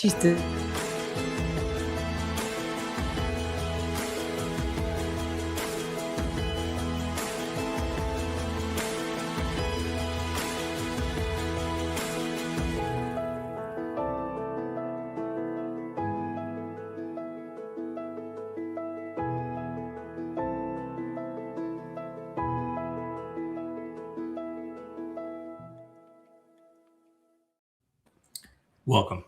She's the Welcome.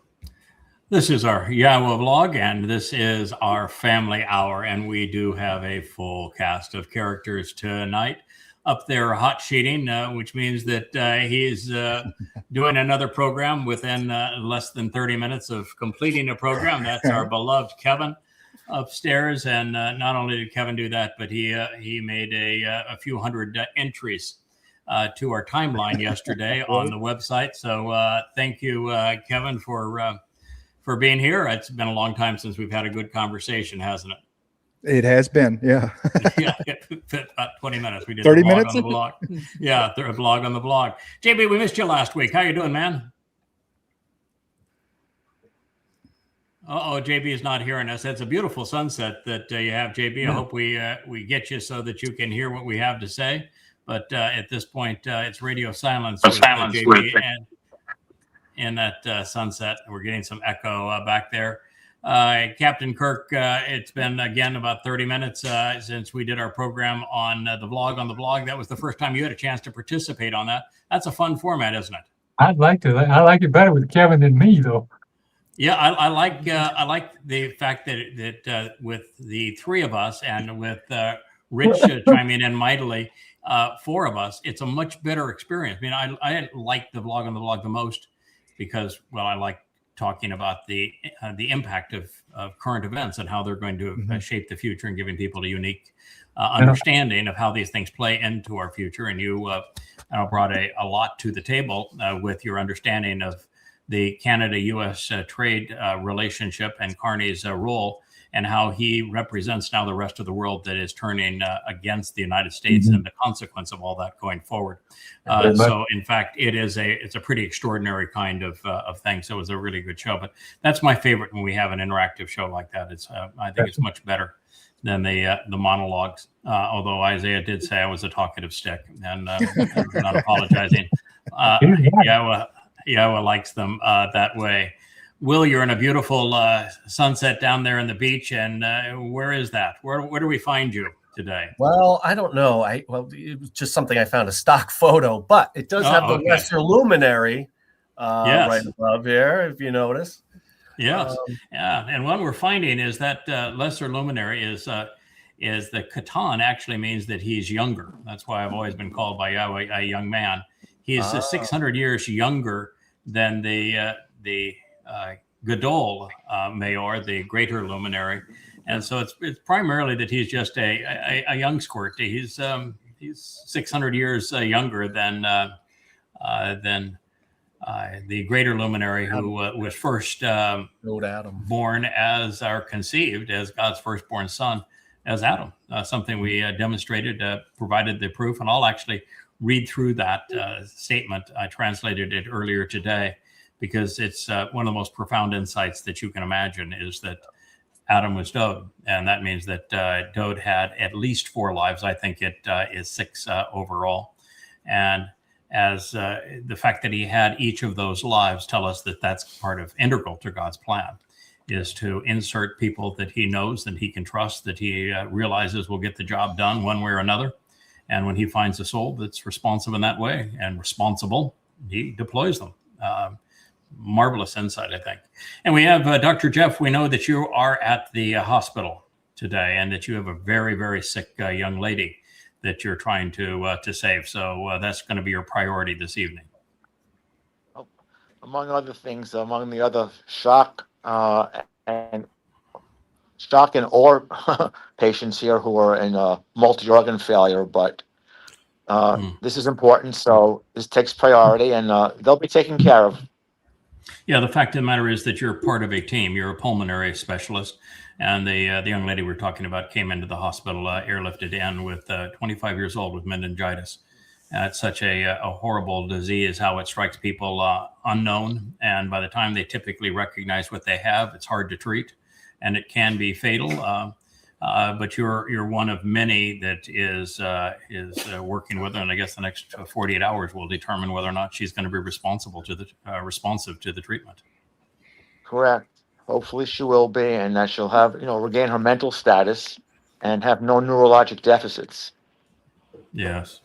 This is our Yahweh vlog, and this is our family hour, and we do have a full cast of characters tonight. Up there hot sheeting, which means that he's doing another program within less than 30 minutes of completing a program. That's our beloved Kevin upstairs, and not only did Kevin do that, but he made a few hundred entries to our timeline yesterday on the website. So thank you, Kevin, for being here. It's been a long time since we've had a good conversation, hasn't it? It has been, yeah. Yeah, about 20 minutes. We did 30 a blog minutes on the blog. Yeah, a blog on the blog. JB, we missed you last week. How you doing, man? Uh-oh, JB is not hearing us. That's a beautiful sunset that you have, JB. I hope we get you so that you can hear what we have to say. But at this point, it's radio silence with JB and in that sunset. We're getting some echo back there. Captain Kirk, it's been, again, about 30 minutes since we did our program on the blog on the blog. That was the first time you had a chance to participate on that. That's a fun format, isn't it? I'd like to. I like it better with Kevin than me, though. Yeah, I like the fact that with the three of us and with Rich chiming in mightily, four of us, it's a much better experience. I mean, I like the vlog on the blog the most because, well, I like talking about the impact of current events and how they're going to shape the future and giving people a unique understanding of how these things play into our future. And you brought a lot to the table with your understanding of the Canada-U.S. trade relationship and Carney's role, and how he represents now the rest of the world that is turning against the United States and the consequence of all that going forward. So, in fact, it's a pretty extraordinary kind of thing. So it was a really good show. But that's my favorite when we have an interactive show like that. I think it's much better than the monologues. Although Isaiah did say I was a talkative stick, and I'm not apologizing. Yahweh likes them that way. Will, you're in a beautiful sunset down there in the beach, and where is that? Where do we find you today? Well, I don't know. It was just something I found, a stock photo, but it does have the lesser luminary right above here, if you notice. Yes, yeah. And what we're finding is that lesser luminary is the Catan actually means that he's younger. That's why I've always been called by Yahweh a young man. He's 600 years younger than the Gadol Mayor, the greater luminary, and so it's primarily that he's just a young squirt. He's 600 years younger than the greater luminary, who was first born as or conceived as God's firstborn son, as Adam. Something we demonstrated, provided the proof, and I'll actually read through that statement. I translated it earlier today, because it's one of the most profound insights that you can imagine, is that Adam was Dode. And that means that Dode had at least 4 lives. I think it is 6 overall. And as the fact that he had each of those lives tell us that that's integral to God's plan, is to insert people that he knows, that he can trust, that he realizes will get the job done one way or another. And when he finds a soul that's responsive in that way and responsible, he deploys them. Marvelous insight, I think. And we have Dr. Jeff. We know that you are at the hospital today, and that you have a very, very sick young lady that you're trying to save. So that's going to be your priority this evening. Among other things, among the other shock and or patients here who are in multi-organ failure, but this is important, so this takes priority, and they'll be taken care of. Yeah, the fact of the matter is that you're part of a team. You're a pulmonary specialist, and the young lady we're talking about came into the hospital airlifted in with 25 years old with meningitis, It's such a horrible disease, how it strikes people unknown. And by the time they typically recognize what they have, it's hard to treat and it can be fatal. But you're one of many that is working with her. And I guess the next 48 hours will determine whether or not she's going to be responsive to the treatment. Correct. Hopefully she will be, and that she'll have, regain her mental status and have no neurologic deficits. Yes.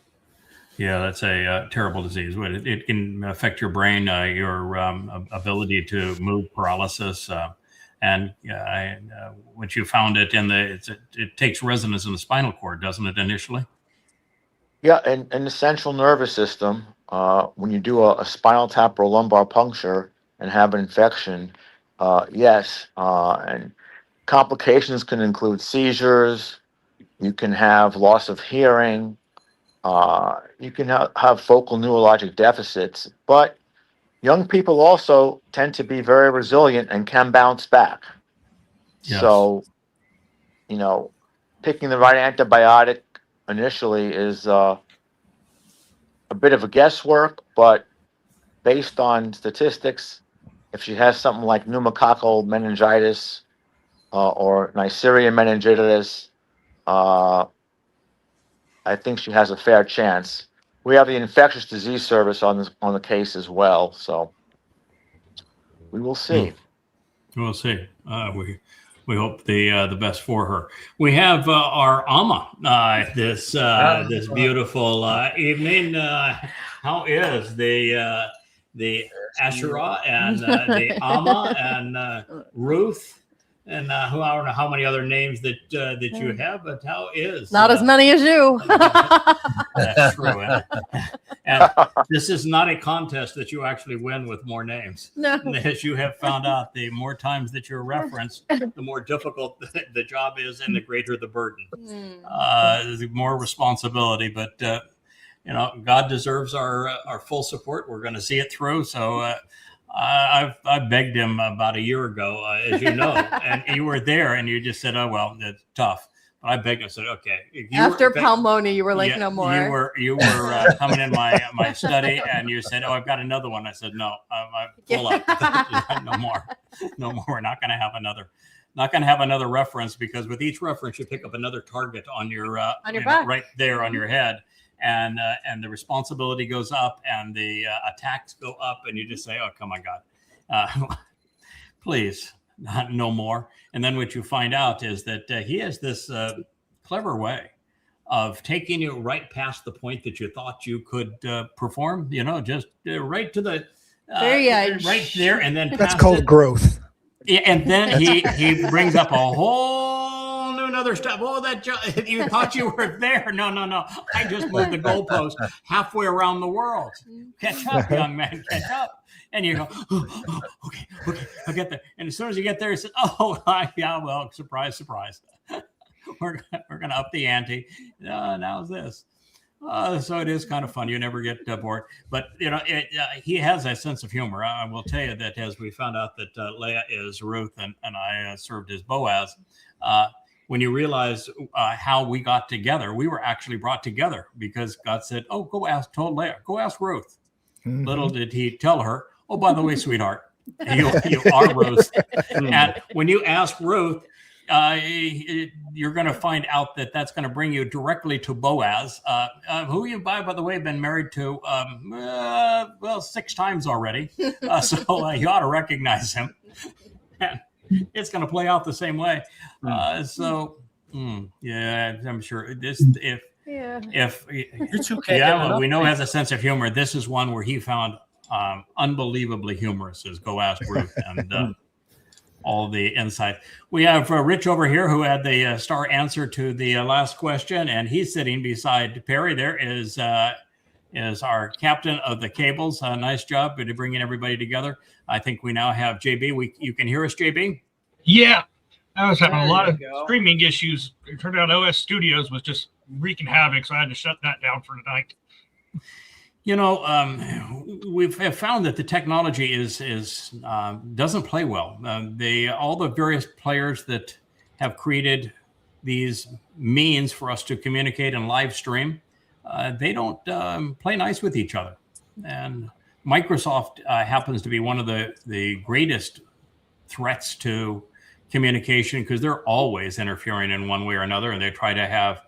Yeah, that's a terrible disease. It can affect your brain, your ability to move, paralysis, and once you found it it takes resonance in the spinal cord, doesn't it, initially? Yeah, and in the central nervous system, when you do a spinal tap or a lumbar puncture and have an infection, yes, and complications can include seizures. You can have loss of hearing. You can have focal neurologic deficits, but young people also tend to be very resilient and can bounce back. Yes. So, picking the right antibiotic initially is a bit of a guesswork, but based on statistics, if she has something like pneumococcal meningitis or Neisseria meningitis, I think she has a fair chance. We have the infectious disease service on the case as well, so we will see. We'll see. We hope the best for her. We have our Amma this beautiful evening. How is the Asherah and the Amma and Ruth? And I don't know how many other names that you have, but how is not as many as you? That's true. And this is not a contest that you actually win with more names. No. As you have found out, the more times that you're referenced, the more difficult the job is, and the greater the burden. The more responsibility, but God deserves our full support. We're going to see it through. So. I begged him about a year ago, as you know, and you were there, and you just said, "Oh well, it's tough." But I begged him. I said, "Okay." After Palmoni, you were like, "No more." You were coming in my study, and you said, "Oh, I've got another one." I said, "No, I'm full up. No more. We're not going to have another. Not going to have another reference, because with each reference, you pick up another target on your back, right there on your head." And the responsibility goes up, and the attacks go up, and you just say, "Oh, come on, God, please, no more." And then what you find out is that he has this clever way of taking you right past the point that you thought you could perform. Just right to the very edge, right there, and then that's called growth. Yeah, and then he brings up a whole another step. Oh, you thought you were there. No. I just moved the goalpost halfway around the world. Catch up, young man, catch up. And you go, okay, I'll get there. And as soon as you get there, you said, "Oh, yeah, well, surprise. We're going to up the ante. Now's this." So it is kind of fun. You never get bored. But, he has a sense of humor. I will tell you that as we found out that Leah is Ruth and I served as Boaz, when you realize how we got together, we were actually brought together because God said, "Oh, told Leah, go ask Ruth." Mm-hmm. Little did he tell her, "Oh, by the way, sweetheart, you are Ruth." And when you ask Ruth, you're going to find out that that's going to bring you directly to Boaz, who you, by the way, have been married to, 6 times already. So you ought to recognize him. And it's going to play out the same way. Yeah, I'm sure if we know he has a sense of humor. This is one where he found unbelievably humorous, as Go Ask Ruth, and all the insight. We have Rich over here, who had the star answer to the last question, and he's sitting beside Perry. There is our captain of the cables. Nice job to bringing everybody together. I think we now have JB. You can hear us, JB? Yeah. I was having a lot of streaming issues. It turned out OS Studios was just wreaking havoc, so I had to shut that down for tonight. We've found that the technology doesn't play well. All the various players that have created these means for us to communicate and live stream they don't play nice with each other. And Microsoft happens to be one of the greatest threats to communication, because they're always interfering in one way or another, and they try to have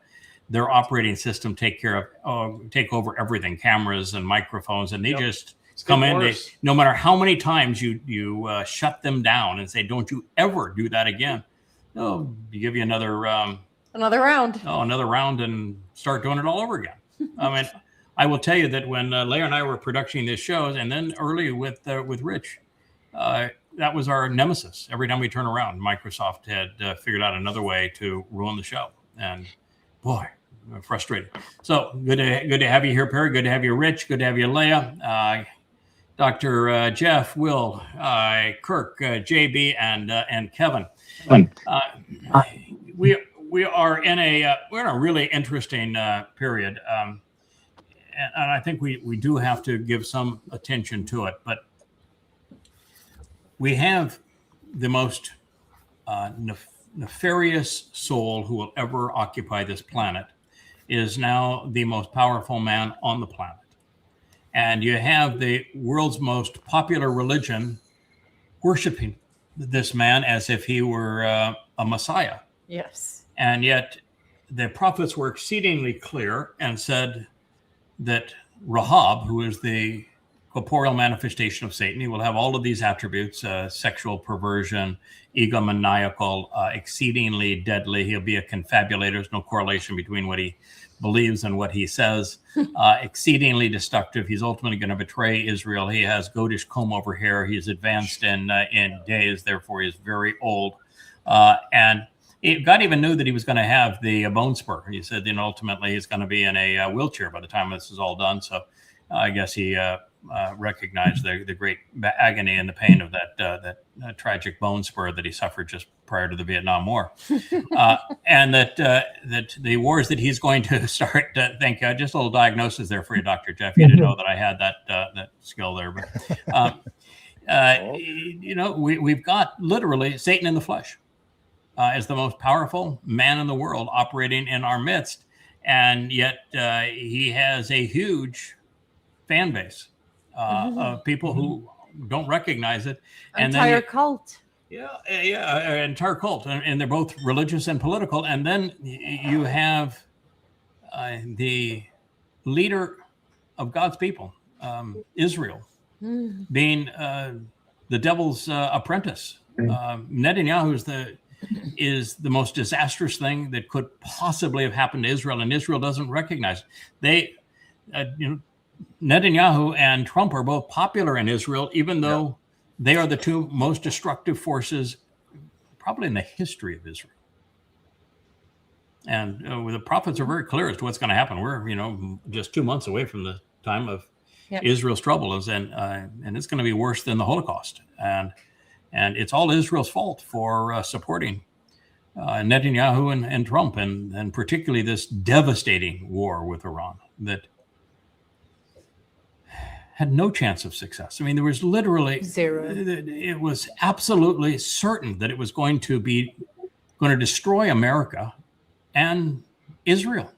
their operating system take over everything, cameras and microphones, and they just come in. No matter how many times you shut them down and say, "Don't you ever do that again," they'll give you another round. Another round, and start doing it all over again. I mean, I will tell you that when Leah and I were production this show, and then early with Rich, that was our nemesis. Every time we turn around, Microsoft had figured out another way to ruin the show, and boy, frustrated. So good to have you here, Perry. Good to have you, Rich. Good to have you, Leah, Dr. Jeff, Will, Kirk, JB, and Kevin. We're in a really interesting period, and I think we do have to give some attention to it. But we have the most nefarious soul who will ever occupy this planet is now the most powerful man on the planet. And you have the world's most popular religion worshiping this man as if he were a messiah. Yes. And yet the prophets were exceedingly clear and said that Rahab, who is the corporeal manifestation of Satan, he will have all of these attributes: sexual perversion, egomaniacal, exceedingly deadly. He'll be a confabulator. There's no correlation between what he believes and what he says. Exceedingly destructive. He's ultimately going to betray Israel. He has goatish comb-over hair. He's advanced in days, therefore he is very old. And God even knew that he was going to have the bone spur. He said, ultimately he's going to be in a wheelchair by the time this is all done. So I guess he recognized the great agony and the pain of that tragic bone spur that he suffered just prior to the Vietnam War, and that the wars that he's going to start. Just a little diagnosis there for you, Dr. Jeff. You didn't know that I had that skill there, but we've got literally Satan in the flesh as the most powerful man in the world operating in our midst, and yet he has a huge fan base of people who don't recognize it. Entire cult. Entire cult. And they're both religious and political. And then you have the leader of God's people, Israel, being the devil's apprentice. Netanyahu is the most disastrous thing that could possibly have happened to Israel, and Israel doesn't recognize it. Netanyahu and Trump are both popular in Israel, even though they are the two most destructive forces probably in the history of Israel. And the prophets are very clear as to what's going to happen. We're, just 2 months away from the time of Israel's troubles, and it's going to be worse than the Holocaust. And it's all Israel's fault for supporting Netanyahu and Trump, and particularly this devastating war with Iran that had no chance of success. I mean, there was literally zero. It was absolutely certain that it was going to destroy America and Israel,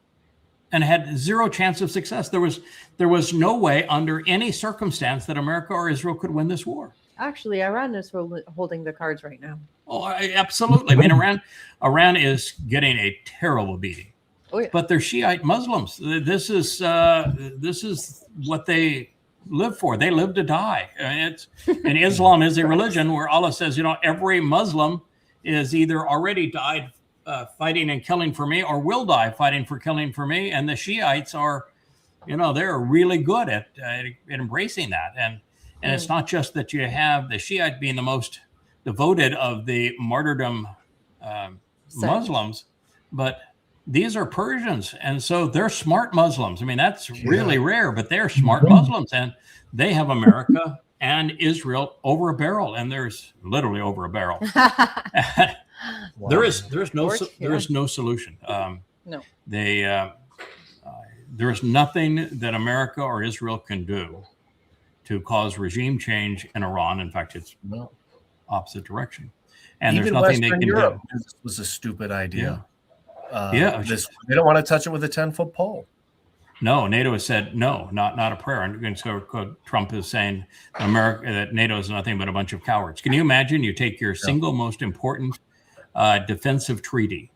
and had zero chance of success. There was no way under any circumstance that America or Israel could win this war. Actually, Iran is holding the cards right now. Oh, absolutely. I mean, Iran is getting a terrible beating. Oh, yeah. But they're Shiite Muslims. This is what they live for. They live to die. And Islam is a religion where Allah says, every Muslim is either already died fighting and killing for me, or will die fighting for killing for me. And the Shiites are, they're really good at embracing that. And it's not just that you have the Shiite being the most devoted of the martyrdom Muslims, but these are Persians, and so they're smart Muslims. I mean, that's really rare, but they're smart Muslims, and they have America and Israel over a barrel, and there's literally over a barrel. There is no solution. No. There is nothing that America or Israel can do to cause regime change in Iran. In fact, it's opposite direction. And even there's nothing Western they can Europe do. Was a stupid idea. Yeah. They don't want to touch it with a 10-foot pole. No, NATO has said no, not a prayer. And so Trump is saying that NATO is nothing but a bunch of cowards. Can you imagine? You take your single most important defensive treaty,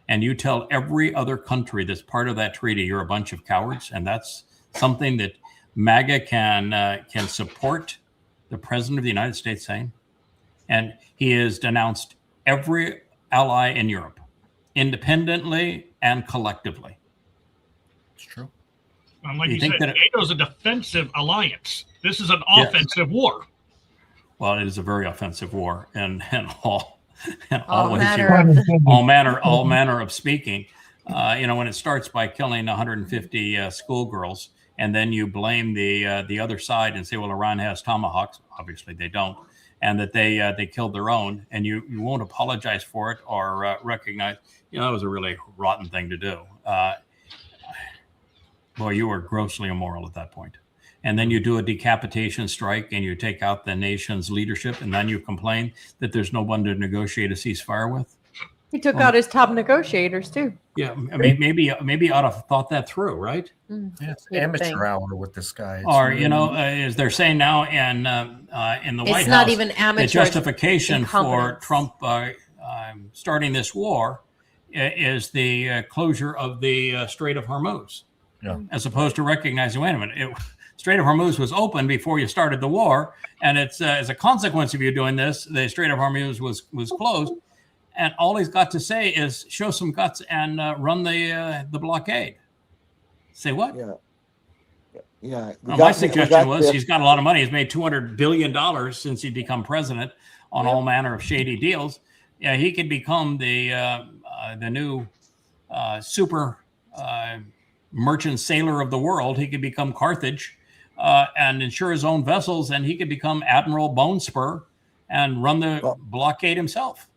and you tell every other country that's part of that treaty you're a bunch of cowards, and that's something that MAGA can support the president of the United States saying. And he has denounced every ally in Europe, independently and collectively. It's true. Like you said, NATO's a defensive alliance. This is an offensive war. Well, it is a very offensive war, and all manner of speaking. When it starts by killing 150 schoolgirls, and then you blame the other side and say, well, Iran has tomahawks. Obviously, they don't, and that they killed their own, and you won't apologize for it or recognize. That was a really rotten thing to do. Boy, you were grossly immoral at that point. And then you do a decapitation strike and you take out the nation's leadership, and then you complain that there's no one to negotiate a ceasefire with. He took out his top negotiators too. Yeah, I mean, maybe ought to have thought that through, right? Yeah, it's amateur hour with this guy. Or as they're saying now in the White House, it's not even amateur. The justification for Trump starting this war is the closure of the Strait of Hormuz. Yeah. As opposed to recognizing, wait a minute, Strait of Hormuz was open before you started the war, and it's as a consequence of you doing this, the Strait of Hormuz was closed, and all he's got to say is show some guts and run the blockade. Say what? Yeah. My suggestion was he's got a lot of money. He's made $200 billion since he become president on all manner of shady deals. Yeah, he could become the new super merchant sailor of the world. He could become Carthage and insure his own vessels, and he could become Admiral Bonespur and run the blockade himself.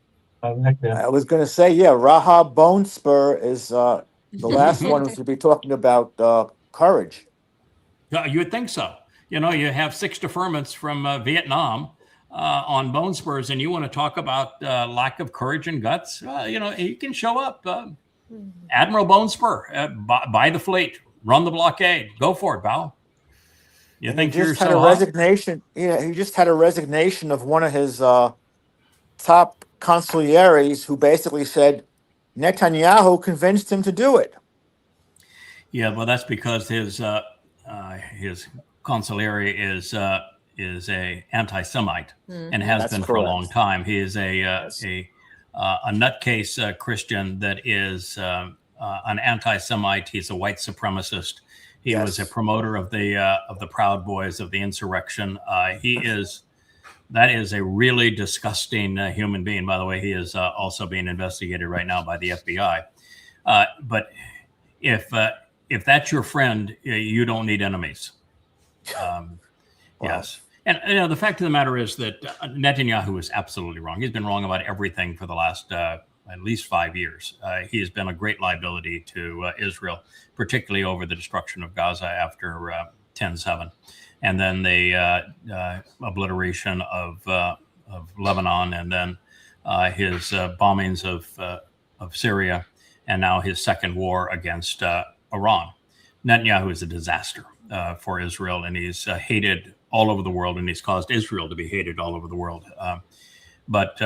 I like that. I was going to say, Rahab Bonespur is the last one who's going to be talking about courage. You would think so. You have 6 deferments from Vietnam on bone spurs, and you want to talk about lack of courage and guts. He can show up. Admiral Bonespur, buy the fleet, run the blockade, go for it, Bao. You think he just had a resignation? Yeah, he just had a resignation of one of his top consiglieres, who basically said Netanyahu convinced him to do it. Yeah, well, that's because his consigliere is a anti-Semite and has been for a long time. He is a nutcase Christian that is an anti-Semite. He's a white supremacist. He was a promoter of the Proud Boys, of the insurrection. That is a really disgusting human being. By the way, he is also being investigated right now by the FBI. But if that's your friend, you don't need enemies. Yes. And the fact of the matter is that Netanyahu is absolutely wrong. He's been wrong about everything for the last at least 5 years. He has been a great liability to Israel, particularly over the destruction of Gaza after 10/7, and then the obliteration of Lebanon, and then his bombings of Syria, and now his second war against Iran. Netanyahu is a disaster for Israel, and he's hated all over the world, and he's caused Israel to be hated all over the world. But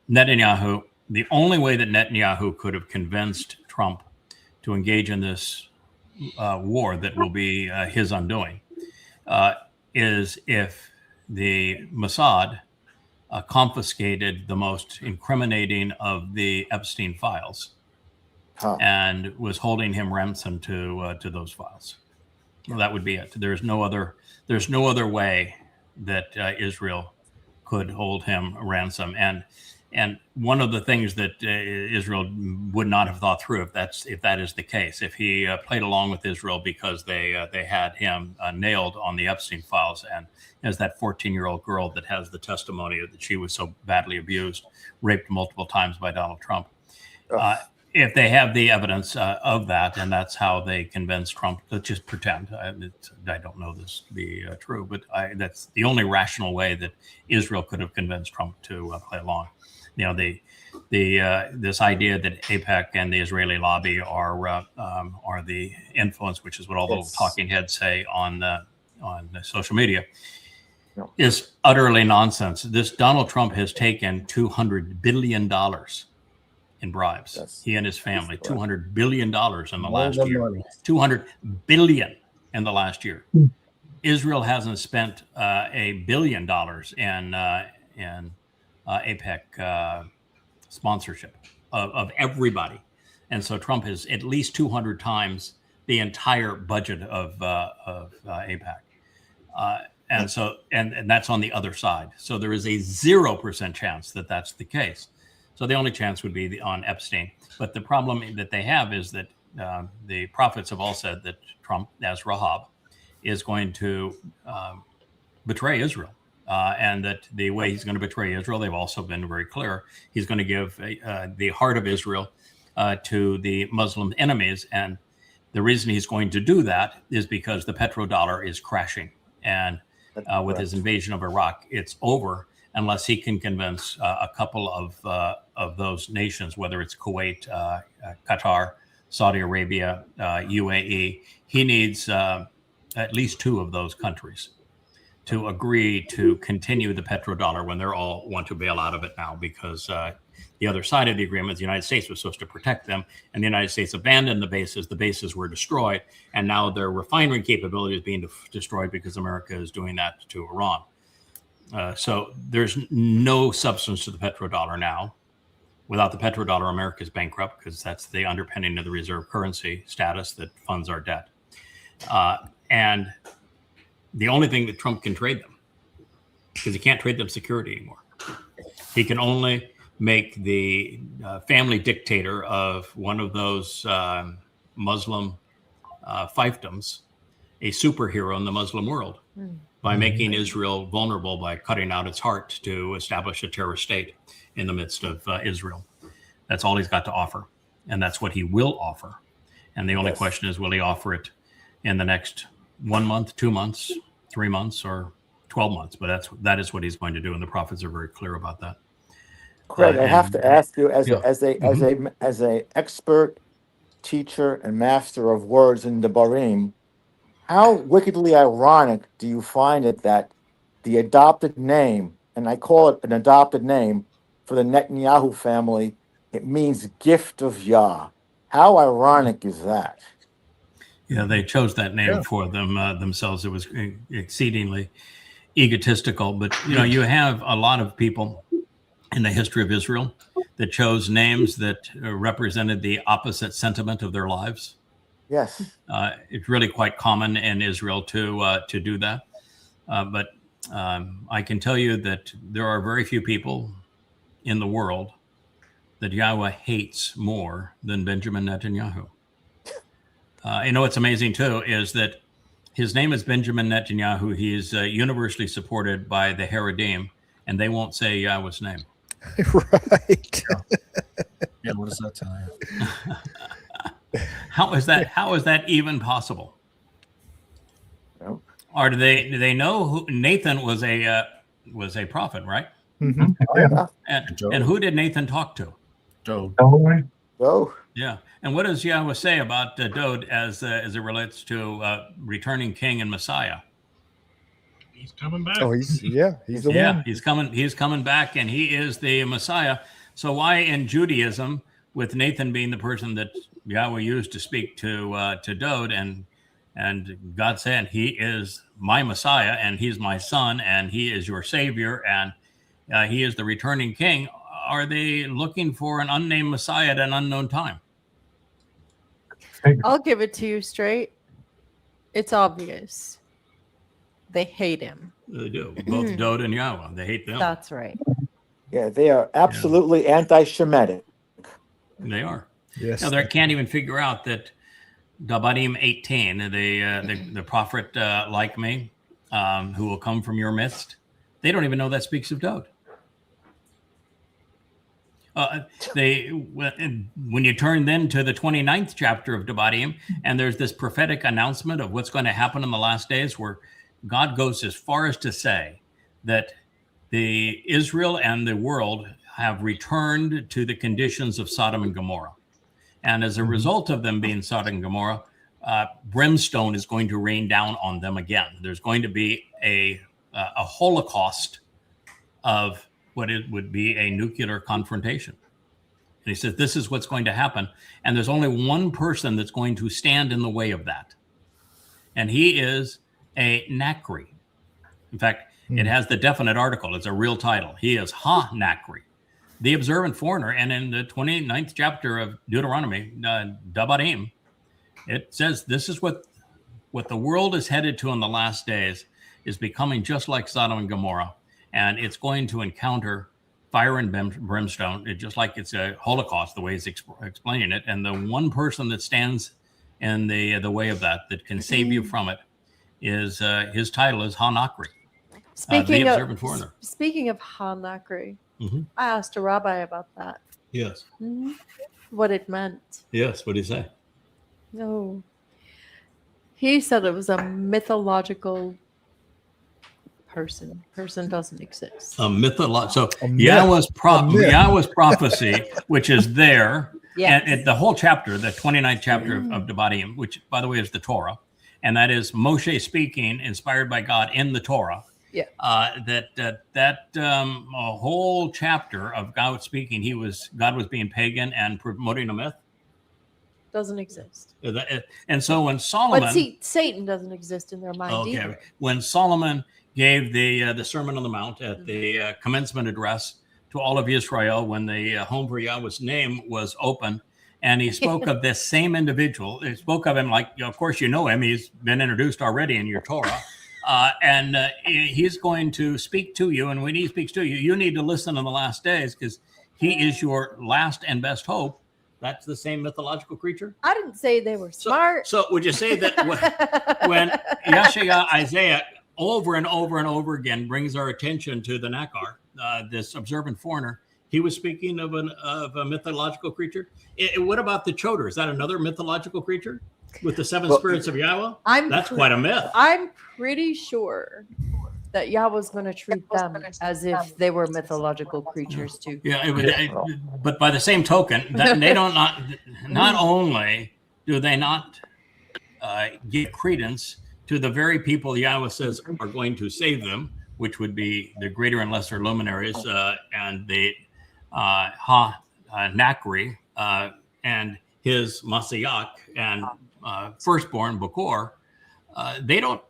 Netanyahu, the only way that Netanyahu could have convinced Trump to engage in this war that will be his undoing is if the Mossad confiscated the most incriminating of the Epstein files and was holding him ransom to those files. Well, that would be it. There's no other way that Israel could hold him ransom. And one of the things that Israel would not have thought through, if that is the case, if he played along with Israel because they had him nailed on the Epstein files, and as that 14-year-old girl that has the testimony that she was so badly abused, raped multiple times by Donald Trump. if they have the evidence of that, and that's how they convince Trump, let's just pretend. I don't know this to be true, but that's the only rational way that Israel could have convinced Trump to play along. You know, this idea that AIPAC and the Israeli lobby are the influence, which is what all the little talking heads say on social media, is utterly nonsense. This Donald Trump has taken $200 billion in bribes. Yes. He and his family, $200 billion in the last year. Money. $200 billion in the last year. Israel hasn't spent $1 billion in AIPAC sponsorship of everybody. And so Trump is at least 200 times the entire budget of AIPAC. And so, and that's on the other side. So there is a 0% chance that that's the case. So the only chance would be on Epstein. But the problem that they have is that the prophets have all said that Trump, as Rahab, is going to betray Israel. And that the way he's going to betray Israel, they've also been very clear, he's going to give the heart of Israel to the Muslim enemies. And the reason he's going to do that is because the petrodollar is crashing. And with his invasion of Iraq, it's over unless he can convince a couple of those nations, whether it's Kuwait, Qatar, Saudi Arabia, UAE. He needs at least 2 of those countries to agree to continue the petrodollar when they're all want to bail out of it now, because the other side of the agreement, the United States was supposed to protect them, and the United States abandoned the bases. The bases were destroyed, and now their refinery capability is being destroyed because America is doing that to Iran. So there's no substance to the petrodollar now. Without the petrodollar, America is bankrupt because that's the underpinning of the reserve currency status that funds our debt. And the only thing that Trump can trade them, because he can't trade them security anymore. He can only make the family dictator of one of those Muslim fiefdoms a superhero in the Muslim world by making Israel vulnerable by cutting out its heart to establish a terrorist state in the midst of Israel. That's all he's got to offer. And that's what he will offer. And the only question is, will he offer it in the next 1 month, 2 months, 3 months, or 12 months? But that is what he's going to do. And the prophets are very clear about that. Craig, I have to ask you, as a expert teacher and master of words in the Barim, how wickedly ironic do you find it that the adopted name, and I call it an adopted name for the Netanyahu family, it means gift of Yah. How ironic is that? Yeah, they chose that name for themselves. It was exceedingly egotistical. But, you have a lot of people in the history of Israel that chose names that represented the opposite sentiment of their lives. Yes. It's really quite common in Israel to do that. But I can tell you that there are very few people in the world that Yahweh hates more than Benjamin Netanyahu. What's amazing, too, is that his name is Benjamin Netanyahu. He is universally supported by the Haredim, and they won't say Yahweh's name. Right. Yeah, what does that tell you? How is that even possible? Nope. Or do they know who Nathan was a prophet, right? Mm-hmm. Yeah. And who did Nathan talk to? Dode. Oh. Yeah. And what does Yahweh say about Dode as it relates to returning king and Messiah? He's coming back. Oh, he's the one. He's coming back, and he is the Messiah. So why in Judaism, with Nathan being the person that Yahweh used to speak to Dode, and God said, he is my Messiah, and he's my son, and he is your savior, and he is the returning king, are they looking for an unnamed Messiah at an unknown time? I'll give it to you straight. It's obvious. They hate him. They do. Both Dode and Yahweh. They hate them. That's right. Yeah, they are absolutely anti-Shemitic. They are. Yes. Now, they can't even figure out that Dabarim 18, the prophet like me, who will come from your midst, they don't even know that speaks of Dode. When you turn then to the 29th chapter of Devarim, and there's this prophetic announcement of what's going to happen in the last days, where God goes as far as to say that the Israel and the world have returned to the conditions of Sodom and Gomorrah. And as a result of them being Sodom and Gomorrah, brimstone is going to rain down on them again. There's going to be a holocaust of what it would be a nuclear confrontation. And he says, this is what's going to happen. And there's only one person that's going to stand in the way of that. And he is a Nakri. In fact, it has the definite article. It's a real title. He is Ha-Nakri, the observant foreigner. And in the 29th chapter of Deuteronomy, Devarim, it says this is what the world is headed to in the last days, is becoming just like Sodom and Gomorrah. And it's going to encounter fire and brimstone, just like it's a Holocaust, the way he's explaining it. And the one person that stands in the way of that can save you from it is his title is Ha-Nakri, the observant foreigner. Speaking of Ha-Nakri, I asked a rabbi about that. Yes. What it meant. Yes. What did he say? No. He said it was a mythological person. Person doesn't exist. So Yahweh's prophecy, which is there, and the whole chapter, the 29th chapter of Devarim, which, by the way, is the Torah, and that is Moshe speaking, inspired by God in the Torah. Yeah. A whole chapter of God speaking, God was being pagan and promoting a myth. Doesn't exist. And so when Solomon, but see, Satan doesn't exist in their mind either. When Solomon gave the Sermon on the Mount at the commencement address to all of Israel, when the home for Yahweh's name was open, and he spoke of this same individual. He spoke of him like, of course, you know him. He's been introduced already in your Torah. And he's going to speak to you. And when he speaks to you, you need to listen in the last days, because he is your last and best hope. That's the same mythological creature? I didn't say they were smart. So would you say that when Yeshaya, Isaiah, over and over and over again brings our attention to the Nakar, this observant foreigner, he was speaking of a mythological creature? What about the Chodar? Is that another mythological creature with the seven spirits of Yahweh? That's quite a myth. I'm pretty sure that Yahweh's going to treat them as if they were mythological creatures too. Yeah, but by the same token, that they don't not only do they not give credence to the very people Yahweh says are going to save them, which would be the greater and lesser luminaries and the Ha-Nakri and his Mashiach and firstborn Bokor, they don't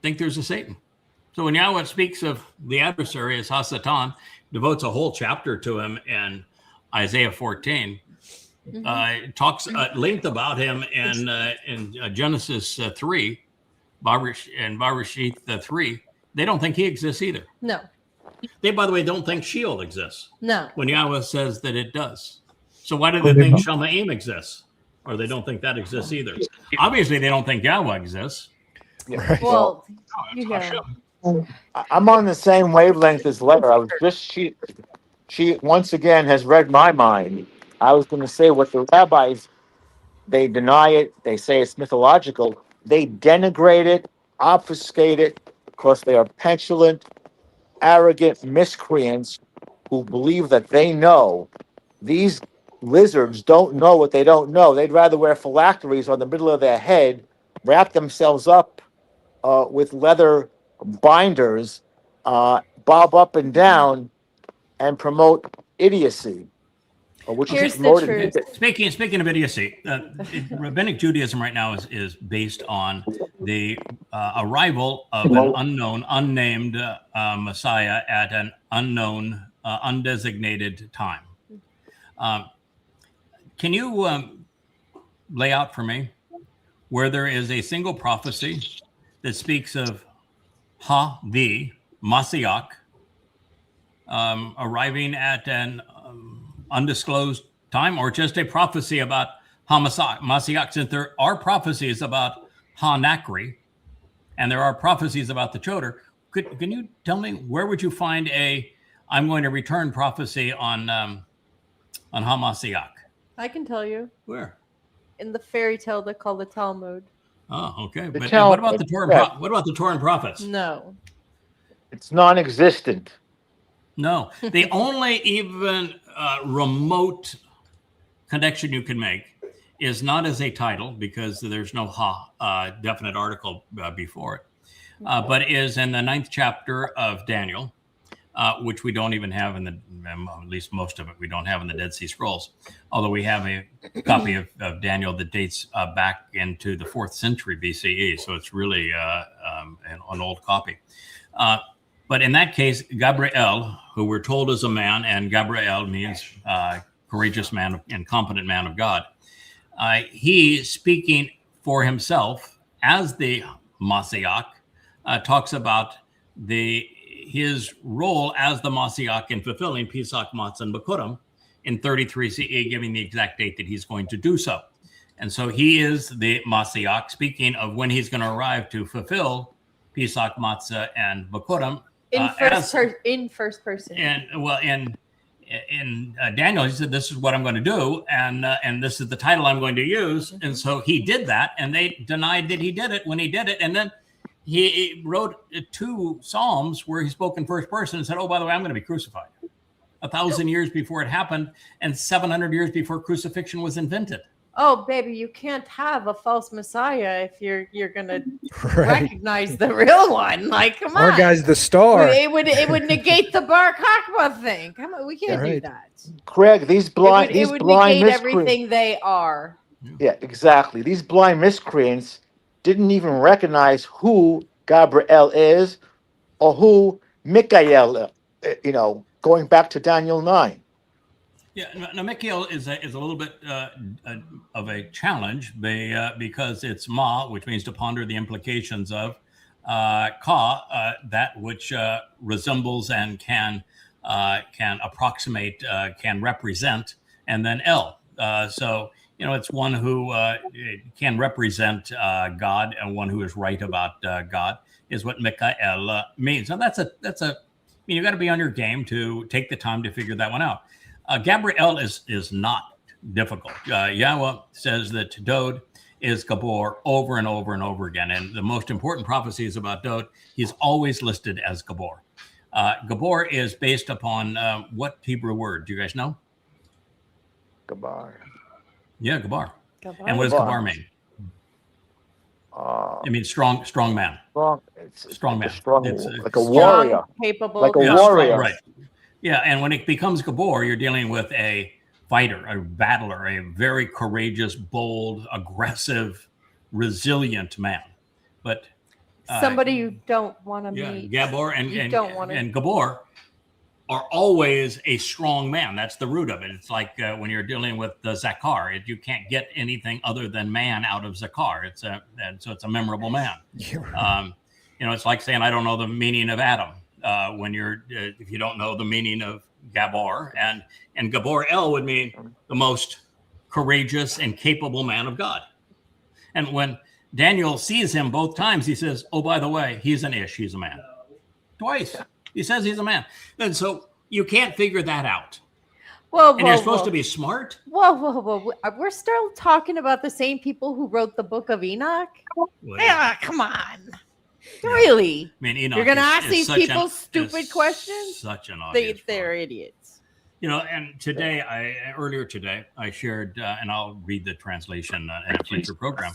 think there's a Satan. So when Yahweh speaks of the adversary as Ha-Satan, devotes a whole chapter to him in Isaiah 14, talks at length about him in Genesis 3, and Bereshith 3. They don't think he exists either. No. They, by the way, don't think Sheol exists. No. When Yahweh says that it does. So why do they think Shamaim exists? Or they don't think that exists either. Obviously, they don't think Yahweh exists. Right. Well, I'm on the same wavelength as Letter. I was just she once again has read my mind. I was going to say what the rabbis, they deny it. They say it's mythological. They denigrate it, obfuscate it, because they are petulant, arrogant miscreants who believe that they know. These lizards don't know what they don't know. They'd rather wear phylacteries on the middle of their head, wrap themselves up with leather binders, bob up and down, and promote idiocy. Here's the truth. Speaking of idiocy, rabbinic Judaism right now is based on the arrival of an unknown, unnamed Messiah at an unknown, undesignated time. Can you lay out for me where there is a single prophecy that speaks of the Mashiach arriving at an undisclosed time, or just a prophecy about Mashiach, since there are prophecies about Ha-Nakri and there are prophecies about the Chodar? Can you tell me where would you find a I'm going to return prophecy on Hamashiach. I can tell you. Where? In the fairy tale they call the Talmud. Oh, okay. The But Talmud, what about the Torah? yeah. What about the Torah and prophets? No. It's non-existent. No. The only even remote connection you can make is not as a title, because there's no definite article before it, but is in the 9th chapter of Daniel, which we don't even have in at least most of it, we don't have in the Dead Sea Scrolls, although we have a copy of Daniel that dates back into the 4th century BCE. So it's really an old copy. But in that case, Gabriel, who we're told is a man, and Gabriel means courageous man and competent man of God, he, speaking for himself as the Mashiach, talks about his role as the Mashiach in fulfilling Pesach, Matzah, and Bikurim in 33 CE, giving the exact date that he's going to do so. And so he is the Mashiach, speaking of when he's going to arrive to fulfill Pesach, Matzah, and Bikurim. In first person. And well, in Daniel, he said, "This is what I'm going to do, and this is the title I'm going to use." And so he did that, and they denied that he did it when he did it. And then he wrote 2 Psalms where he spoke in first person and said, "Oh, by the way, I'm going to be crucified." 1,000 years before it happened, and 700 years before crucifixion was invented. Oh, baby, you can't have a false messiah if you're gonna Right. recognize the real one. Like, come on. Our guy's the star. It would negate the Bar Kokhba thing. Come on, we can't do Right. that. Craig, these blind it would blind negate miscreants. everything they are. Yeah, exactly. These blind miscreants didn't even recognize who Gabriel is or who Michael, going back to Daniel 9. Yeah, now Michael is a little bit of a challenge because it's ma, which means to ponder the implications of, ka, that which resembles and can approximate, can represent, and then el. So it's one who can represent God, and one who is right about God is what Michael means. Now that's you got to be on your game to take the time to figure that one out. Gabriel is not difficult. Yahweh says that Dod is Gabor over and over and over again. And the most important prophecies about Dod, he's always listed as Gabor. Gabor is based upon what Hebrew word? Do you guys know? Gabar. Yeah, Gabar. Gabar. And what does Gabar mean? It means strong man. Strong man. It's like a warrior. Capable. Like a warrior. Right. Yeah, and when it becomes Gabor, you're dealing with a fighter, a battler, a very courageous, bold, aggressive, resilient man. But somebody you don't want to meet. Gabor and Gabor are always a strong man. That's the root of it. It's like when you're dealing with the Zakar, you can't get anything other than man out of Zakar. So it's a memorable man. It's like saying, I don't know the meaning of Adam. When if you don't know the meaning of Gabor, and Gabor El would mean the most courageous and capable man of God. And when Daniel sees him both times, he says, "Oh, by the way, he's an ish, he's a man." Twice he says he's a man. And so you can't figure that out. And you're supposed to be smart. Whoa. We're still talking about the same people who wrote the book of Enoch? Yeah, come on. Really? I mean, Enoch, you're going to ask these people stupid questions? Such an obvious They're idiots. And earlier today, I shared, and I'll read the translation in a future program,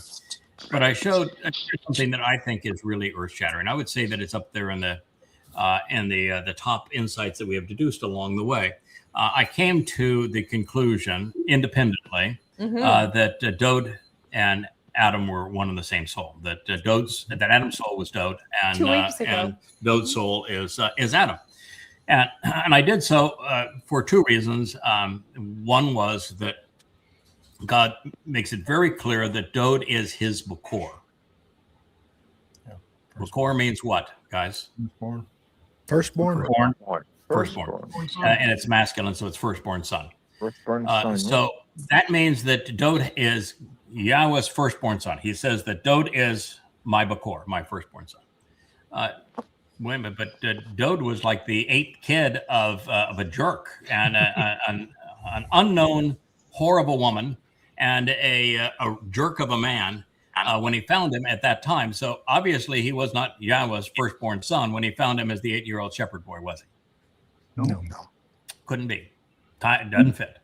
but I showed something that I think is really earth-shattering. I would say that it's up there in the top insights that we have deduced along the way. I came to the conclusion independently that Dod and Adam were one and the same soul. That Adam's soul was Dod, and Dod's soul is Adam. And I did so for 2 reasons. One was that God makes it very clear that Dod is his Bakor. Bakor means what, guys? Firstborn. Firstborn. And it's masculine, so it's firstborn son. Firstborn son. So that means that Dod is Yahweh's firstborn son. He says that Dod is my Bakor, my firstborn son. Wait a minute, but Dode was like the 8th kid of a jerk and an unknown horrible woman and a jerk of a man when he found him at that time. So obviously he was not Yahweh's firstborn son when he found him as the 8-year-old shepherd boy, was he? No. Couldn't be. It doesn't fit.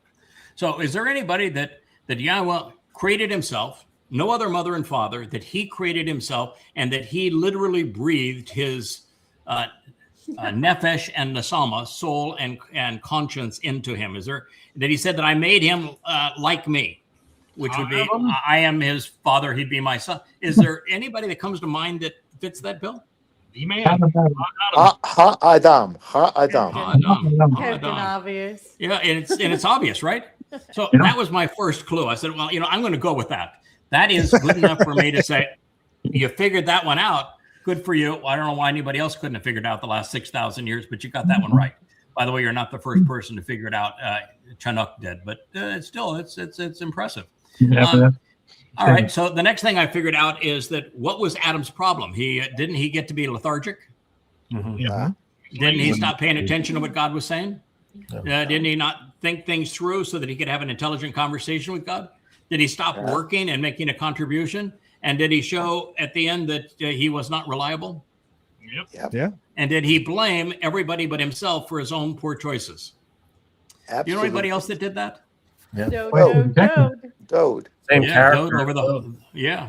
So is there anybody that Yahweh created himself, no other mother and father, that he created himself, and that he literally breathed his nefesh and nesama, soul and conscience, into him? Is there that he said that I made him like me, which would be I am his father, he'd be my son? Is there anybody that comes to mind that fits that bill? Adam. Adam. Captain Obvious. Yeah, and it's obvious, right? So that was my first clue. I said, well, I'm going to go with that. That is good enough for me to say, you figured that one out. Good for you. I don't know why anybody else couldn't have figured it out the last 6,000 years, but you got that one right. By the way, you're not the first person to figure it out. Chinook did, but it's impressive. Yeah, all right. So the next thing I figured out is that what was Adam's problem? Didn't he get to be lethargic? Mm-hmm. Yeah. Didn't he stop paying attention to what God was saying? Didn't he not think things through so that he could have an intelligent conversation with God? Did he stop working and making a contribution? And did he show at the end that he was not reliable? Yep. Yeah. And did he blame everybody but himself for his own poor choices? Absolutely. Do you know anybody else that did that? Yeah. Dode. Same character.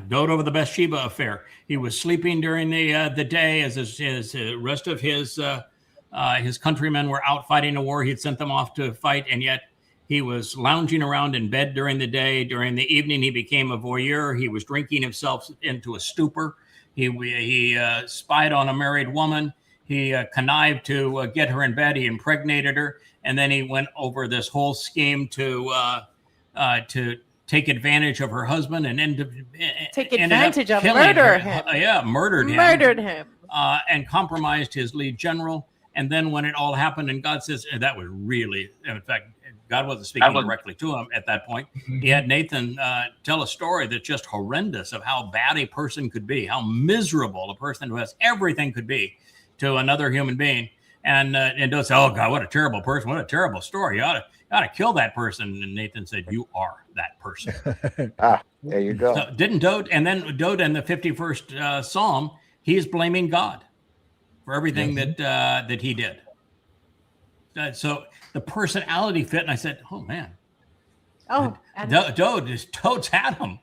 Dode over the Bathsheba affair. He was sleeping during the day as his rest of his countrymen were out fighting a war. He'd sent them off to fight, and yet he was lounging around in bed during the day. During the evening, he became a voyeur. He was drinking himself into a stupor. He spied on a married woman. He connived to get her in bed. He impregnated her, and then he went over this whole scheme to take advantage of her husband and murdered him. And compromised his lead general. And then when it all happened, and God says that was really, in fact, God wasn't speaking directly to him at that point. He had Nathan tell a story that's just horrendous of how bad a person could be, how miserable a person who has everything could be to another human being. And don't say, "Oh God, what a terrible person! What a terrible story! You ought to kill that person." And Nathan said, "You are that person." There you go. So didn't Dode, and then Dode in the 51st Psalm, he is blaming God for everything that he did. So the personality fit, and I said, "Oh man, Dode's Adam."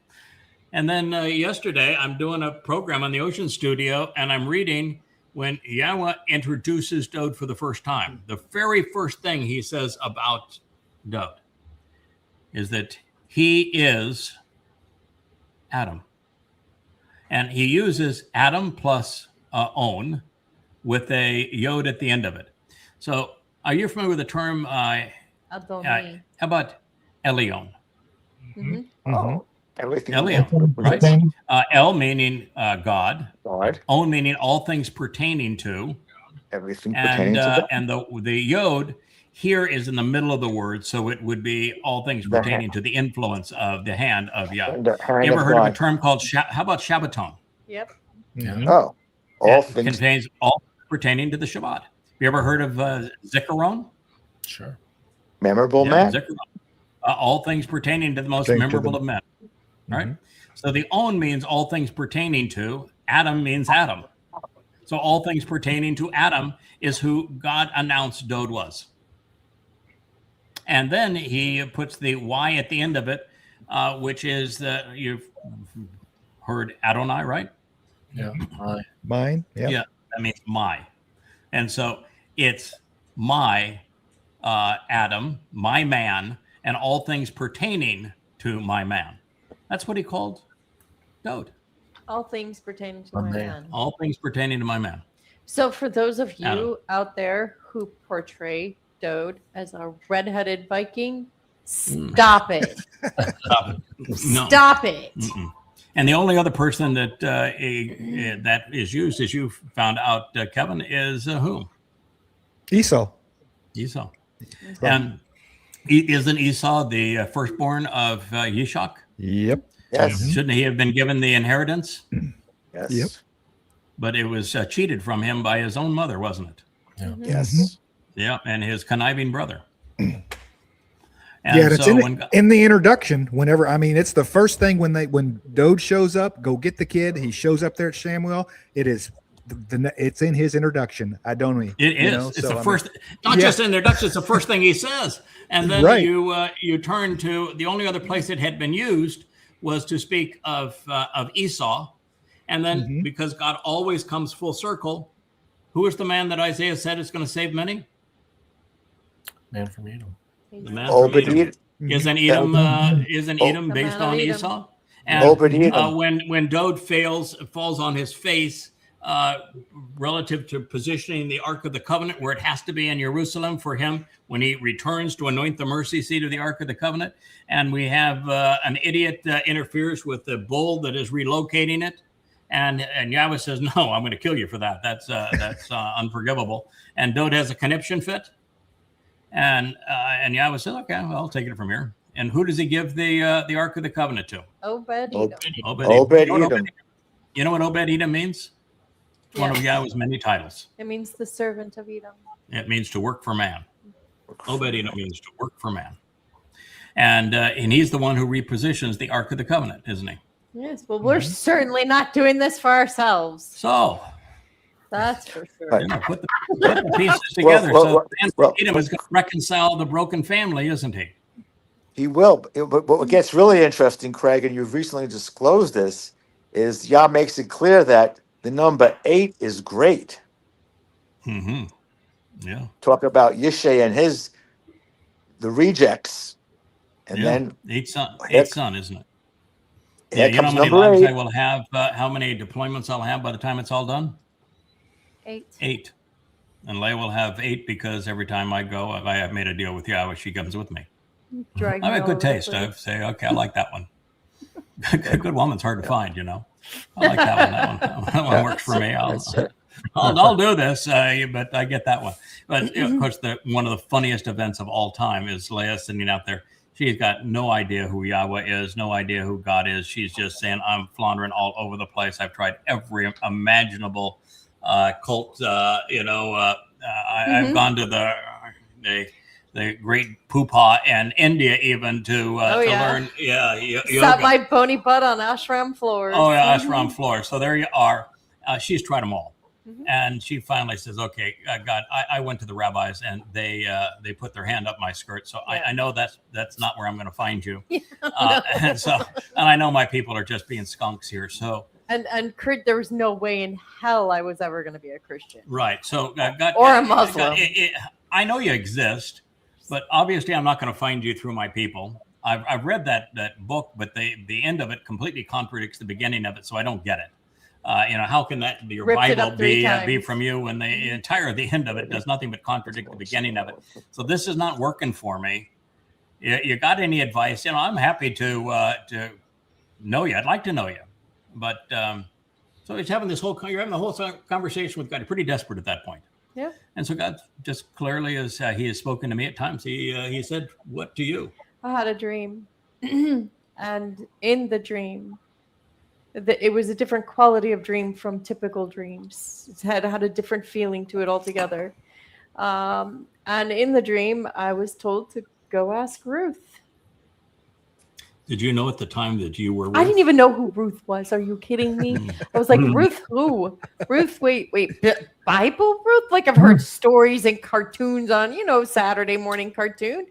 And then yesterday, I'm doing a program on the Ocean Studio, and I'm reading when Yahweh introduces Dode for the first time. The very first thing he says about Dode is that he is Adam, and he uses Adam plus on with a yod at the end of it. So, are you familiar with the term? How about Elion? Mm-hmm. Oh, everything. Elion, right? El meaning God. God. On meaning all things pertaining to. Everything pertaining to. And the yod here is in the middle of the word, so it would be all things pertaining to the influence of the hand of Yah. You ever heard of a term called how about Shabbaton? Yep. Mm-hmm. Oh, all things contains all pertaining to the Shabbat. You ever heard of Zikaron? Sure. Memorable man. All things pertaining to the most memorable of men. Mm-hmm. Right? So the on means all things pertaining to. Adam means Adam. So all things pertaining to Adam is who God announced Dode was. And then he puts the Y at the end of it, which is you've heard Adonai, right? Yeah. Mine. Yeah. That means my. And so it's my Adam, my man, and all things pertaining to my man. That's what he called Dode. All things pertaining to my man. All things pertaining to my man. So for those of you out there who portray Dode as a redheaded Viking, stop it. Stop it. No. Stop it. Mm-mm. And the only other person that that is used, as you found out, Kevin, is who? Esau. And isn't Esau the firstborn of Yishak? Yep. Yes. Shouldn't he have been given the inheritance? Yes. Yep. but it was cheated from him by his own mother, wasn't it? Yeah. Yes. Yeah, and his conniving brother. And yeah, it's so in the introduction. Whenever it's the first thing when Dode shows up, go get the kid. He shows up there at Samuel. It is it's in his introduction. I don't mean it is. It's the first, not just introduction. It's the first thing he says, and then you turn to the only other place it had been used was to speak of Esau, and then because God always comes full circle, who is the man that Isaiah said is going to save many? Man from Edom. The man from Edom. Isn't Edom based on Esau? And when Dode falls on his face relative to positioning the Ark of the Covenant where it has to be in Jerusalem for him when he returns to anoint the mercy seat of the Ark of the Covenant, and we have an idiot interferes with the bull that is relocating it, and Yahweh says, "No, I'm going to kill you for that. That's unforgivable." And Dode has a conniption fit. And Yahweh said, "Okay, well, I'll take it from here." And who does he give the Ark of the Covenant to? Obed-Edom. Obed-Edom. You know what Obed-Edom means? It's one of Yahweh's many titles. It means the servant of Edom. It means to work for man. Obed-Edom means to work for man. And he's the one who repositions the Ark of the Covenant, isn't he? Yes. Well, we're certainly not doing this for ourselves. So that's for sure. Put the pieces together. Edom is going to reconcile the broken family, isn't he? He will. But what gets really interesting, Craig, and you've recently disclosed this, is Yah makes it clear that the number 8 is great. Mm-hmm. Yeah. Talk about Yishay and the rejects. And then 8 son, isn't it? Yeah, you know how many lives I will have, how many deployments I'll have by the time it's all done? 8. And Leah will have 8 because every time I go, I have made a deal with Yahweh, she comes with me. I have a good taste. I say, okay, I like that one. A good woman's hard to find, I like that one. That one works for me. I'll do this, but I get that one. But of course, one of the funniest events of all time is Leah sitting out there. She's got no idea who Yahweh is, no idea who God is. She's just saying, I'm floundering all over the place. I've tried every imaginable cult. I've gone to the great pupa in India even to learn. Yoga. Sat my bony butt on ashram floors. Oh yeah, ashram floors. So there you are. She's tried them all, and she finally says, "Okay, God, I went to the rabbis and they put their hand up my skirt, so I know that's not where I'm going to find you." And I know my people are just being skunks here. So. And there was no way in hell I was ever going to be a Christian. Right. So God, or a Muslim. I know you exist, but obviously I'm not going to find you through my people. I've read that book, but the end of it completely contradicts the beginning of it, so I don't get it. How can that your Bible be from you when the end of it does nothing but contradict the beginning of it? So this is not working for me. You got any advice? I'm happy to know you. I'd like to know you. But so you're having the whole conversation with God. You're pretty desperate at that point. Yeah. And so God just clearly, as he has spoken to me at times, he said, "What to you?" I had a dream, and in the dream, it was a different quality of dream from typical dreams. It had a different feeling to it altogether. And in the dream, I was told to go ask Ruth. Did you know at the time that you were Ruth? I didn't even know who Ruth was. Are you kidding me? I was like, Ruth who? Ruth, wait, Bible Ruth? Like I've heard stories and cartoons on, Saturday morning cartoon.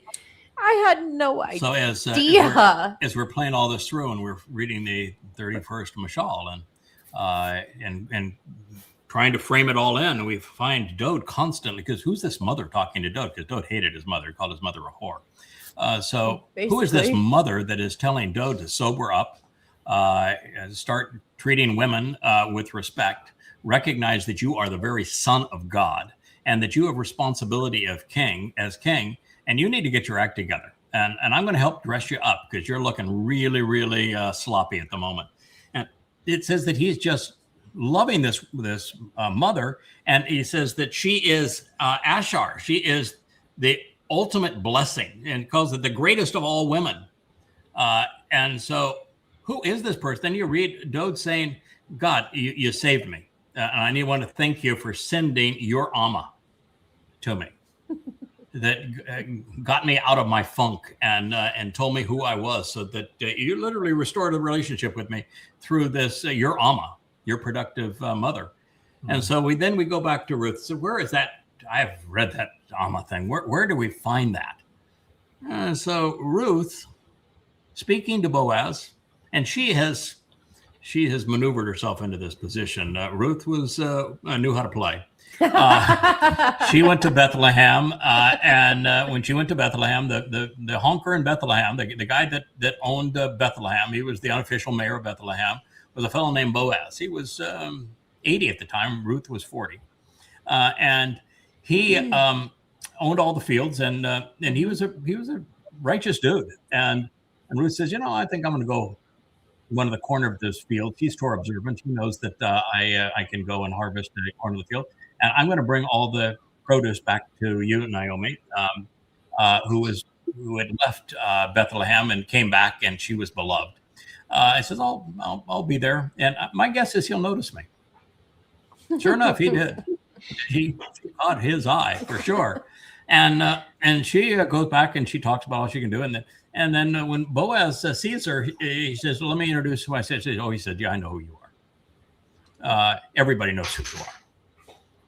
I had no idea. So as we're playing all this through and we're reading the 31st Mashal and trying to frame it all in, and we find Dode constantly, because who's this mother talking to Dode? Because Dode hated his mother, called his mother a whore. So who is this mother that is telling Dode to sober up, start treating women with respect, recognize that you are the very son of God and that you have responsibility as king, and you need to get your act together. And I'm going to help dress you up because you're looking really, really sloppy at the moment. And it says that he's just loving this mother. And he says that she is Ashar. She is the ultimate blessing and calls it the greatest of all women. And so who is this person? Then you read Dode saying, God, you saved me. and I want to thank you for sending your Amma to me. That got me out of my funk and told me who I was, so that you literally restored a relationship with me through this your Amma, your productive mother. And so we go back to Ruth. So where is that? I've read that Amma thing. Where do we find that? So Ruth, speaking to Boaz, and she has maneuvered herself into this position. Ruth knew how to play. She went to Bethlehem, and when she went to Bethlehem, the honker in Bethlehem, the guy that owned Bethlehem, he was the unofficial mayor of Bethlehem, was a fellow named Boaz. He was 80 at the time. Ruth was 40, and he owned all the fields, and he was a righteous dude. And Ruth says, I think I'm going to go one of the corner of this field. He's Torah observant. He knows that I can go and harvest a corner of the field. And I'm going to bring all the produce back to you, Naomi, who had left Bethlehem and came back, and she was beloved. I says, I'll be there. And my guess is he'll notice me. Sure enough, he did. He caught his eye for sure. And she goes back and she talks about all she can do. And then when Boaz sees her, he says, let me introduce who I said. She says, he said, yeah, I know who you are. Everybody knows who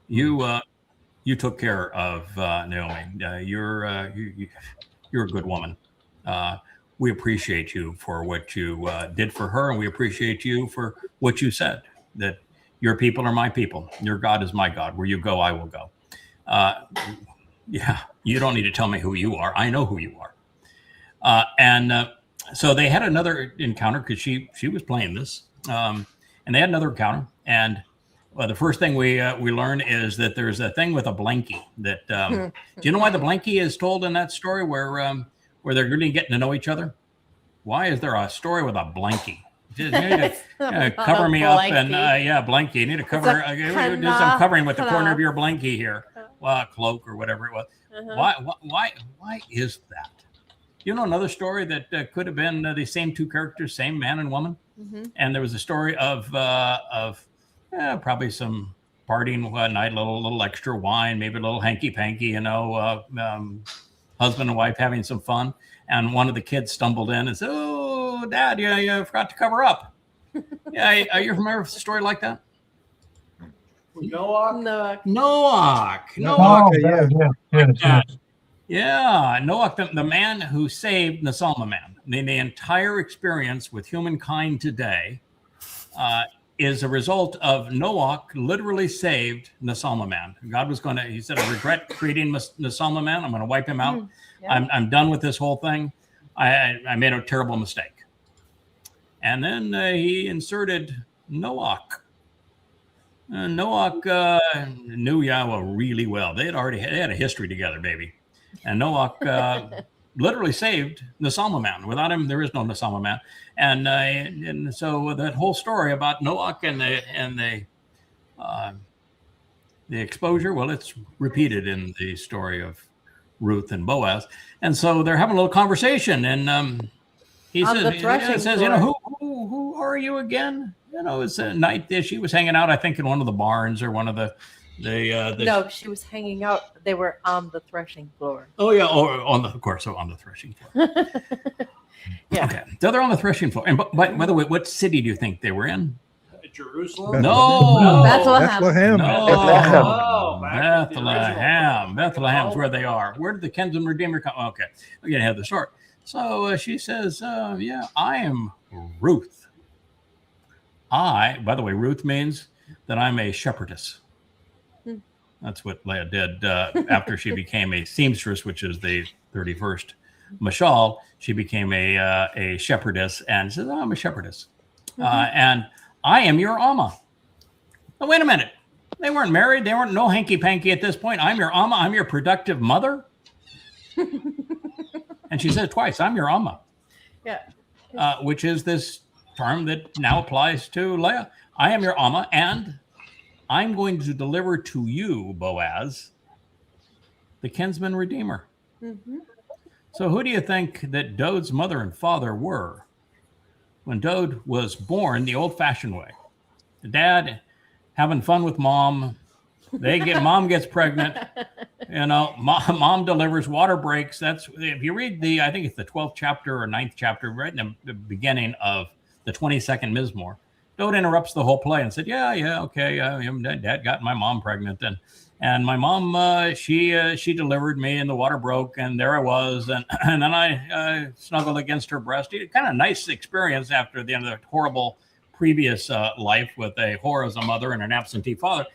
you are. You took care of Naomi. You're a good woman. We appreciate you for what you did for her, and we appreciate you for what you said, that your people are my people. Your God is my God. Where you go, I will go. Yeah, you don't need to tell me who you are. I know who you are. So they had another encounter because she was playing this, and they had another encounter. And the first thing we learn is that there's a thing with a blankie. That do you know why the blankie is told in that story where they're really getting to know each other? Why is there a story with a blankie? You need to cover me up and blankie. You need to cover. Do some covering with the corner of your blankie here, cloak or whatever it was. Why is that? You know another story that could have been the same two characters, same man and woman, and there was a story of probably some partying one night, a little extra wine, maybe a little hanky panky, husband and wife having some fun, and one of the kids stumbled in and said, "Oh, Dad, you forgot to cover up." Yeah, are you familiar with a story like that? Noah. Yeah, Noah, the man who saved Nasalma man. The entire experience with humankind today is a result of Noah literally saved Nasalma man. God was going to, he said, I regret creating Nasalma man. I'm going to wipe him out. Yeah. I'm done with this whole thing. I made a terrible mistake. And then he inserted Noah. Noah knew Yahweh really well. They had a history together, baby. And Noah literally saved Nasalma man. Without him, there is no Nasalma man. And so that whole story about Noah and the exposure, well, it's repeated in the story of Ruth and Boaz. And so they're having a little conversation, and he says, who are you again? It's a night that she was hanging out, I think, in one of the barns or one of the no, she was hanging out. They were on the threshing floor. Oh yeah, on the threshing floor. Yeah. Okay, so they're on the threshing floor. And by the way, what city do you think they were in? Jerusalem? No. Bethlehem. No. Bethlehem. Bethlehem's where they are. Where did the kinsman redeemer come? Okay, we're gonna have the story. So she says, I am Ruth. By the way, Ruth means that I'm a shepherdess. That's what Leah did after she became a seamstress, which is the 31st mashal. She became a shepherdess and says, I'm a shepherdess. And I am your Amma. Oh, wait a minute. They weren't married. They weren't no hanky-panky at this point. I'm your Amma. I'm your productive mother. And she said twice, I'm your Amma. Yeah. Which is this term that now applies to Leah. I am your Amma, and I'm going to deliver to you, Boaz, the kinsman redeemer. So who do you think that Dode's mother and father were when Dode was born the old-fashioned way? The dad having fun with mom. Mom gets pregnant. Mom delivers, water breaks. That's, if you read I think it's the 12th chapter or 9th chapter, right in the beginning of the 22nd Mizmor, Dode interrupts the whole play and said, okay, Dad got my mom pregnant, and my mom, she delivered me, and the water broke, and there I was, and then I snuggled against her breast. Kind of nice experience after the end of the horrible previous life with a whore as a mother and an absentee father.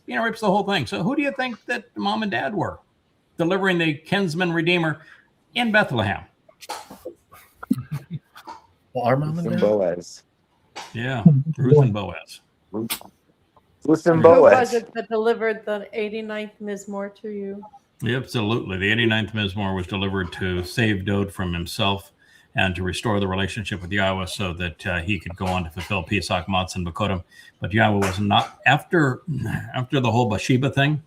Rips the whole thing. So who do you think that mom and dad were delivering the kinsman redeemer in Bethlehem? Well, our mom and dad? Boaz. Yeah, Ruth and Boaz. Ruth Who and was Boaz. it that delivered the 89th Mizmor to you? Yeah, absolutely. The 89th Mizmor was delivered to save Dode from himself and to restore the relationship with Yahweh so that he could go on to fulfill Pesach, Matzah, and Bakodim. But Yahweh was not, after the whole Bathsheba thing,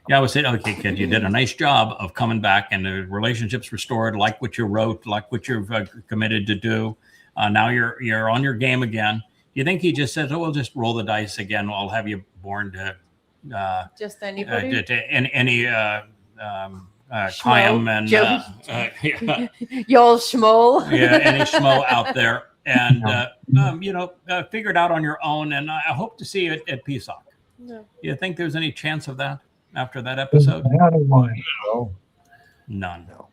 Yahweh said, okay, kid, you did a nice job of coming back and the relationship's restored, like what you wrote, like what you've committed to do. Now you're on your game again. You think he just says, we'll just roll the dice again. I'll have you born to Just anybody? to any Chaim and Y'all schmoll. any schmo out there, and figure it out on your own. And I hope to see you at Pesach. No. You think there's any chance of that after that episode? None. No.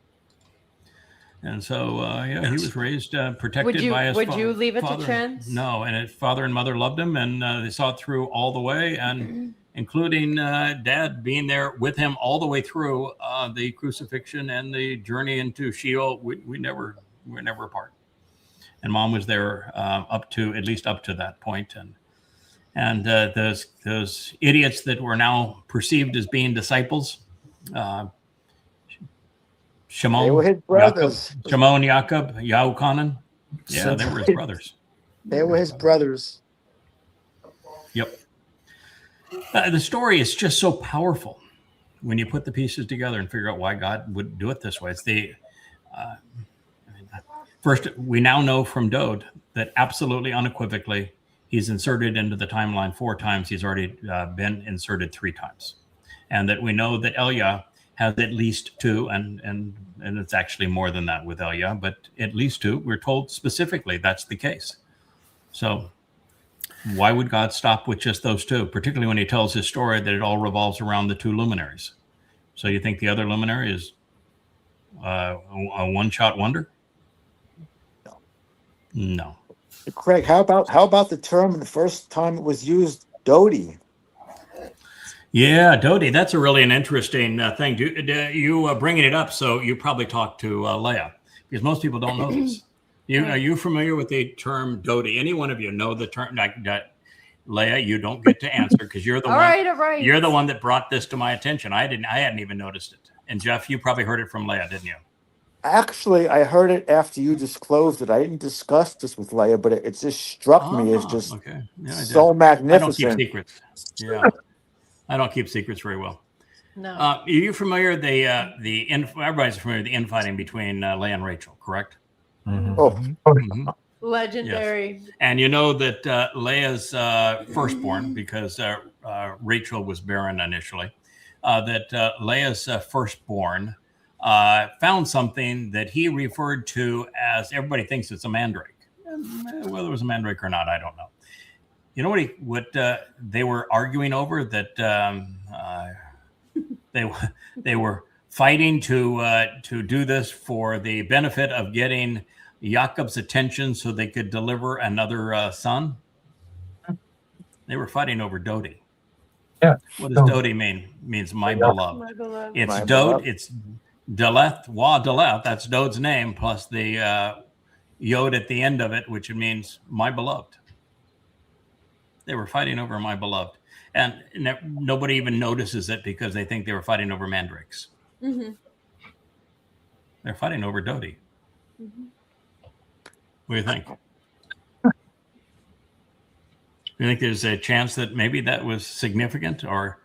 And so, he was raised protected by his father. Would you leave it to chance? No, and his father and mother loved him, and they saw it through all the way, and including Dad being there with him all the way through the crucifixion and the journey into Sheol. We were never apart, and Mom was there at least up to that point, and those idiots that were now perceived as being disciples. Shimon, they were his brothers. Shimon, Jacob, Yahuchanan. Yeah, they were his brothers. They were his brothers. Yep. The story is just so powerful when you put the pieces together and figure out why God would do it this way. It's first, we now know from Dode that absolutely unequivocally he's inserted into the timeline 4 times. He's already been inserted 3 times. And that we know that Elia has at least 2, and it's actually more than that with Elia, but at least 2. We're told specifically that's the case. So why would God stop with just those 2, particularly when he tells his story that it all revolves around the 2 luminaries? So you think the other luminary is a one-shot wonder? No. Craig, how about the term the first time it was used, Dodi? Yeah, Dodi, that's really an interesting thing. You bringing it up, so you probably talked to Leah, because most people don't know this. Are you familiar with the term Dodi? Any one of you know the term? Leah, you don't get to answer because you're the all right. You're the one that brought this to my attention. I hadn't even noticed it. And Jeff, you probably heard it from Leah, didn't you? Actually, I heard it after you disclosed it. I didn't discuss this with Leah, but it just struck me as just so magnificent. I don't keep secrets. Yeah. I don't keep secrets very well. No. Are you familiar? Everybody's familiar with the infighting between Leah and Rachel, correct? Mm-hmm. Mm-hmm. Legendary. Yes. And you know that Leah's firstborn, because Rachel was barren initially, that Leah's firstborn found something that he referred to as, everybody thinks it's a mandrake. Whether it was a mandrake or not, I don't know. You know what they were arguing over? That they were fighting to do this for the benefit of getting Jacob's attention so they could deliver another son. They were fighting over Dodi. Yeah. What does Dodi mean? It means my beloved. My beloved. It's My Dode. beloved. It's Deleth, Deleth. That's Dode's name plus the Yod at the end of it, which means my beloved. They were fighting over my beloved, and nobody even notices it because they think they were fighting over mandrakes. Mm-hmm. They're fighting over Dodi. Mm-hmm. What do you think? You think there's a chance that maybe that was significant, or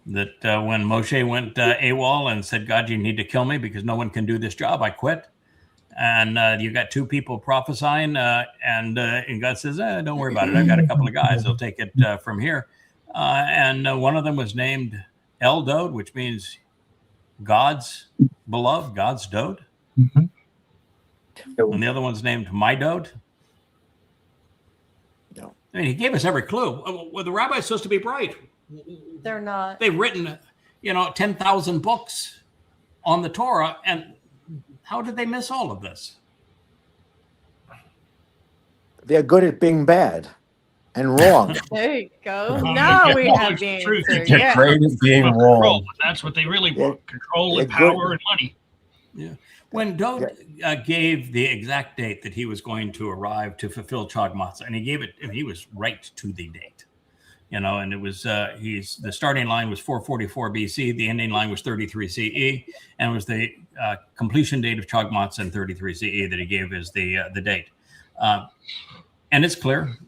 that when Moshe went AWOL and said, "God, you need to kill me because no one can do this job. I quit," and you got two people prophesying, and God says, don't worry about it. I've got a couple of guys. They'll take it from here. And one of them was named El Dode, which means God's beloved, God's Dode. Mhm. And the other one's named My Dode. No. I mean, he gave us every clue. Well, the rabbi's supposed to be bright. They're not. They've written, 10,000 books on the Torah, and how did they miss all of this? They're good at being bad and wrong. There you go. Well, Now yeah, we well, have it's the the truth. answer. They're Yeah. great at being Control. wrong. That's what they really Yeah. want: control and Yeah, power good. and money. Yeah. When Dode gave the exact date that he was going to arrive to fulfill Chag Matzah, and he gave it, and he was right to the date, and it was the starting line was 444 BC, the ending line was 33 CE, and it was the completion date of Chag Matzah in 33 CE that he gave as the date, and it's clear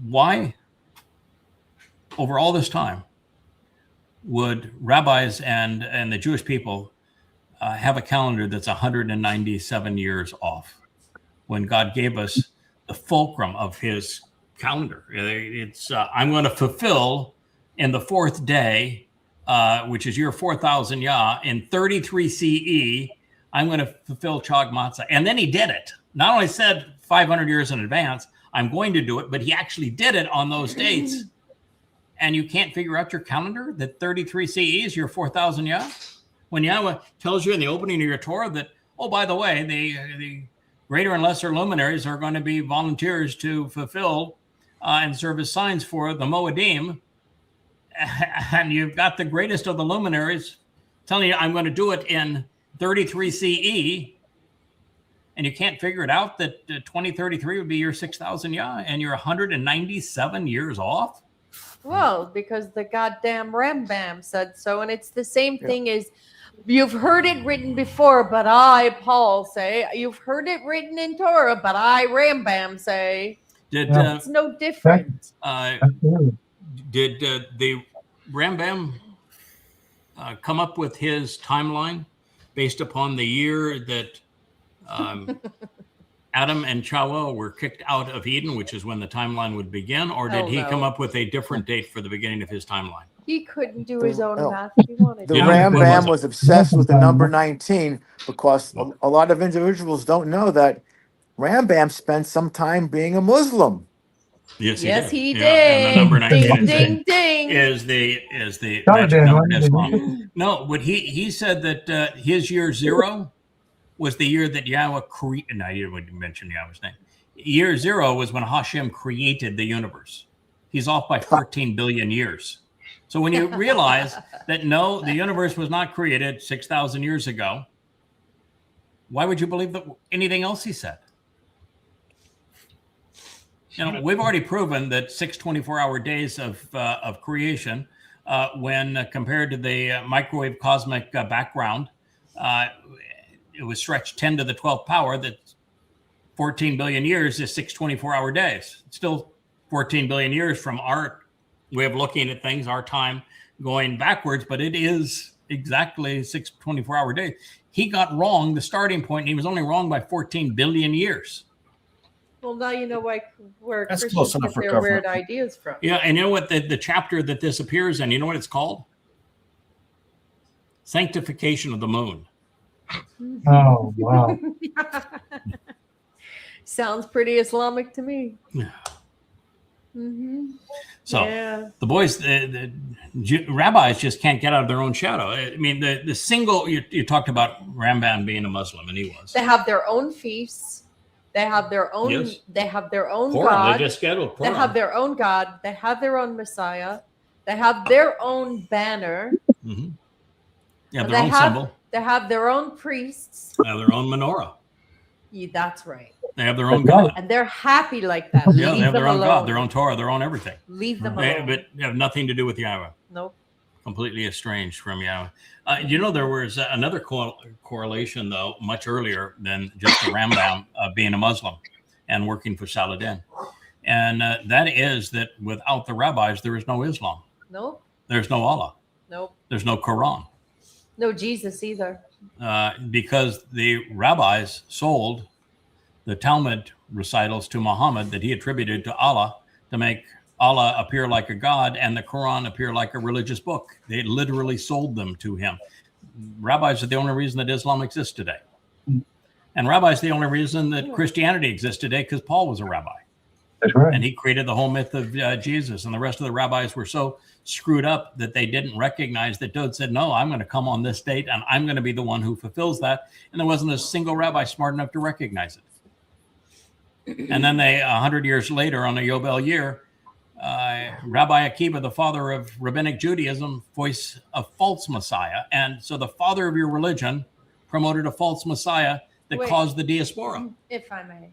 why over all this time would rabbis and the Jewish people have a calendar that's 197 years off when God gave us the fulcrum of his calendar. It's I'm going to fulfill in the fourth day, which is year 4000 Yah, in 33 CE, I'm going to fulfill Chag Matzah. And then he did it. Not only said 500 years in advance, I'm going to do it, but he actually did it on those dates. And you can't figure out your calendar that 33 CE is your 4000 Yah? When Yahweh tells you in the opening of your Torah that, oh, by the way, the greater and lesser luminaries are going to be volunteers to fulfill and serve as signs for the Moedim, and you've got the greatest of the luminaries telling you, I'm going to do it in 33 CE, and you can't figure it out that 2033 would be your 6,000 Yah, and you're 197 years off? Well, because the goddamn Rambam said so, and it's the same thing as you've heard it written before, but I, Paul, say. You've heard it written in Torah, but I, Rambam, say. It's no different. Did the Rambam come up with his timeline based upon the year that Adam and Chawah were kicked out of Eden, which is when the timeline would begin, or did he come up with a different date for the beginning of his timeline? He couldn't do his own math if he wanted The to. Rambam was obsessed with the number 19 because a lot of individuals don't know that Rambam spent some time being a Muslim. Yes, he did. And the number 19 ding, ding. is the magic number in Islam. No, but he said that his year 0 was the year that Yahweh created. No, you wouldn't mention Yahweh's name. Year 0 was when Hashem created the universe. He's off by 14 billion years. So when you realize that no, the universe was not created 6,000 years ago, why would you believe that anything else he said? We've already proven that 6 24-hour days of creation, when compared to the microwave cosmic background, it was stretched 10 to the 12th power. That 14 billion years is 6 24-hour days. It's still 14 billion years from our way of looking at things, our time going backwards, but it is exactly 6 24-hour days. He got wrong the starting point, and he was only wrong by 14 billion years. Well, now you know where That's Christians close enough get for their government. weird ideas from. Yeah, and you know what the chapter that this appears in, you know what it's called? Sanctification of the moon. Oh, wow. Sounds pretty Islamic to me. Yeah. Mm-hmm. So yeah. the boys, the rabbis just can't get out of their own shadow. I mean, the single, you talked about Rambam being a Muslim, and he was. They have their own feasts. They have their own. Yes. They have their own Purim, God. they just scheduled Purim. They have their own God. They have their own Messiah. They have their own banner. Mm-hmm. Yeah, And their own symbol. They have their own priests. They have their own menorah. Yeah, that's right. They have their own God. And they're happy like that. Yeah, Leave they have them their own alone. God, their own Torah, their own everything. Leave them alone. But they have nothing to do with Yahweh. Nope. Completely estranged from Yahweh. There was another correlation, though, much earlier than just the Rambam being a Muslim and working for Saladin. And that is that without the rabbis, there is no Islam. Nope. There's no Allah. Nope. There's no Quran. No Jesus either. because the rabbis sold the Talmud recitals to Muhammad that he attributed to Allah to make Allah appear like a god and the Quran appear like a religious book. They literally sold them to him. Rabbis are the only reason that Islam exists today. And rabbis are the only reason that Christianity exists today, because Paul was a rabbi. That's right. And he created the whole myth of Jesus. And the rest of the rabbis were so screwed up that they didn't recognize that Dode said, no, I'm going to come on this date and I'm going to be the one who fulfills that. And there wasn't a single rabbi smart enough to recognize it. And then 100 years later, on the Yobel year, Rabbi Akiva, the father of rabbinic Judaism, voiced a false Messiah. And so the father of your religion promoted a false Messiah that caused the diaspora. If I may,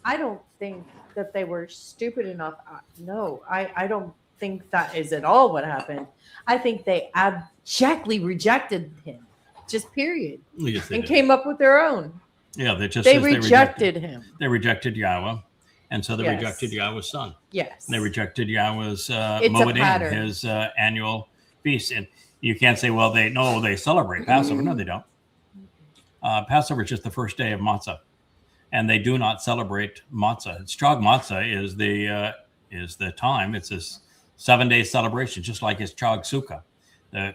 I don't think that they were stupid enough. No, I don't think that is at all what happened. I think they abjectly rejected him, just period, Yes, and did. came up with their own. Yeah, They rejected him. They rejected Yahweh, and so they Yes. rejected Yahweh's son. Yes. They rejected Yahweh's It's a Moedim, pattern. his annual feast. And you can't say, well, they celebrate Passover. No, they don't. Passover is just the first day of matzah, and they do not celebrate matzah. It's Chag matzah is the time. It's a 7-day celebration, just like it's Chag Sukkah. The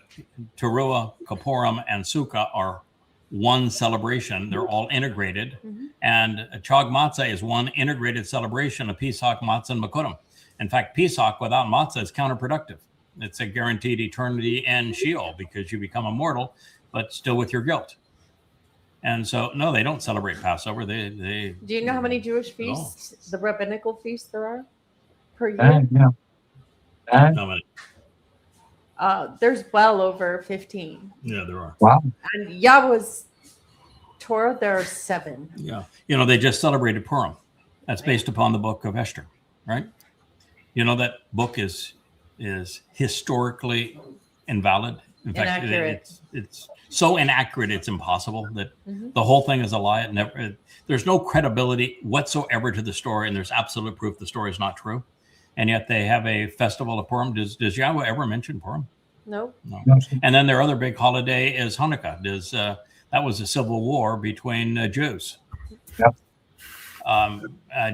Teruah, Kippurim, and Sukkah are one celebration. They're all integrated. And Chag Matzah is one integrated celebration of Pesach, Matzah, and Makurim. In fact, Pesach without Matzah is counterproductive. It's a guaranteed eternity in Sheol because you become immortal, but still with your guilt. And so, no, they don't celebrate Passover. They Do you know how many Jewish feasts, the rabbinical feasts, there are per year? Yeah. no, There's well over 15. yeah, there are. Wow. And Yahweh's Torah, there are 7. Yeah. They just celebrated Purim. That's based upon the book of Esther, right? That book is historically invalid. In fact, Inaccurate. it's so inaccurate, it's impossible. That the whole thing is a lie. There's no credibility whatsoever to the story, and there's absolute proof the story is not true. And yet they have a festival of Purim. Does Yahweh ever mention Purim? No. No. And then their other big holiday is Hanukkah. That was a civil war between Jews. Yep.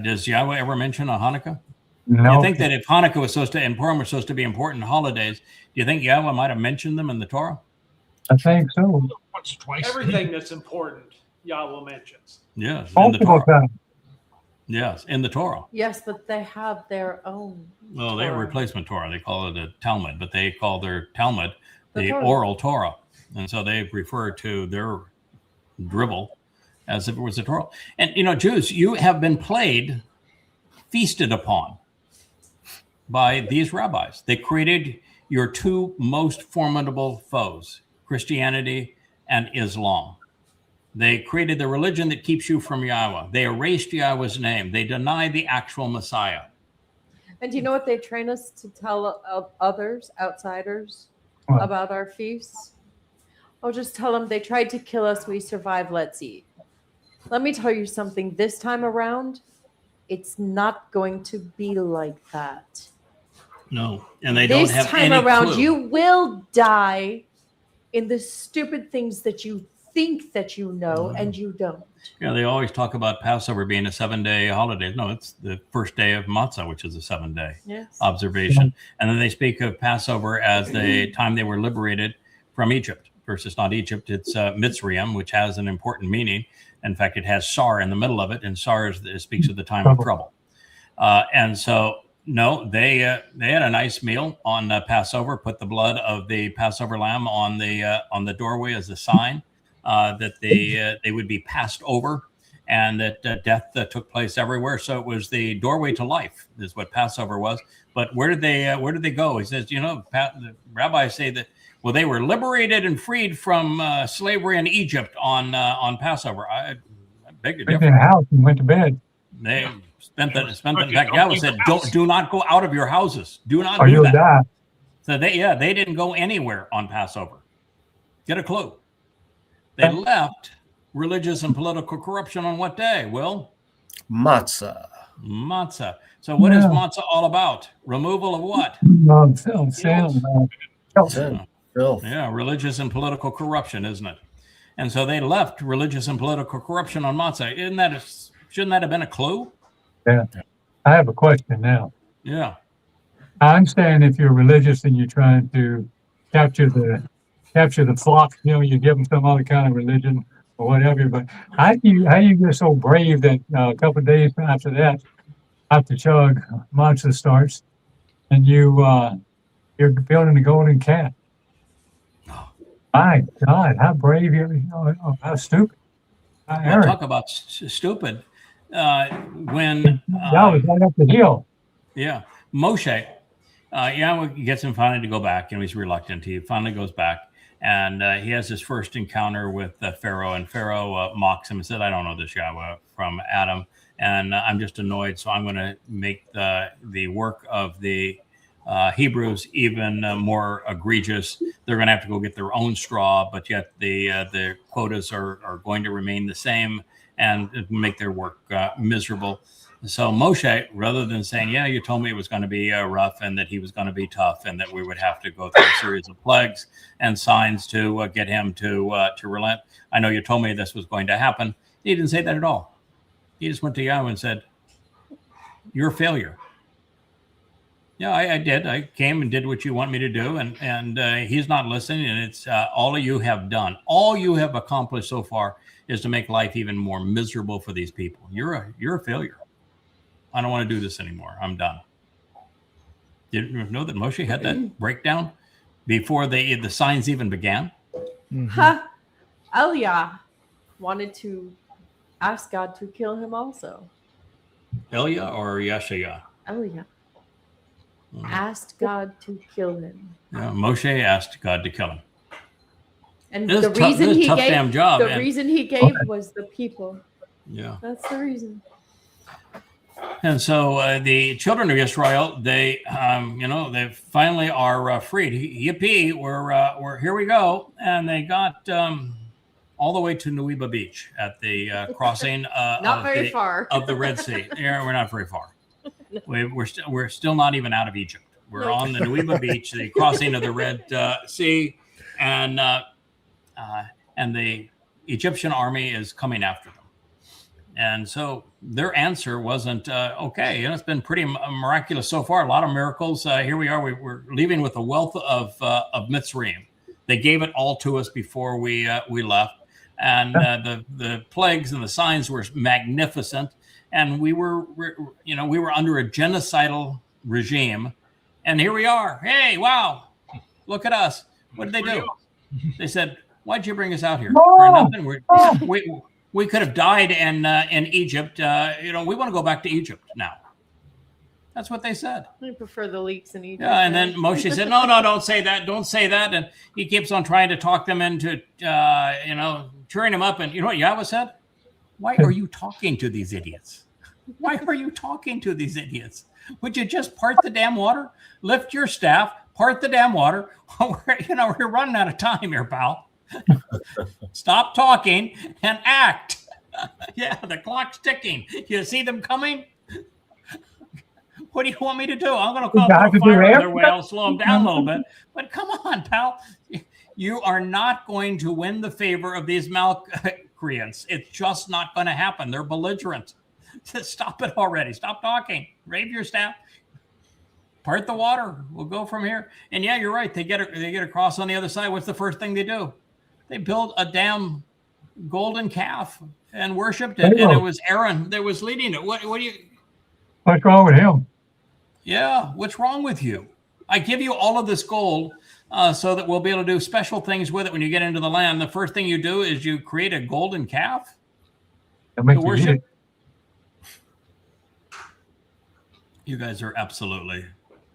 Does Yahweh ever mention a Hanukkah? No. Do you think that if Hanukkah was and Purim were supposed to be important holidays, do you think Yahweh might have mentioned them in the Torah? I think so. Once or twice. Everything that's important, Yahweh mentions. Yes, in the Multiple Torah. times. Yes, in the Torah. Yes, but they have their own. Well, they have Torah. replacement Torah. They call it a Talmud, but they call their Talmud The the Torah. oral Torah. And so they refer to their dribble as if it was a Torah. And, Jews, you have been feasted upon by these rabbis. They created your two most formidable foes, Christianity and Islam. They created the religion that keeps you from Yahweh. They erased Yahweh's name. They deny the actual Messiah. And do you know what they train us to tell others, outsiders, What? about our feasts? Oh, just tell them they tried to kill us. We survived. Let's eat. Let me tell you something. This time around, it's not going to be like that. No, and they don't This have time any around, clue. you will die in the stupid things that you think that you know and you don't. Yeah, they always talk about Passover being a 7-day holiday. No, it's the first day of Matzah, which is a 7-day Yes. observation. And then they speak of Passover as the time they were liberated from Egypt versus not Egypt. It's Mitzrayim, which has an important meaning. In fact, it has Sar in the middle of it, and Sar speaks of the time of trouble. And so, no, they had a nice meal on Passover. Put the blood of the Passover lamb on the doorway as a sign that they would be passed over, and that death took place everywhere. So it was the doorway to life, is what Passover was. But where did they go? He says, the rabbis say that, well, they were liberated and freed from slavery in Egypt on Passover. I beg to Took differ. their house and went to bed. They spent that. In fact, Yahweh said, "Do not go out of your houses. Do not Or do you'll that." die. So they didn't go anywhere on Passover. Get a clue. They left religious and political corruption on what day? Will? Matzah. Matzah. So what is matzah all about? Removal of what? Sin. Sin. Filth. Yeah, religious and political corruption, isn't it? And so they left religious and political corruption on Matzah. Shouldn't that have been a clue? Yeah. I have a question now. Yeah. I understand if you're religious and you're trying to capture the flock, you give them some other kind of religion or whatever. But how do you get so brave that a couple of days after that, after Chug Monster starts, and you're building a golden calf? My God, how brave how stupid. Well, talk about stupid. When that was right up the hill. Yeah, Moshe. Yahweh gets him finally to go back, and he's reluctant. He finally goes back, and he has his first encounter with Pharaoh, and Pharaoh mocks him and said, "I don't know this Yahweh from Adam, and I'm just annoyed, so I'm going to make the work of the Hebrews even more egregious. They're going to have to go get their own straw, but yet the quotas are going to remain the same and make their work miserable." So Moshe, rather than saying, "Yeah, you told me it was going to be rough and that he was going to be tough and that we would have to go through a series of plagues and signs to get him to relent. I know you told me this was going to happen." He didn't say that at all. He just went to Yahweh and said, "You're a failure." Yeah, I did. I came and did what you want me to do, and he's not listening. And it's all you have done. All you have accomplished so far is to make life even more miserable for these people. You're a failure. I don't want to do this anymore. I'm done. Did you know that Moshe had that breakdown before the signs even began? Eliah wanted to ask God to kill him also. Elia or Yeshaya? Eliah asked God to kill him. Yeah, Moshe asked God to kill him. And this the reason he gave, damn job, the reason he gave was the people. Yeah, that's the reason. And so the children of Israel, they finally are freed. Yippee! We're here we go, and they got all the way to Nuiba Beach at the crossing not very far of the Red Sea. Yeah, we're not very far. We're still not even out of Egypt. We're on the Nuiba Beach, the crossing of the Red Sea, and the Egyptian army is coming after them. And so their answer wasn't okay. It's been pretty miraculous so far. A lot of miracles. Here we are. We're leaving with a wealth of Mitzrayim. They gave it all to us before we left, and the plagues and the signs were magnificent. And we were under a genocidal regime, and here we are. Hey, wow! Look at us. What did they do? They said, "Why'd you bring us out here for nothing? We could have died in Egypt. We want to go back to Egypt now." That's what they said. I prefer the leaks in Egypt. Yeah, and then Moshe said, "No, don't say that. Don't say that." And he keeps on trying to talk them into, cheering them up. And you know what Yahweh said? "Why are you talking to these idiots? Why are you talking to these idiots? Would you just part the damn water? Lift your staff, part the damn water. We're running out of time here, pal. Stop talking and act." Yeah, the clock's ticking. You see them coming? What do you want me to do? I'm going to call for a fire on their way. I'll slow them down a little bit. But come on, pal. You are not going to win the favor of these Malcreants. It's just not going to happen. They're belligerent. Stop it already. Stop talking. Wave your staff. Part the water. We'll go from here. And yeah, you're right. They get across on the other side. What's the first thing they do? They build a damn golden calf and worshipped it. And it was Aaron that was leading it. What do you? What's wrong with him? Yeah, what's wrong with you? I give you all of this gold so that we'll be able to do special things with it when you get into the land. The first thing you do is you create a golden calf to worship. You guys are absolutely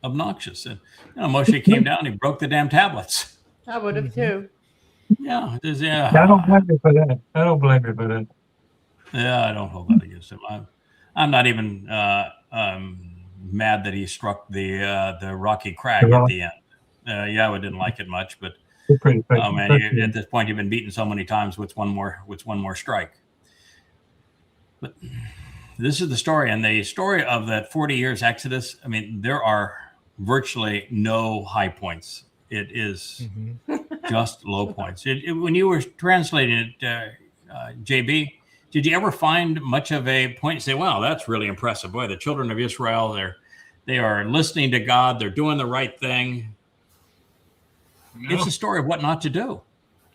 obnoxious. And Moshe came down, he broke the damn tablets. I would have too. Yeah, I don't blame you for that. Yeah, I don't hold that against him. I'm not even mad that he struck the rocky crag at the end. Yahweh didn't like it much, but at this point you've been beaten so many times. What's one more strike? But this is the story, and the story of that 40 years Exodus. There are virtually no high points. It is just low points. When you were translating it, JB, did you ever find much of a point? Say, wow, that's really impressive. Boy, the children of Israel, they are listening to God. They're doing the right thing. No. It's a story of what not to do.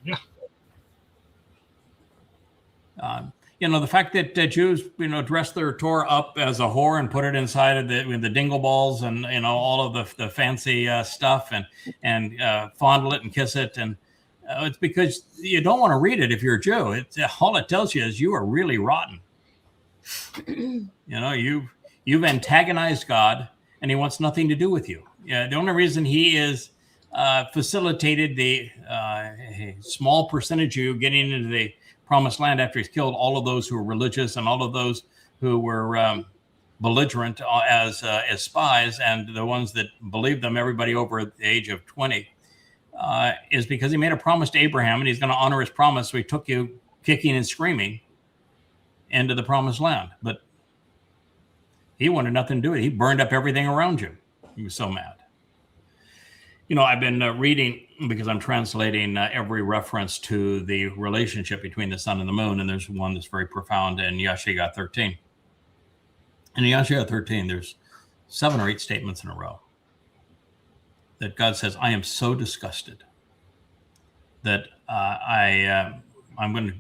Yeah. The fact that Jews, dress their Torah up as a whore and put it inside of the dingle balls and, all of the fancy stuff and fondle it and kiss it. And it's because you don't want to read it if you're a Jew. All it tells you is you are really rotten. You've antagonized God and he wants nothing to do with you. Yeah, the only reason he is facilitated the small percentage of you getting into the promised land after he's killed all of those who were religious and all of those who were belligerent as spies, and the ones that believed them, everybody over the age of 20, is because he made a promise to Abraham and he's going to honor his promise. So he took you kicking and screaming into the promised land. But he wanted nothing to do with it. He burned up everything around you. He was so mad. I've been reading, because I'm translating every reference to the relationship between the sun and the moon, and there's one that's very profound in Yeshaya 13. In Yeshaya 13, there's 7 or 8 statements in a row that God says, I am so disgusted that I'm going to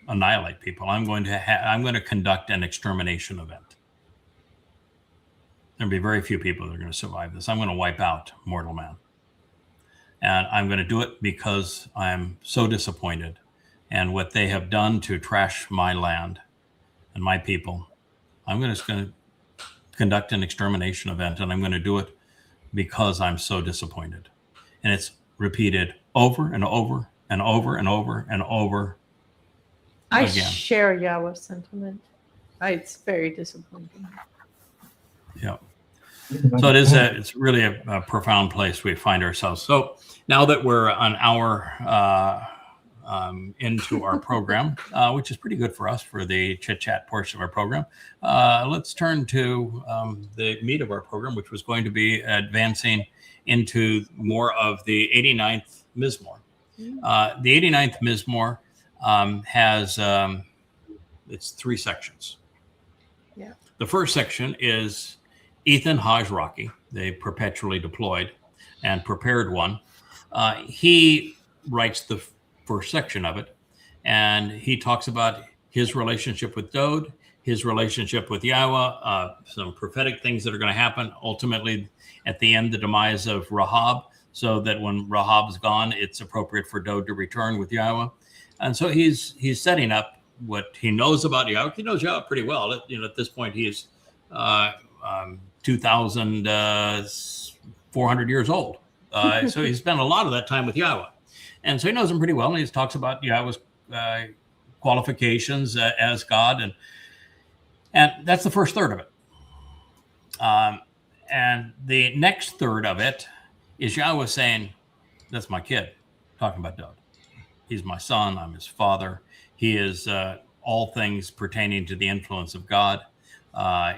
annihilate people. I'm going to conduct an extermination event. There'll be very few people that are going to survive this. I'm going to wipe out mortal man. And I'm going to do it because I'm so disappointed. And what they have done to trash my land and my people, I'm just going to conduct an extermination event. And I'm going to do it because I'm so disappointed. And it's repeated over and over and over and over and over I again. Share Yahweh's sentiment. It's very disappointing. Yeah. So it's really a profound place we find ourselves. So now that we're an hour into our program, which is pretty good for us for the chit chat portion of our program, let's turn to the meat of our program, which was going to be advancing into more of the 89th Mizmor. The 89th Mizmor has it's 3 sections. Yeah. The first section is Ethan Haj Rocky, the perpetually deployed and prepared one. He writes the first section of it, and he talks about his relationship with Dode, his relationship with Yahweh, some prophetic things that are going to happen. Ultimately, at the end, the demise of Rahab, so that when Rahab's gone, it's appropriate for Dode to return with Yahweh. And so he's setting up what he knows about Yahweh. He knows Yahweh pretty well. At this point, he's 2,400 years old. So he spent a lot of that time with Yahweh. And so he knows him pretty well. And he talks about Yahweh's qualifications as God. And that's the first third of it. And the next third of it is Yahweh saying, that's my kid, talking about Dode. He's my son. I'm his father. He is all things pertaining to the influence of God.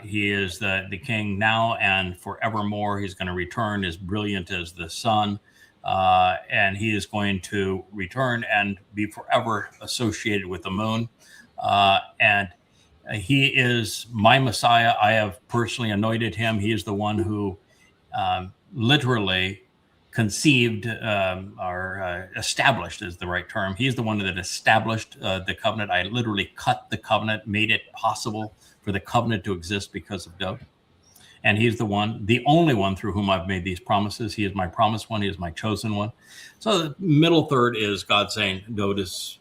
He is the king now and forevermore. He's going to return as brilliant as the sun. And he is going to return and be forever associated with the moon. And he is my Messiah. I have personally anointed him. He is the one who literally conceived or established is the right term. He's the one that established the covenant. I literally cut the covenant, made it possible for the covenant to exist because of Dode. And he's the only one through whom I've made these promises. He is my promised one. He is my chosen one. So the middle third is God saying Dode is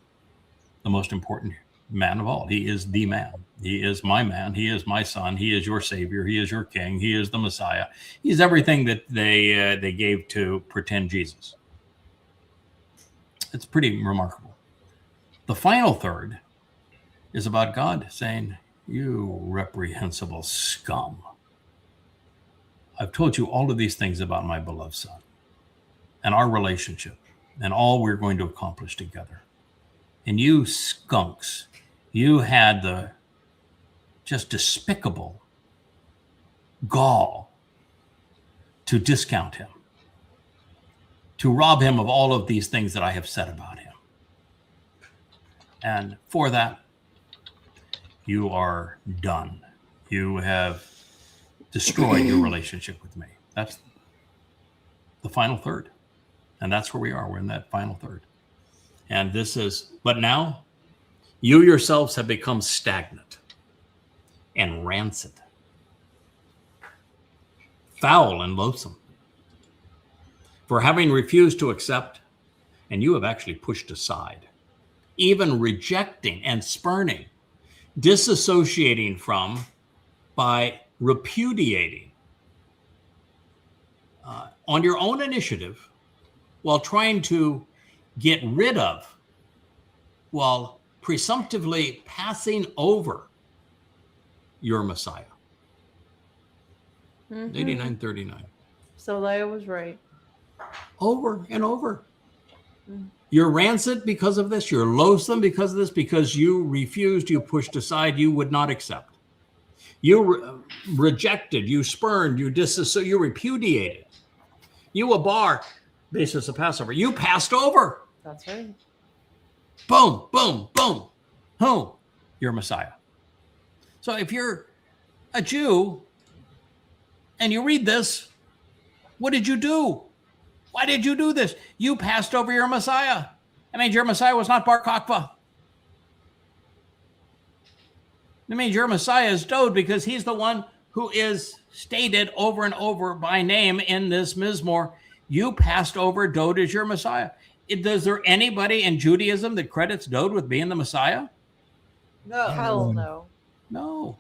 the most important man of all. He is the man. He is my man. He is my son. He is your savior. He is your king. He is the Messiah. He's everything that they gave to pretend Jesus. It's pretty remarkable. The final third is about God saying, you reprehensible scum. I've told you all of these things about my beloved son and our relationship and all we're going to accomplish together. And you skunks, you had the just despicable gall to discount him. to rob him of all of these things that I have said about him. And for that, you are done. You have destroyed your relationship with me. That's the final third. And that's where we are. We're in that final third. And but now you yourselves have become stagnant and rancid, foul and loathsome, for having refused to accept, and you have actually pushed aside, even rejecting and spurning, disassociating from, by repudiating on your own initiative, while trying to get rid of, while presumptively passing over your Messiah. 89:39. So Leia was right. Over and over. You're rancid because of this. You're loathsome because of this, because you refused, you pushed aside, you would not accept. You rejected, you spurned, you repudiated. You abar, basis of Passover. You passed over. That's right. Boom, boom, boom. Boom. You're Messiah. So if you're a Jew and you read this, what did you do? Why did you do this? You passed over your Messiah. That means your Messiah was not Bar Kokhba. That means your Messiah is Dode, because he's the one who is stated over and over by name in this Mizmor. You passed over Dode as your Messiah. Is there anybody in Judaism that credits Dode with being the Messiah? No. Hell no. No.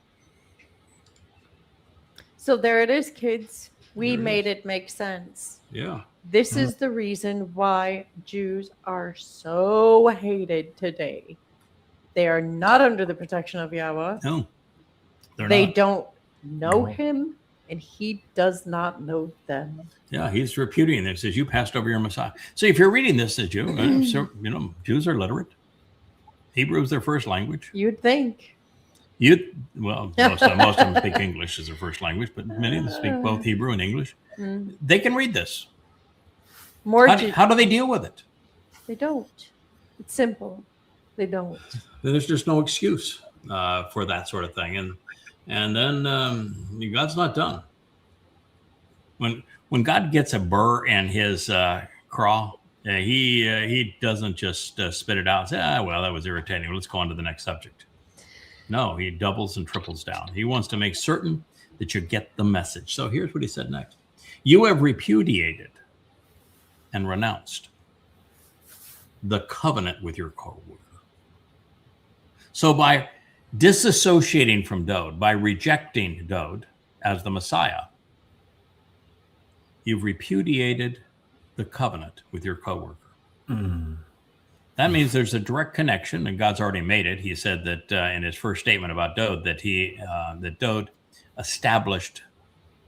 So there it is, kids. We made it make sense. Yeah. This is the reason why Jews are so hated today. They are not under the protection of Yahweh. No. They don't know him, and he does not know them. Yeah, he's repudiating it. He says, you passed over your Messiah. So if you're reading this as Jew, Jews are literate. Hebrew is their first language. You'd think. Most of them speak English as their first language, but many of them speak both Hebrew and English. They can read this. How do they deal with it? They don't. It's simple. They don't. There's just no excuse for that sort of thing. And then God's not done. When God gets a burr in his craw, he doesn't just spit it out and say, well, that was irritating. Let's go on to the next subject. No, he doubles and triples down. He wants to make certain that you get the message. So here's what he said next. You have repudiated and renounced the covenant with your co-worker. So by disassociating from Dode, by rejecting Dode as the Messiah, you've repudiated the covenant with your co-worker. That means there's a direct connection, and God's already made it. He said that in his first statement about Dode, that Dode established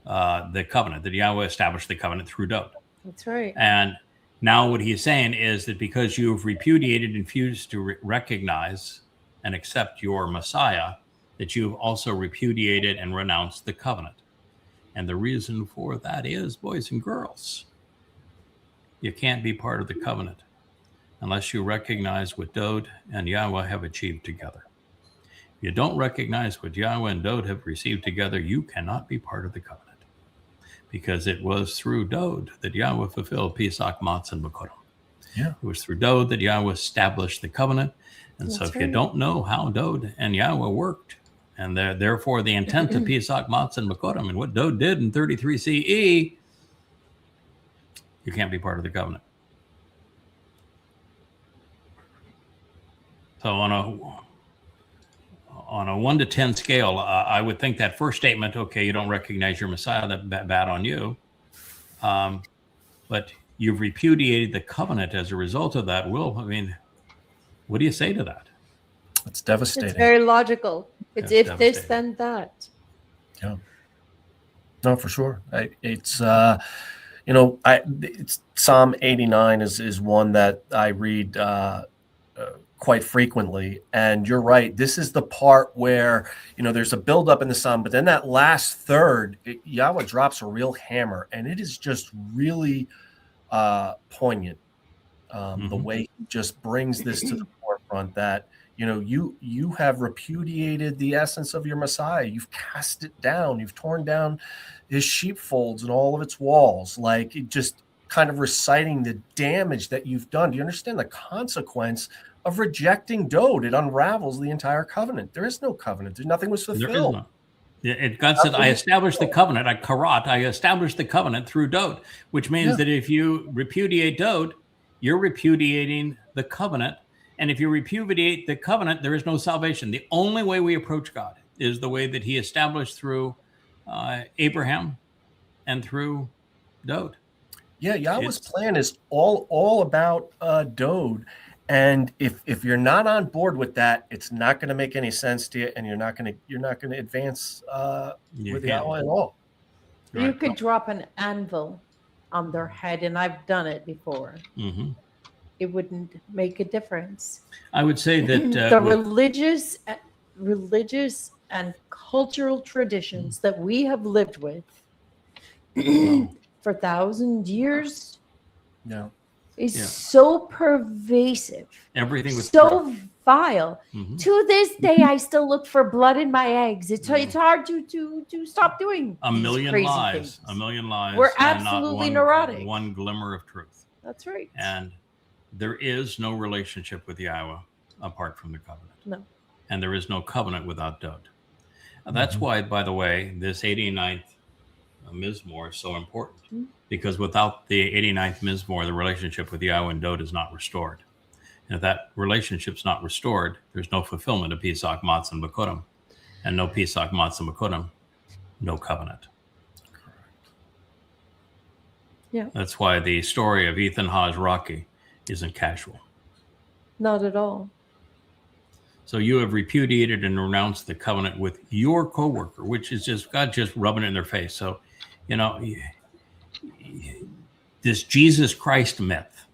the covenant, that Yahweh established the covenant through Dode. That's right. And now what he's saying is that because you've repudiated and refused to recognize and accept your Messiah, that you've also repudiated and renounced the covenant. And the reason for that is, boys and girls, you can't be part of the covenant unless you recognize what Dode and Yahweh have achieved together. If you don't recognize what Yahweh and Dode have received together, you cannot be part of the covenant, because it was through Dode that Yahweh fulfilled Pesach, Matzah, and Bekurim. Yeah. It was through Dode that Yahweh established the covenant. And so if you don't know how Dode and Yahweh worked, and therefore the intent of Pesach, Matzah, and Bekurim, and what Dode did in 33 CE, you can't be part of the covenant. So on a 1 to 10 scale, I would think that first statement, okay, you don't recognize your Messiah, that's bad on you. But you've repudiated the covenant as a result of that. Will, I mean, what do you say to that? It's devastating. It's very logical. It's if this, then that. Yeah. No, for sure. It's Psalm 89 is one that I read quite frequently. And you're right. This is the part where, there's a buildup in the psalm, but then that last third, Yahweh drops a real hammer, and it is just really poignant. The way he just brings this to the forefront that, you have repudiated the essence of your Messiah. You've cast it down. You've torn down his sheepfolds and all of its walls, like just kind of reciting the damage that you've done. Do you understand the consequence of rejecting Dode? It unravels the entire covenant. There is no covenant. Nothing was fulfilled. There is none. God said, I established the covenant, I established the covenant through Dode, which means that if you repudiate Dode, you're repudiating the covenant. And if you repudiate the covenant, there is no salvation. The only way we approach God is the way that he established through Abraham and through Dode. Yeah, Yahweh's plan is all about Dode. And if you're not on board with that, it's not going to make any sense to you, and you're not going to advance with Yahweh at all. You could drop an anvil on their head, and I've done it before. Mm-hmm. It wouldn't make a difference. I would say that the religious and cultural traditions that we have lived with for 1,000 years is so pervasive. Everything was so vile. Mm-hmm. To this day, I still look for blood in my eggs. It's hard to stop doing a million lies. Things. A million lies. We're absolutely neurotic. One glimmer of truth. That's right. And there is no relationship with Yahweh apart from the covenant. No. And there is no covenant without Dode. That's why, by the way, this 89th Mizmor is so important, because without the 89th Mizmor, the relationship with Yahweh and Dode is not restored. And if that relationship's not restored, there's no fulfillment of Pesach, Matzah, and Bekurim. And no Pesach, Matzah, and Bekurim, no covenant. Correct. Yeah. That's why the story of Ethan Hawes Rocky isn't casual. Not at all. So you have repudiated and renounced the covenant with your coworker, which is just God just rubbing it in their face. So, this Jesus Christ myth,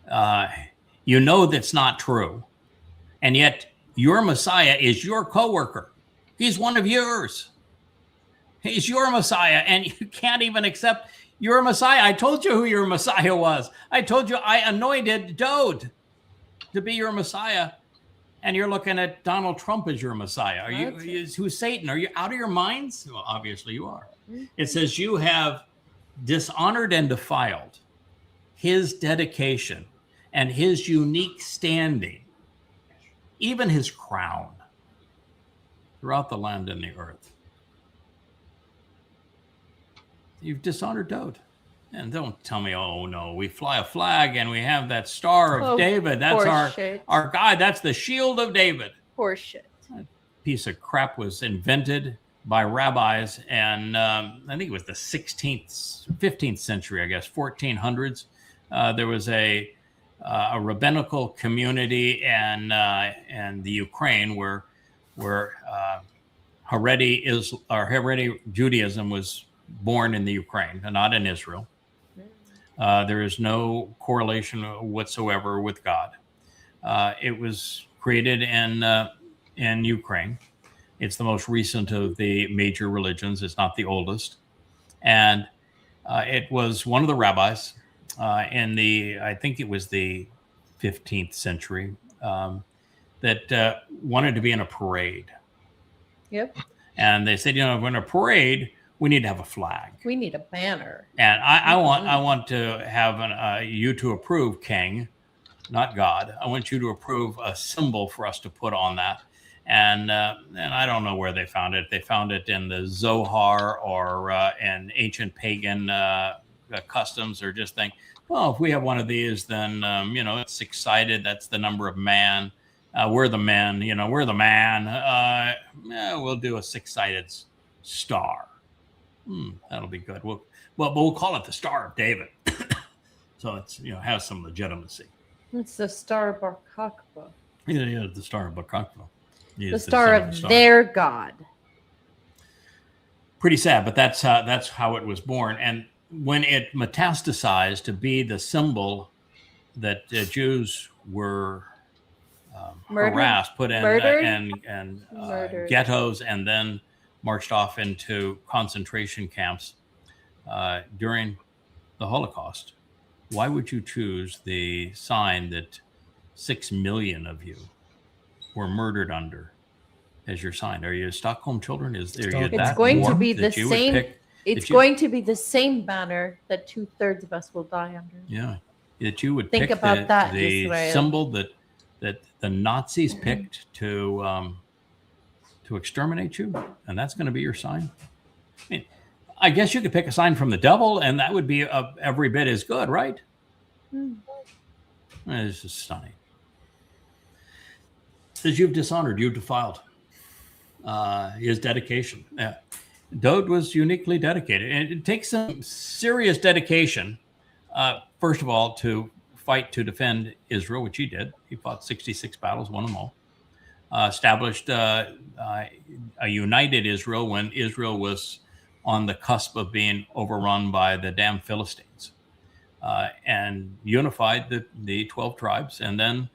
that's not true. And yet your Messiah is your coworker. He's one of yours. He's your Messiah, and you can't even accept your Messiah. I told you who your Messiah was. I told you I anointed Dode to be your Messiah. And you're looking at Donald Trump as your Messiah. Who's Satan? Are you out of your minds? Well, obviously you are. It says you have dishonored and defiled his dedication and his unique standing, even his crown, throughout the land and the earth. You've dishonored Dode. And don't tell me, oh no, we fly a flag and we have that Star of David. That's our God. That's the shield of David. Horseshit. That piece of crap was invented by rabbis, and I think it was the 15th century, I guess, 1400s. There was a rabbinical community in the Ukraine where Haredi Judaism was born in the Ukraine, and not in Israel. There is no correlation whatsoever with God. It was created in Ukraine. It's the most recent of the major religions. It's not the oldest. And it was one of the rabbis I think it was the 15th century, that wanted to be in a parade. Yep. And they said, if we're in a parade, we need to have a flag. We need a banner. And I want to have you to approve, King, not God. I want you to approve a symbol for us to put on that. And I don't know where they found it. They found it in the Zohar or in ancient pagan customs, or just think, well, if we have one of these, then, it's six-sided. That's the number of man. We're the men, we're the man. We'll do a six-sided star. That'll be good. But we'll call it the Star of David. So it's, has some legitimacy. It's the Star of Bar Kokhba. Yeah, the Star of Bar Kokhba. The star of their God. Pretty sad, but that's how it was born. And when it metastasized to be the symbol that Jews were harassed, put in and ghettos, and then marched off into concentration camps during the Holocaust, why would you choose the sign that 6 million of you were murdered under as your sign? Are you Stockholm children? Is there you It's that going to warped be the that you would same. pick? It's that you- going to be the same banner that 2/3 of us will die under. Yeah, that you would Think pick about that, the Israel. symbol that the Nazis picked to exterminate you, and that's going to be your sign. I mean, I guess you could pick a sign from the devil, and that would be every bit as good, right? It's just stunning. It says you've dishonored, you've defiled. His dedication. Dode was uniquely dedicated, and it takes some serious dedication. First of all, to fight to defend Israel, which he did. He fought 66 battles, won them all. Established a united Israel when Israel was on the cusp of being overrun by the damn Philistines, and unified the 12 tribes, and then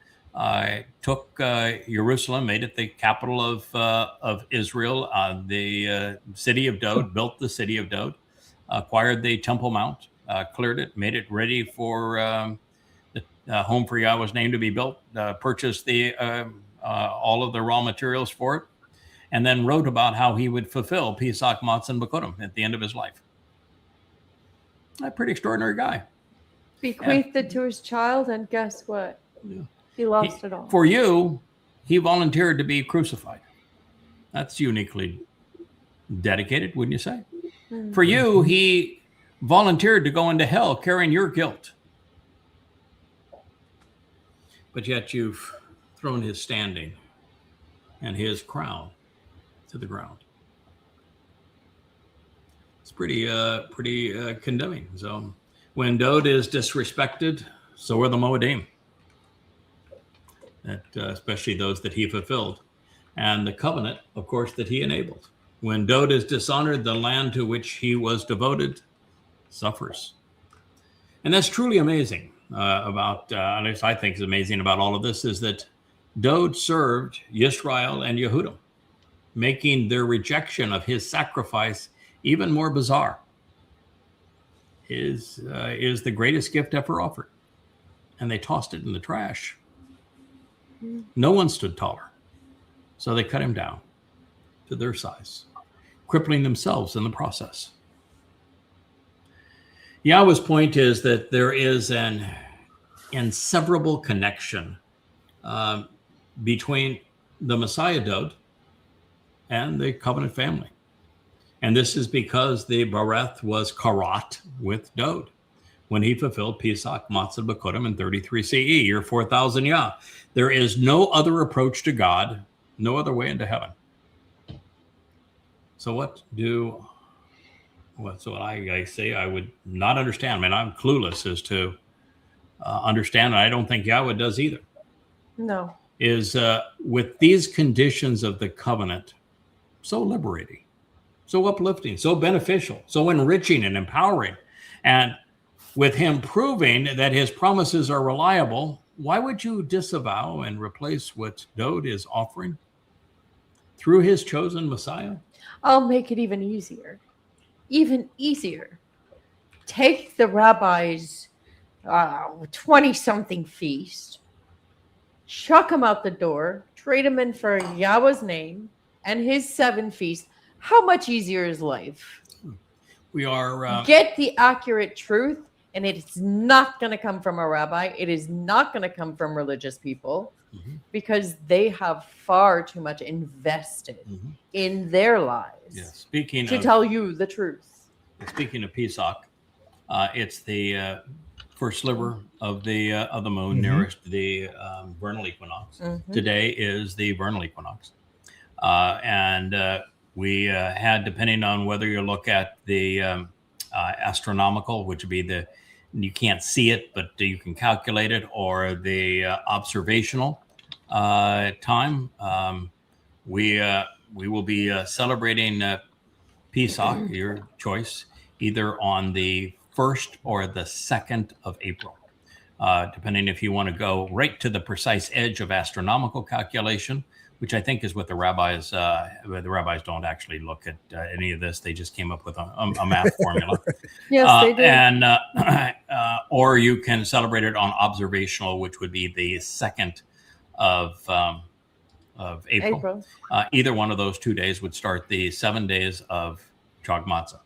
took Jerusalem, made it the capital of Israel, the city of Dode, built the city of Dode, acquired the Temple Mount, cleared it, made it ready for the home for Yahweh's name to be built, purchased all of the raw materials for it, and then wrote about how he would fulfill Pesach, Matzah, and Bikurim at the end of his life. A pretty extraordinary guy. Bequeathed it to his child, and guess what? Yeah. He lost it all. For you, he volunteered to be crucified. That's uniquely dedicated, wouldn't you say? For you, he volunteered to go into hell carrying your guilt. But yet you've thrown his standing and his crown to the ground. It's pretty condemning. So when Dode is disrespected, so are the Moedim. That especially those that he fulfilled, and the covenant, of course, that he enabled. When Dode is dishonored, the land to which he was devoted suffers. And that's truly amazing about, at least I think is amazing about all of this, is that Dode served Yisrael and Yehudim, making their rejection of his sacrifice even more bizarre. Is the greatest gift ever offered. And they tossed it in the trash. No one stood taller. So they cut him down to their size, crippling themselves in the process. Yahweh's point is that there is an inseparable connection between the Messiah Dode and the covenant family. And this is because the Bereth was karat with Dode when he fulfilled Pesach, Matzah, Bikurim in 33 CE, year 4000 Yah. There is no other approach to God, no other way into heaven. So what I say I would not understand. I mean, I'm clueless as to understand, and I don't think Yahweh does either. No. Is with these conditions of the covenant so liberating, so uplifting, so beneficial, so enriching and empowering, and with him proving that his promises are reliable, why would you disavow and replace what Dode is offering through his chosen Messiah? I'll make it even easier. Even easier. Take the rabbi's 20-something feast, chuck him out the door, trade him in for Yahweh's name and his 7 feasts. How much easier is life? We are... Get the accurate truth, and it's not going to come from a rabbi. It is not going to come from religious people, because they have far too much invested in their lives to tell you the truth. Speaking of Pesach, it's the first sliver of the moon nearest the vernal equinox. Today is the vernal equinox, and we had, depending on whether you look at the astronomical, which would be you can't see it, but you can calculate it, or the observational time. We will be celebrating Pesach, your choice, either on the 1st or the 2nd of April, depending if you want to go right to the precise edge of astronomical calculation, which I think is what the rabbis don't actually look at any of this. They just came up with a math formula. Yes, they do. And or you can celebrate it on observational, which would be the 2nd of April. Either one of those 2 days would start the 7 days of Chog Matzah.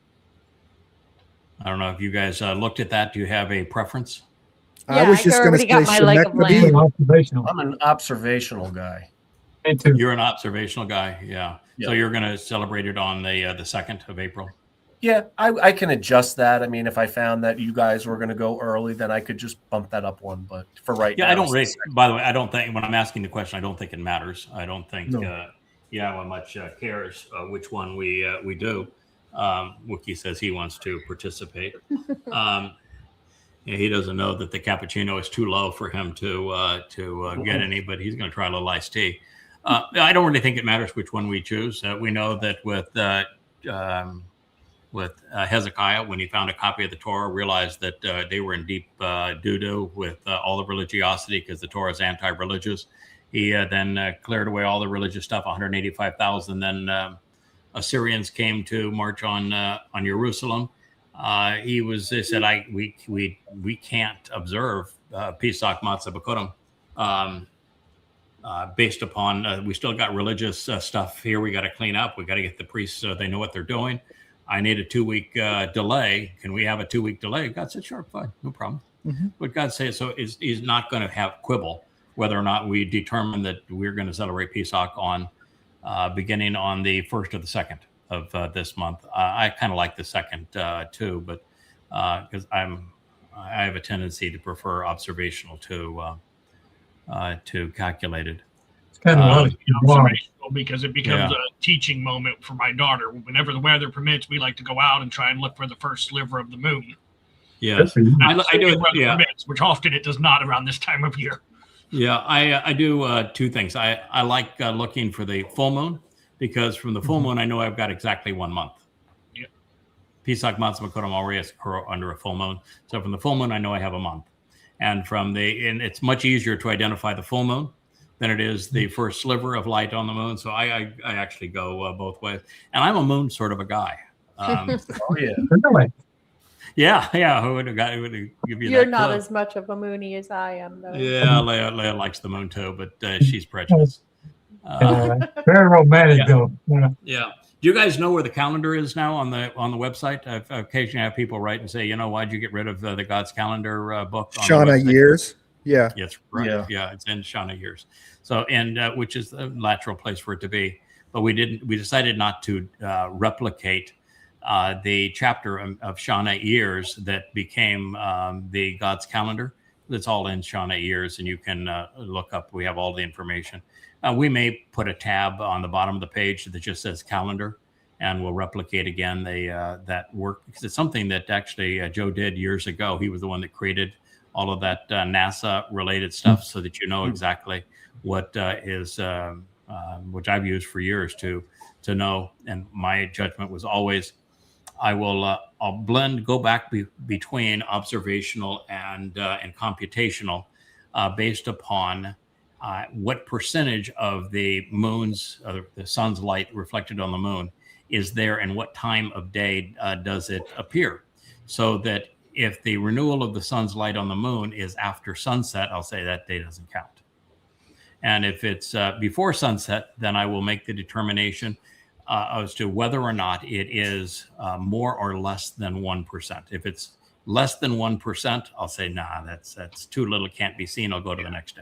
I don't know if you guys looked at that. Do you have a preference? Yeah, I was just going to say Shemek Kabib. Observational. I'm an observational guy. Me too. You're an observational guy, yeah. So you're going to celebrate it on the 2nd of April. Yeah, I can adjust that. I mean, if I found that you guys were going to go early, then I could just bump that up one. But for right now, I don't really. By the way, I don't think when I'm asking the question, I don't think it matters. I don't think Yahweh much cares which one we do. Wookie says he wants to participate. He doesn't know that the cappuccino is too low for him to get any, but he's going to try a little iced tea. I don't really think it matters which one we choose. We know that with Hezekiah, when he found a copy of the Torah, realized that they were in deep doo-doo with all the religiosity because the Torah is anti-religious. He then cleared away all the religious stuff, 185,000. Then Assyrians came to march on Jerusalem. They said, we can't observe Pesach Matzah B'Kudim based upon we still got religious stuff here. We got to clean up. We got to get the priests so they know what they're doing. I need a 2-week delay. Can we have a 2-week delay? God said, sure, fine, no problem. Mm-hmm. But God says, so he's not going to have quibble whether or not we determine that we're going to celebrate Pesach on beginning on the 1st or the 2nd of this month. I kind of like the 2nd too, but because I have a tendency to prefer observational to calculated. It's kind of observational because it becomes a teaching moment for my daughter. Whenever the weather permits, we like to go out and try and look for the first sliver of the moon. Yes, I do. Permits, which often it does not around this time of year. Yeah, I do 2 things. I like looking for the full moon because from the full moon, I know I've got exactly 1 month. Yeah. Pesach Matzah B'Kudim always occur under a full moon. So from the full moon, I know I have a month. And it's much easier to identify the full moon than it is the first sliver of light on the moon. So I actually go both ways. And I'm a moon sort of a guy. Oh, yeah. Really? Yeah. Who would have give you You're that not clue? as much of a Mooney as I am, though. Yeah, Leah likes the moon too, but she's prejudiced. Very romantic, though. Yeah. Do you guys know where the calendar is now on the website? I've occasionally have people write and say, why'd you get rid of the God's Calendar book? Shauna Years. Yeah. Yes, right. Yeah, it's in Shauna Years. So, and which is the natural place for it to be. But we decided not to replicate the chapter of Shauna Years that became the God's Calendar. It's all in Shauna Years, and you can look up. We have all the information. We may put a tab on the bottom of the page that just says calendar, and we'll replicate again that work because it's something that actually Joe did years ago. He was the one that created all of that NASA-related stuff so that you know exactly what is, which I've used for years to know. And my judgment was always, I'll go back between observational and computational based upon what percentage of the sun's light reflected on the moon is there and what time of day does it appear. So that if the renewal of the sun's light on the moon is after sunset, I'll say that day doesn't count. And if it's before sunset, then I will make the determination as to whether or not it is more or less than 1%. If it's less than 1%, I'll say, nah, that's too little, can't be seen. I'll go to the next day.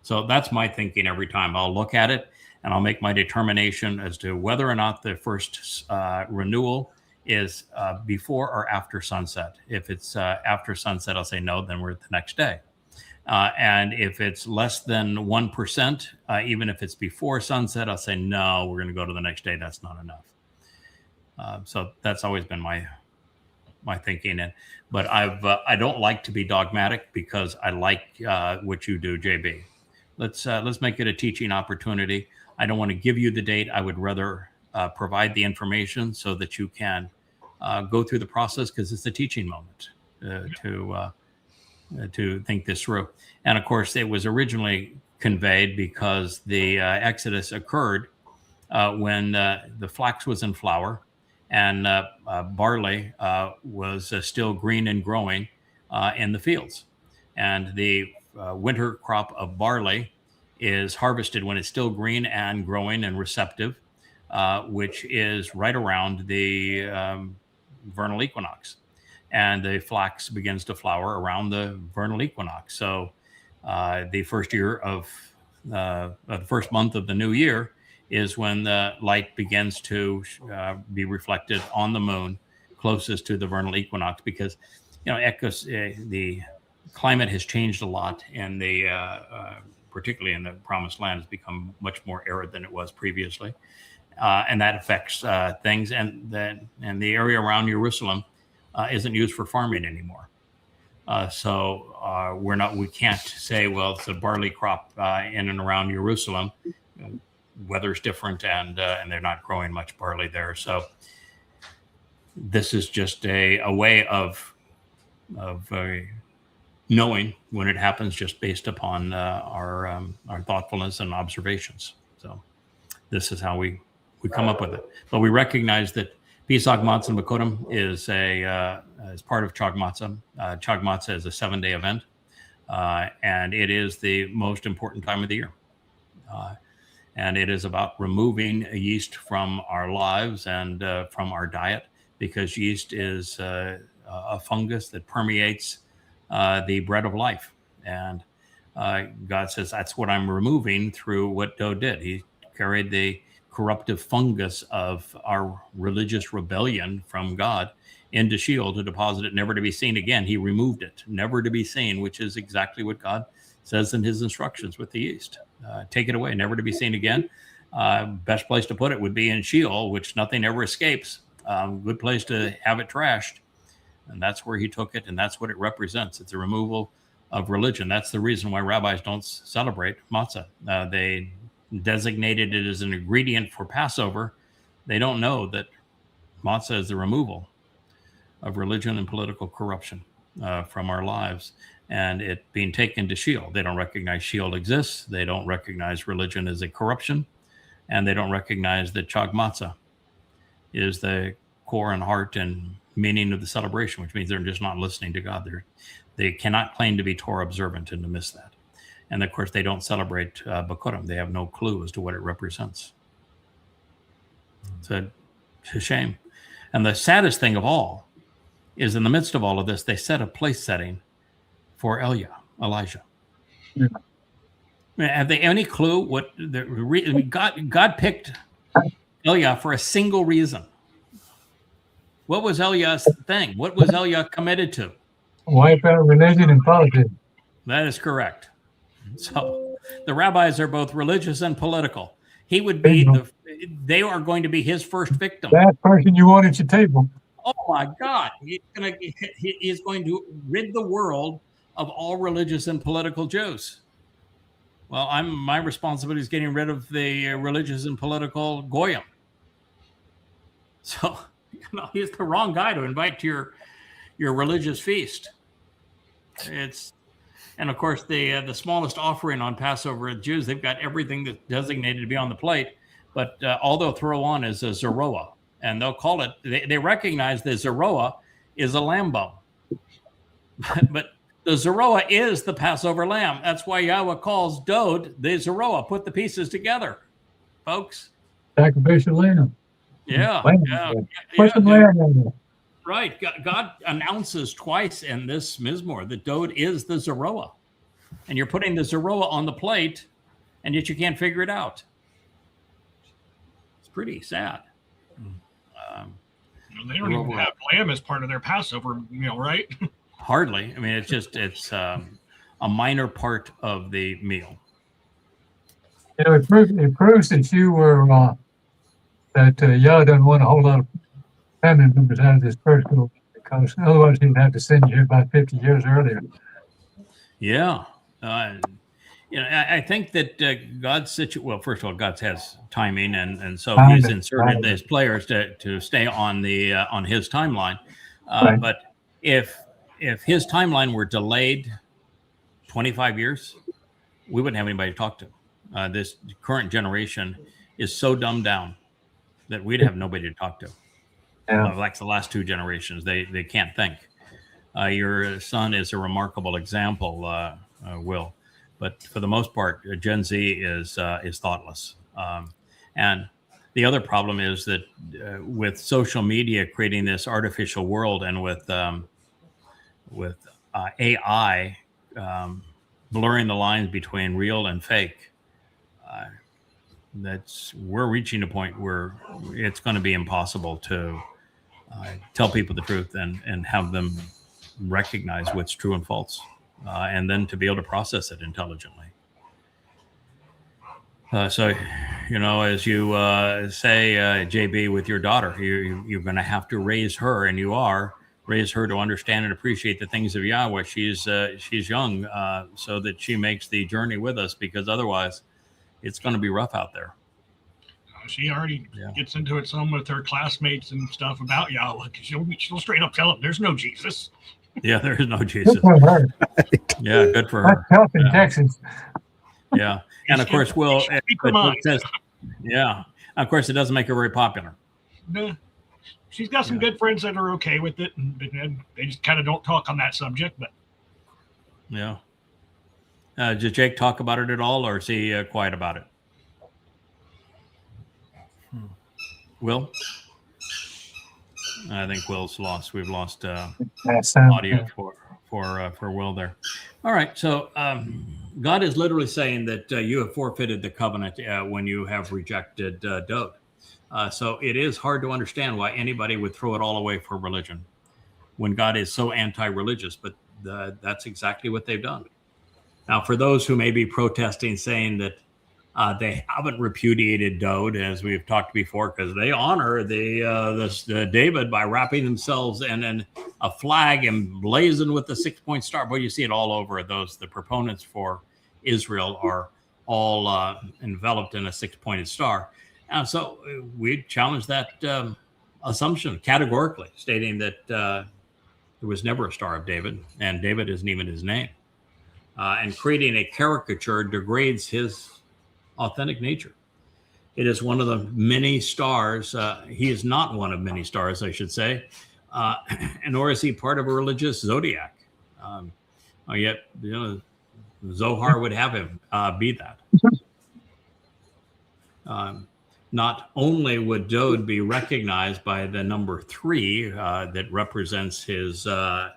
So that's my thinking every time. I'll look at it and I'll make my determination as to whether or not the first renewal is before or after sunset. If it's after sunset, I'll say no, then we're at the next day. And if it's less than 1%, even if it's before sunset, I'll say no, we're going to go to the next day. That's not enough. So that's always been my thinking. But I don't like to be dogmatic because I like what you do, JB. Let's make it a teaching opportunity. I don't want to give you the date. I would rather provide the information so that you can go through the process because it's a teaching moment to think this through. And of course, it was originally conveyed because the Exodus occurred when the flax was in flower and barley was still green and growing in the fields. And the winter crop of barley is harvested when it's still green and growing and receptive, which is right around the vernal equinox. And the flax begins to flower around the vernal equinox. So the first year of the first month of the new year is when the light begins to be reflected on the moon closest to the vernal equinox, because the climate has changed a lot, and particularly in the Promised Land has become much more arid than it was previously, and that affects things. And the area around Jerusalem isn't used for farming anymore. So we can't say, well, it's a barley crop in and around Jerusalem. Weather's different, and they're not growing much barley there. So this is just a way of knowing when it happens, just based upon our thoughtfulness and observations. So this is how we come up with it. But we recognize that Pesach Matzah B'Kodim is part of Chag Matzah. Chag Matzah is a 7-day event, and it is the most important time of the year. And it is about removing yeast from our lives and from our diet, because yeast is a fungus that permeates the bread of life. And God says, that's what I'm removing through what Doe did. He carried the corruptive fungus of our religious rebellion from God into Sheol to deposit it, never to be seen again. He removed it, never to be seen, which is exactly what God says in his instructions with the yeast. Take it away, never to be seen again. Best place to put it would be in Sheol, which nothing ever escapes. Good place to have it trashed. And that's where he took it, and that's what it represents. It's a removal of religion. That's the reason why rabbis don't celebrate matzah. They designated it as an ingredient for Passover. They don't know that matzah is the removal of religion and political corruption from our lives, and it being taken to Sheol. They don't recognize Sheol exists. They don't recognize religion as a corruption, and they don't recognize that Chag Matzah is the core and heart and meaning of the celebration, which means they're just not listening to God. They cannot claim to be Torah observant and to miss that. And of course, they don't celebrate B'Kodim. They have no clue as to what it represents. It's a shame. And the saddest thing of all is, in the midst of all of this, they set a place setting for Elijah. Yeah. Have they any clue what God picked Eliah for a single reason? What was Eliah's thing? What was Eliah committed to? Wipe out religion and politics. That is correct. So the rabbis are both religious and political. He would be they are going to be his first victim. That person you want at your table. Oh my God. He's going to rid the world of all religious and political Jews. Well, my responsibility is getting rid of the religious and political Goyim. So, he's the wrong guy to invite to your religious feast. And of course, the smallest offering on Passover, Jews, they've got everything that's designated to be on the plate, but all they'll throw on is a zeroah, and they'll call it. They recognize the zeroah is a lamb bone, but the zeroah is the Passover lamb. That's why Yahweh calls Dode the zeroah. Put the pieces together, folks. Sacrificial lamb. Yeah. Put some lamb in there. Right. God announces twice in this Mizmor that Dode is the zeroah. And you're putting the zeroah on the plate, and yet you can't figure it out. It's pretty sad. They don't even have lamb as part of their Passover meal, right? Hardly. I mean, it's a minor part of the meal. It proves that you were that Yah doesn't want a whole lot of family members out of this first group, because otherwise he'd have to send you here about 50 years earlier. Yeah. I think that God's well, first of all, God has timing, and so he's inserted these players to stay on on his timeline. Right. But if his timeline were delayed 25 years, we wouldn't have anybody to talk to. This current generation is so dumbed down that we'd have nobody to talk to. like the last two generations. They can't think. Your son is a remarkable example, Will, but for the most part, Gen Z is thoughtless. And the other problem is that with social media creating this artificial world, and with AI blurring the lines between real and fake, we're reaching a point where it's going to be impossible to tell people the truth and have them recognize what's true and false, and then to be able to process it intelligently. So, as you say, JB, with your daughter, you're going to have to raise her, and you are raise her to understand and appreciate the things of Yahweh. She's young, so that she makes the journey with us, because otherwise it's going to be rough out there. She already gets into it some with her classmates and stuff about Yahweh, because she'll straight up tell them there's no Jesus. Yeah, there is no Jesus. Good for her. Yeah, good for That's her. tough in Texas. Yeah, and of course, Will. Yeah, of course, it doesn't make her very popular. No. She's got some good friends that are okay with it, and they just kind of don't talk on that subject. But yeah, did Jake talk about it at all, or is he quiet about it? Will? I think Will's lost. We've lost audio for Will there. All right, so God is literally saying that you have forfeited the covenant when you have rejected Dode. So it is hard to understand why anybody would throw it all away for religion when God is so anti-religious, but that's exactly what they've done. Now, for those who may be protesting, saying that they haven't repudiated Dode, as we've talked before, because they honor the David by wrapping themselves in a flag emblazoned with the 6-point star. But you see it all over. The proponents for Israel are all enveloped in a 6-pointed star. So we challenge that assumption categorically, stating that there was never a Star of David, and David isn't even his name. And creating a caricature degrades his authentic nature. It is one of the many stars. He is not one of many stars, I should say, nor is he part of a religious zodiac. Yet, Zohar would have him be that. Not only would Dode be recognized by the number 3 that represents his the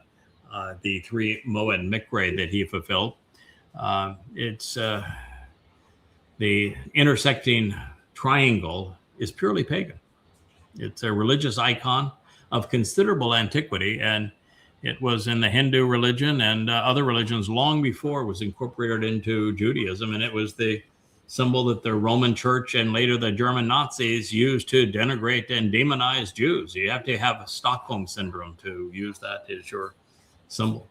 3 Moed Mikre that he fulfilled, it's the intersecting triangle is purely pagan. It's a religious icon of considerable antiquity, and it was in the Hindu religion and other religions long before it was incorporated into Judaism, and it was the symbol that the Roman Church and later the German Nazis used to denigrate and demonize Jews. You have to have a Stockholm syndrome to use that as your symbol.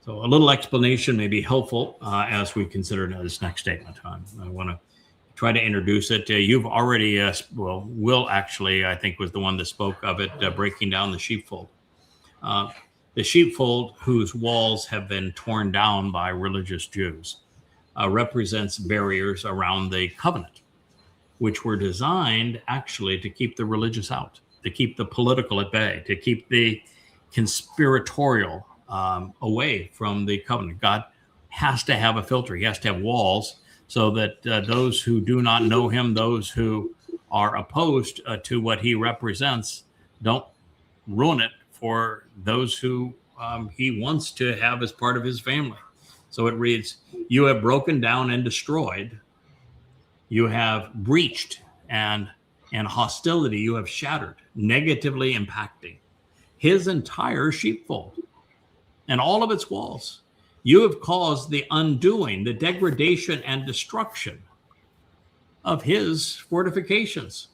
So a little explanation may be helpful as we consider this next statement. I want to try to introduce it. You've already, Will actually, I think, was the one that spoke of it, breaking down the sheepfold. The sheepfold, whose walls have been torn down by religious Jews, represents barriers around the covenant, which were designed actually to keep the religious out, to keep the political at bay, to keep the conspiratorial away from the covenant. God has to have a filter. He has to have walls so that those who do not know him, those who are opposed to what he represents, don't ruin it for those who he wants to have as part of his family. So it reads, you have broken down and destroyed. You have breached, and hostility you have shattered, negatively impacting his entire sheepfold and all of its walls. You have caused the undoing, the degradation and destruction of his fortifications.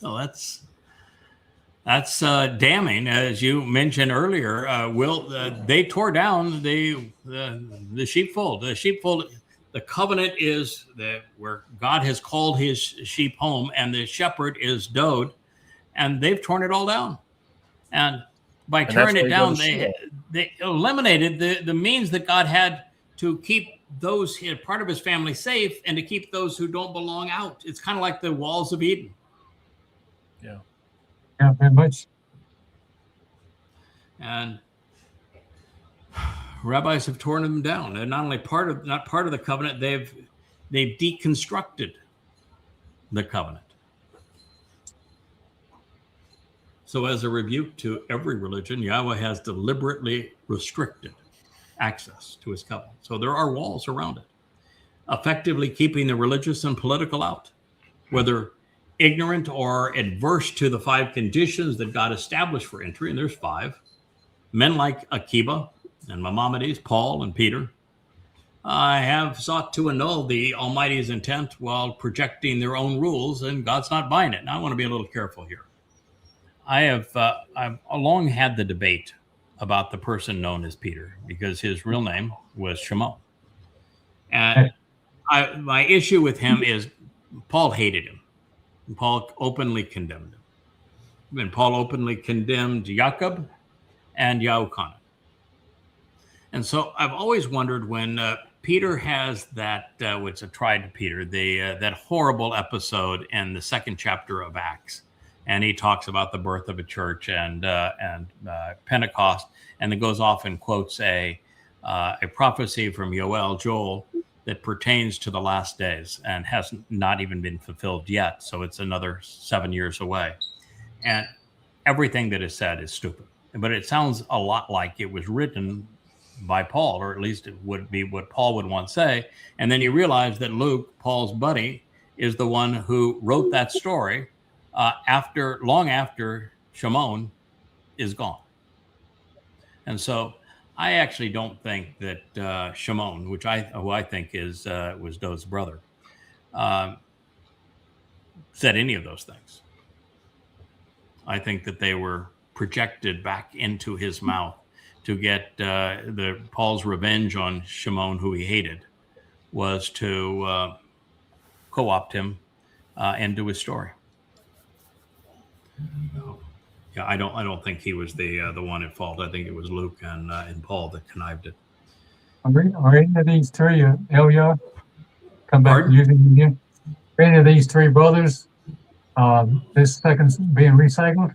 So that's damning, as you mentioned earlier. Will, they tore down the sheepfold. The sheepfold, the covenant is where God has called his sheep home, and the shepherd is Dode, and they've torn it all down. And by tearing it down, they eliminated the means that God had to keep those part of his family safe and to keep those who don't belong out. It's kind of like the walls of Eden. Yeah. Yeah, very much. And rabbis have torn them down. They're not only not part of the covenant, they've deconstructed the covenant. So as a rebuke to every religion, Yahweh has deliberately restricted access to his covenant. So there are walls around it, effectively keeping the religious and political out, whether ignorant or adverse to the 5 conditions that God established for entry, and there's 5. Men like Akiba and Maimonides, Paul and Peter, have sought to annul the Almighty's intent while projecting their own rules, and God's not buying it. Now, I want to be a little careful here. I've long had the debate about the person known as Peter, because his real name was Shimon. And my issue with him is Paul hated him. Paul openly condemned him. And Paul openly condemned Jacob and Yahuchanan. And so I've always wondered when Peter has that, what's tried to Peter, that horrible episode in the 2nd chapter of Acts. And he talks about the birth of a church and Pentecost, and then goes off and quotes a prophecy from Joel that pertains to the last days and has not even been fulfilled yet. So it's another 7 years away. And everything that is said is stupid. But it sounds a lot like it was written by Paul, or at least it would be what Paul would once say. And then you realize that Luke, Paul's buddy, is the one who wrote that story long after Shimon is gone. And so I actually don't think that Shimon, who I think was Dode's brother, said any of those things. I think that they were projected back into his mouth to get Paul's revenge on Shimon, who he hated, was to co-opt him into his story. Yeah, I don't think he was the one at fault. I think it was Luke and Paul that connived it. Are any of these 3 Elia come back Pardon? using again? Are any of these 3 brothers this second being recycled?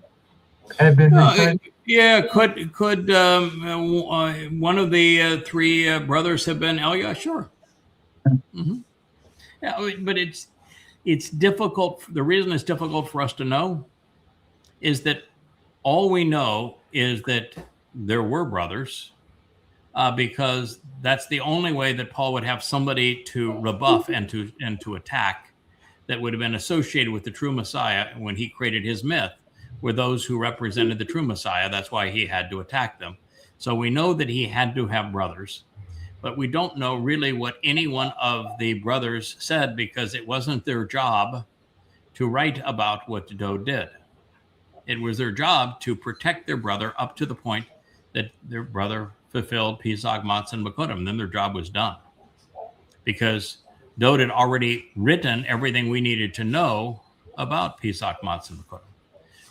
Have been recycled? Yeah, could one of the 3 brothers have been Elia? Sure. Mm-hmm. Yeah, but it's difficult. The reason it's difficult for us to know is that all we know is that there were brothers, because that's the only way that Paul would have somebody to rebuff and to attack that would have been associated with the true Messiah when he created his myth, were those who represented the true Messiah. That's why he had to attack them. So we know that he had to have brothers, but we don't know really what any one of the brothers said, because it wasn't their job to write about what Dode did. It was their job to protect their brother up to the point that their brother fulfilled Pesach, Matzah, and Bekurim. Then their job was done, because Dode had already written everything we needed to know about Pesach, Matzah, and Bekurim.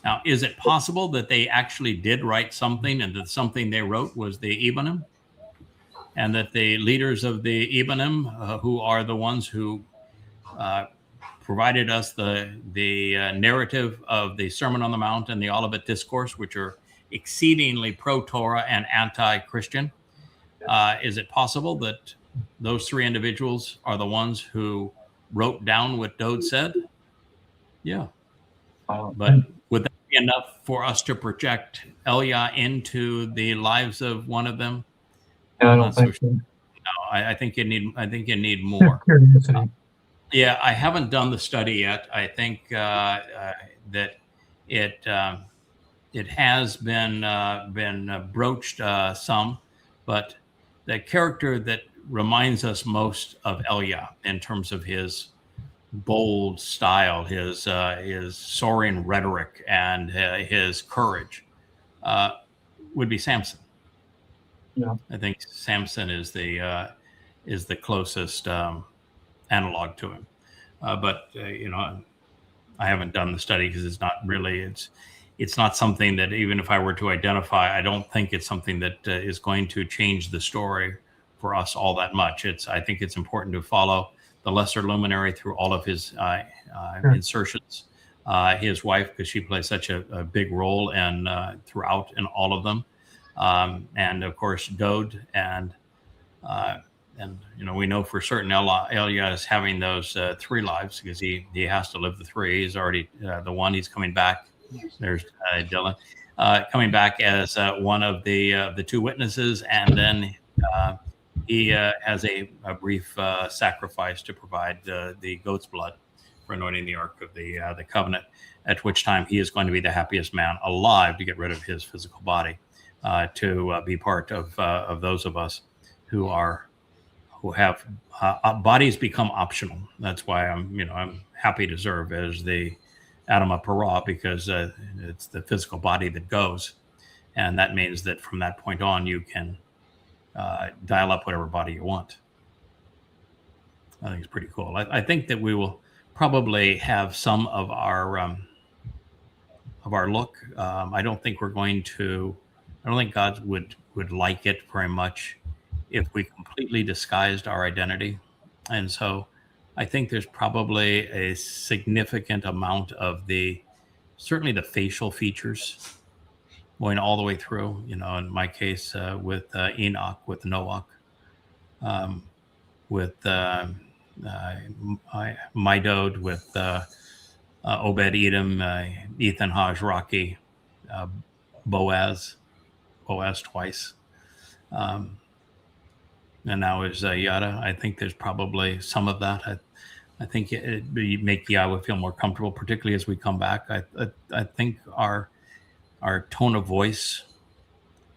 Now, is it possible that they actually did write something, and that something they wrote was the Ibanim, and that the leaders of the Ibanim, who are the ones who provided us the narrative of the Sermon on the Mount and the Olivet Discourse, which are exceedingly pro-Torah and anti-Christian? Is it possible that those 3 individuals are the ones who wrote down what Dode said? Yeah. But would that be enough for us to project Elia into the lives of one of them? I don't think so. No, I think you need more. Curiosity. Yeah, I haven't done the study yet. I think that it has been broached some, but the character that reminds us most of Elia in terms of his bold style, his soaring rhetoric, and his courage would be Samson. Yeah, I think Samson is the closest analog to him. But I haven't done the study because it's not something that, even if I were to identify, I don't think it's something that is going to change the story for us all that much. I think it's important to follow the lesser luminary through all of his insertions his wife, because she plays such a big role and throughout in all of them. And of course, Dode and we know for certain Elia is having those 3 lives because he has to live the 3. He's already the one. He's coming back. There's Dylan coming back as one of the 2 witnesses, and then he has a brief sacrifice to provide the goat's blood for anointing the Ark of the Covenant. At which time he is going to be the happiest man alive to get rid of his physical body, to be part of those of us who have bodies become optional. That's why I'm happy to serve as the Adama Parah, because it's the physical body that goes, and that means that from that point on you can dial up whatever body you want. I think it's pretty cool. I think that we will probably have some of our look. I don't think God would like it very much if we completely disguised our identity. And so I think there's probably a significant amount of certainly the facial features going all the way through, in my case, with Enoch, with Noach, with Midod, with Obed Edom, Ethan Haj Rocky, Boaz twice. And now is Yada. I think there's probably some of that. I think it make Yahweh feel more comfortable, particularly as we come back. I think our tone of voice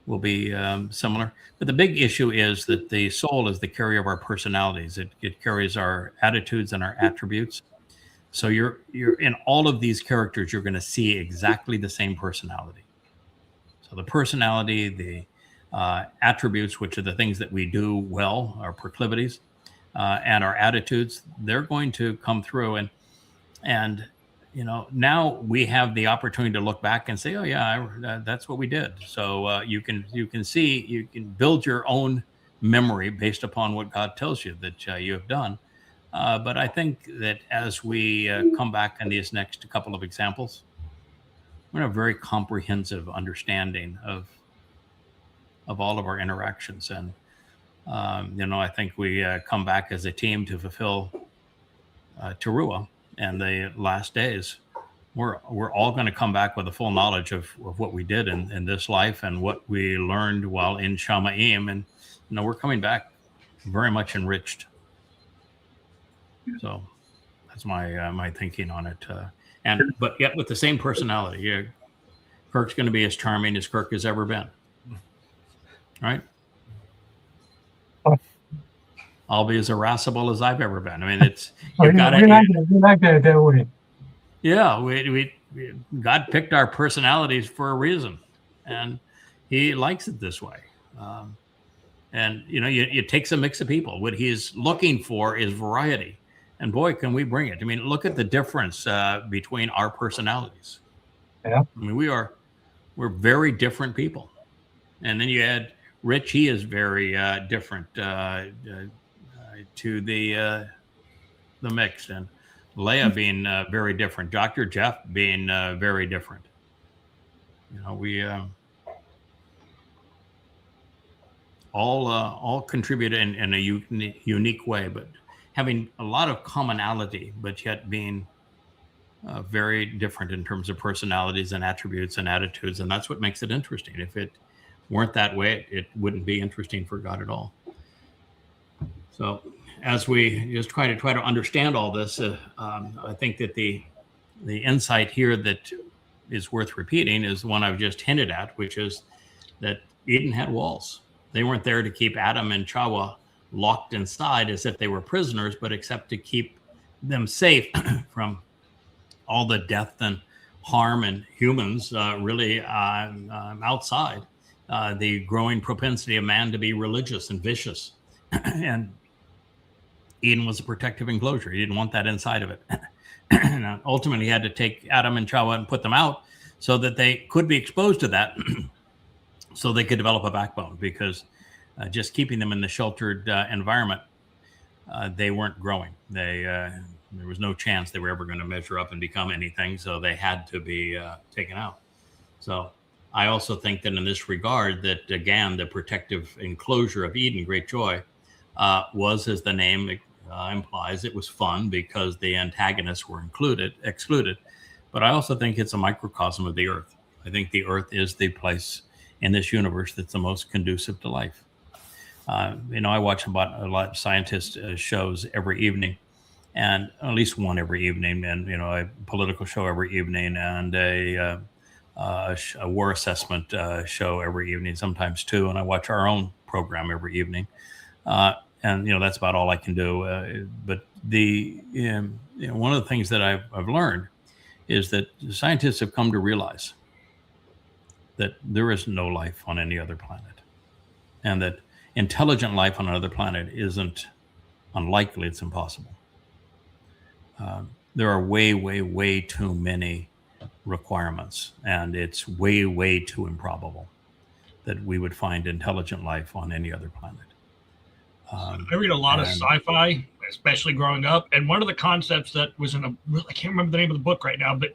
will be similar. But the big issue is that the soul is the carrier of our personalities. It carries our attitudes and our attributes. So you're in all of these characters, you're going to see exactly the same personality. So the personality, the attributes, which are the things that we do well, our proclivities, and our attitudes, they're going to come through. And now we have the opportunity to look back and say, oh yeah, that's what we did. So you can build your own memory based upon what God tells you that you have done. But I think that as we come back in these next couple of examples, we're going to have a very comprehensive understanding of all of our interactions. And, I think we come back as a team to fulfill Teruah and the last days. We're all going to come back with a full knowledge of what we did in this life and what we learned while in Shamaim. And, we're coming back very much enriched. So that's my thinking on it. But yet with the same personality. Yeah, Kirk's going to be as charming as Kirk has ever been. Right? I'll be as irascible as I've ever been. I mean, it's we like that way. Yeah, we God picked our personalities for a reason, and He likes it this way. And you take some mix of people. What He's looking for is variety, and boy, can we bring it! I mean, look at the difference between our personalities. Yeah, I mean, we're very different people, and then you add Rich. He is very different to the mix, and Leia being very different. Dr. Jeff being very different. We all contribute in a unique way, but having a lot of commonality, but yet being very different in terms of personalities and attributes and attitudes, and that's what makes it interesting. If it weren't that way, it wouldn't be interesting for God at all. So as we just try to understand all this, I think that the insight here that is worth repeating is the one I've just hinted at, which is that Eden had walls. They weren't there to keep Adam and Chawa locked inside as if they were prisoners, but except to keep them safe from all the death and harm and humans really outside. The growing propensity of man to be religious and vicious. And Eden was a protective enclosure. He didn't want that inside of it. And ultimately, he had to take Adam and Chawa and put them out so that they could be exposed to that, so they could develop a backbone, because just keeping them in the sheltered environment, they weren't growing. They There was no chance they were ever going to measure up and become anything, so they had to be taken out. So I also think that in this regard, that again, the protective enclosure of Eden, Great Joy, was, as the name implies, it was fun because the antagonists were excluded. But I also think it's a microcosm of the earth. I think the earth is the place in this universe that's the most conducive to life. I watch a lot of scientist shows every evening, and at least one every evening, and a political show every evening, and a war assessment show every evening, sometimes two. And I watch our own program every evening, and that's about all I can do. But one of the things that I've learned is that scientists have come to realize that there is no life on any other planet, and that intelligent life on another planet isn't unlikely, it's impossible. There are way, way, way too many requirements, and it's way, way too improbable that we would find intelligent life on any other planet. I read a lot of sci-fi, especially growing up, and one of the concepts that was I can't remember the name of the book right now, but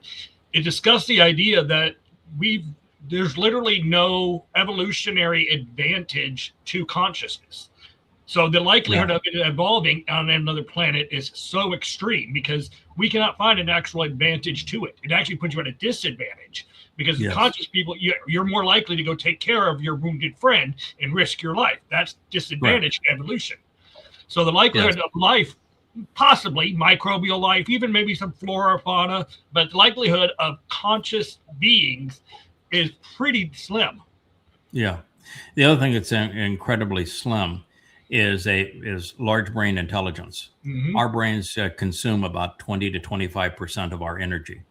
it discussed the idea that there's literally no evolutionary advantage to consciousness. So the likelihood of it evolving on another planet is so extreme because we cannot find an actual advantage to it. It actually puts you at a disadvantage because conscious people, you're more likely to go take care of your wounded friend and risk your life. That's disadvantage to evolution. So the likelihood of life, possibly microbial life, even maybe some flora or fauna, but the likelihood of conscious beings is pretty slim. Yeah. The other thing that's incredibly slim is large brain intelligence. Mm-hmm. Our brains consume about 20 to 25% of our energy,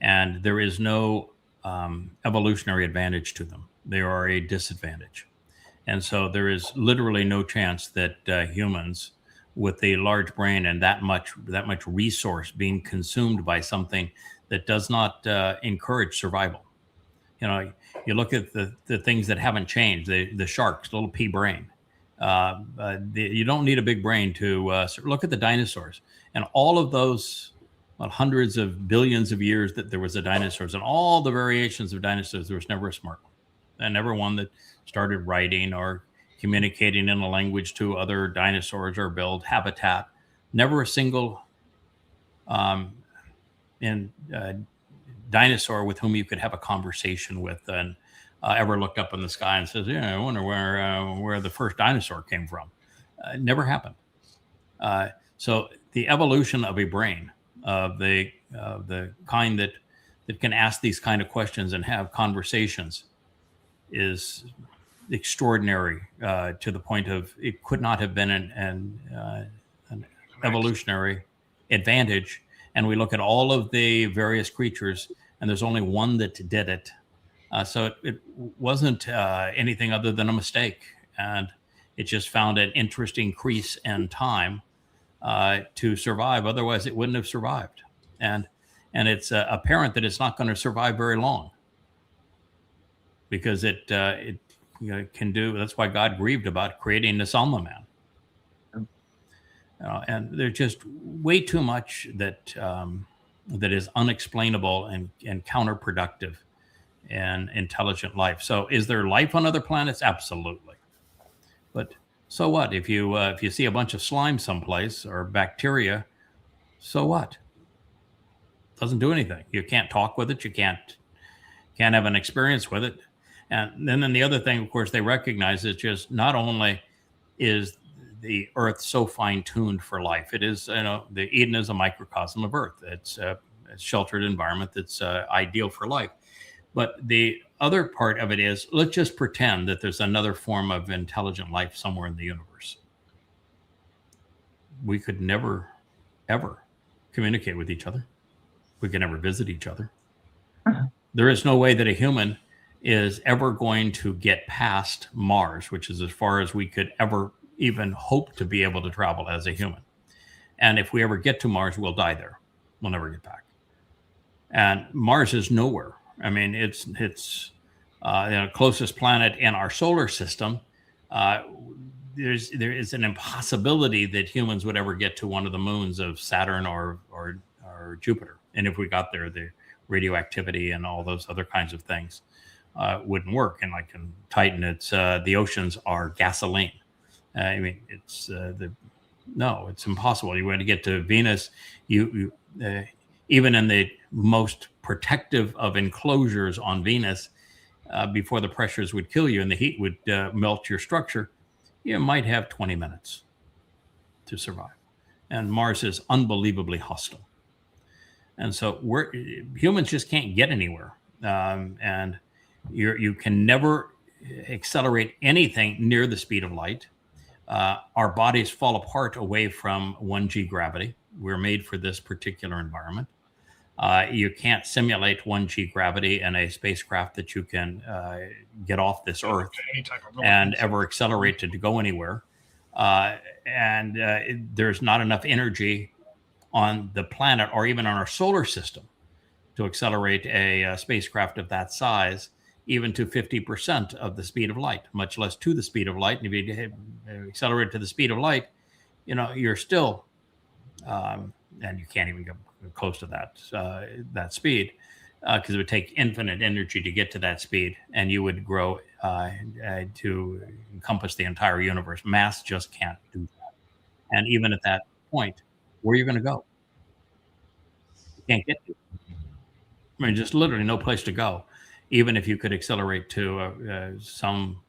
and there is no evolutionary advantage to them. They are a disadvantage. And so there is literally no chance that humans with a large brain and that much resource being consumed by something that does not encourage survival. You look at the things that haven't changed, the sharks, little pea brain. You don't need a big brain to look at the dinosaurs and all of those hundreds of billions of years that there was a dinosaurs and all the variations of dinosaurs. There was never a smart one, and never one that started writing or communicating in a language to other dinosaurs or build habitat. Never a single dinosaur with whom you could have a conversation with and ever looked up in the sky and says, I wonder where the first dinosaur came from. Never happened. So the evolution of a brain of the kind that can ask these kind of questions and have conversations is extraordinary to the point of it could not have been an evolutionary advantage. And we look at all of the various creatures, and there's only one that did it. So it wasn't anything other than a mistake. And it just found an interesting increase in time to survive. Otherwise, it wouldn't have survived. And it's apparent that it's not going to survive very long because it can do. That's why God grieved about creating the Salma man. And there's just way too much that is unexplainable and counterproductive in intelligent life. So is there life on other planets? Absolutely. But so what? If you see a bunch of slime someplace or bacteria, so what? Doesn't do anything. You can't talk with it. You can't have an experience with it. And then the other thing, of course, they recognize is just not only is the Earth so fine-tuned for life. It is, the Eden is a microcosm of Earth. It's a sheltered environment that's ideal for life. But the other part of it is, let's just pretend that there's another form of intelligent life somewhere in the universe. We could never, ever communicate with each other. We could never visit each other. There is no way that a human is ever going to get past Mars, which is as far as we could ever even hope to be able to travel as a human. And if we ever get to Mars, we'll die there. We'll never get back. And Mars is nowhere. I mean, it's the closest planet in our solar system. there is an impossibility that humans would ever get to one of the moons of Saturn or Jupiter. And if we got there, the radioactivity and all those other kinds of things wouldn't work. And like in Titan, it's the oceans are gasoline. I mean, it's it's impossible. You want to get to Venus, you even in the most protective of enclosures on Venus, before the pressures would kill you and the heat would melt your structure, you might have 20 minutes to survive. And Mars is unbelievably hostile. And so humans just can't get anywhere. And you can never accelerate anything near the speed of light. Our bodies fall apart away from 1G gravity. We're made for this particular environment. You can't simulate 1G gravity in a spacecraft that you can get off this Earth and ever accelerate to go anywhere. There's not enough energy on the planet or even on our solar system to accelerate a spacecraft of that size, even to 50% of the speed of light, much less to the speed of light. And if you accelerate to the speed of light, you're still, and you can't even get close to that speed, because it would take infinite energy to get to that speed, and you would grow to encompass the entire universe. Mass just can't do that. And even at that point, where are you going to go? You can't get to it. I mean, just literally no place to go, even if you could accelerate to some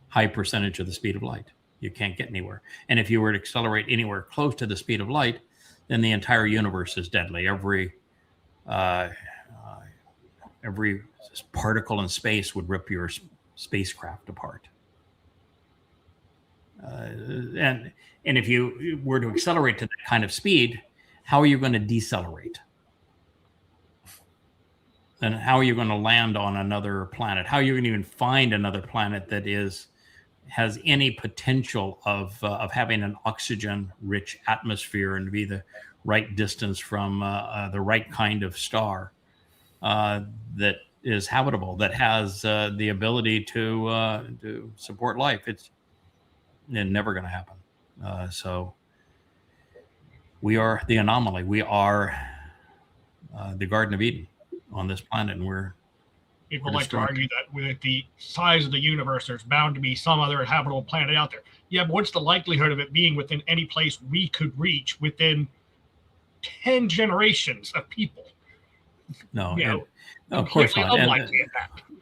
high percentage of the speed of light. You can't get anywhere. And if you were to accelerate anywhere close to the speed of light, then the entire universe is deadly. Every particle in space would rip your spacecraft apart. And if you were to accelerate to that kind of speed, how are you going to decelerate? Then how are you going to land on another planet? How are you going to even find another planet that has any potential of having an oxygen-rich atmosphere and be the right distance from the right kind of star that is habitable, that has the ability to support life? It's never going to happen. So we are the anomaly. We are the Garden of Eden on this planet, and people like to argue that with the size of the universe, there's bound to be some other habitable planet out there. Yeah, but what's the likelihood of it being within any place we could reach within 10 generations of people? No, of course not.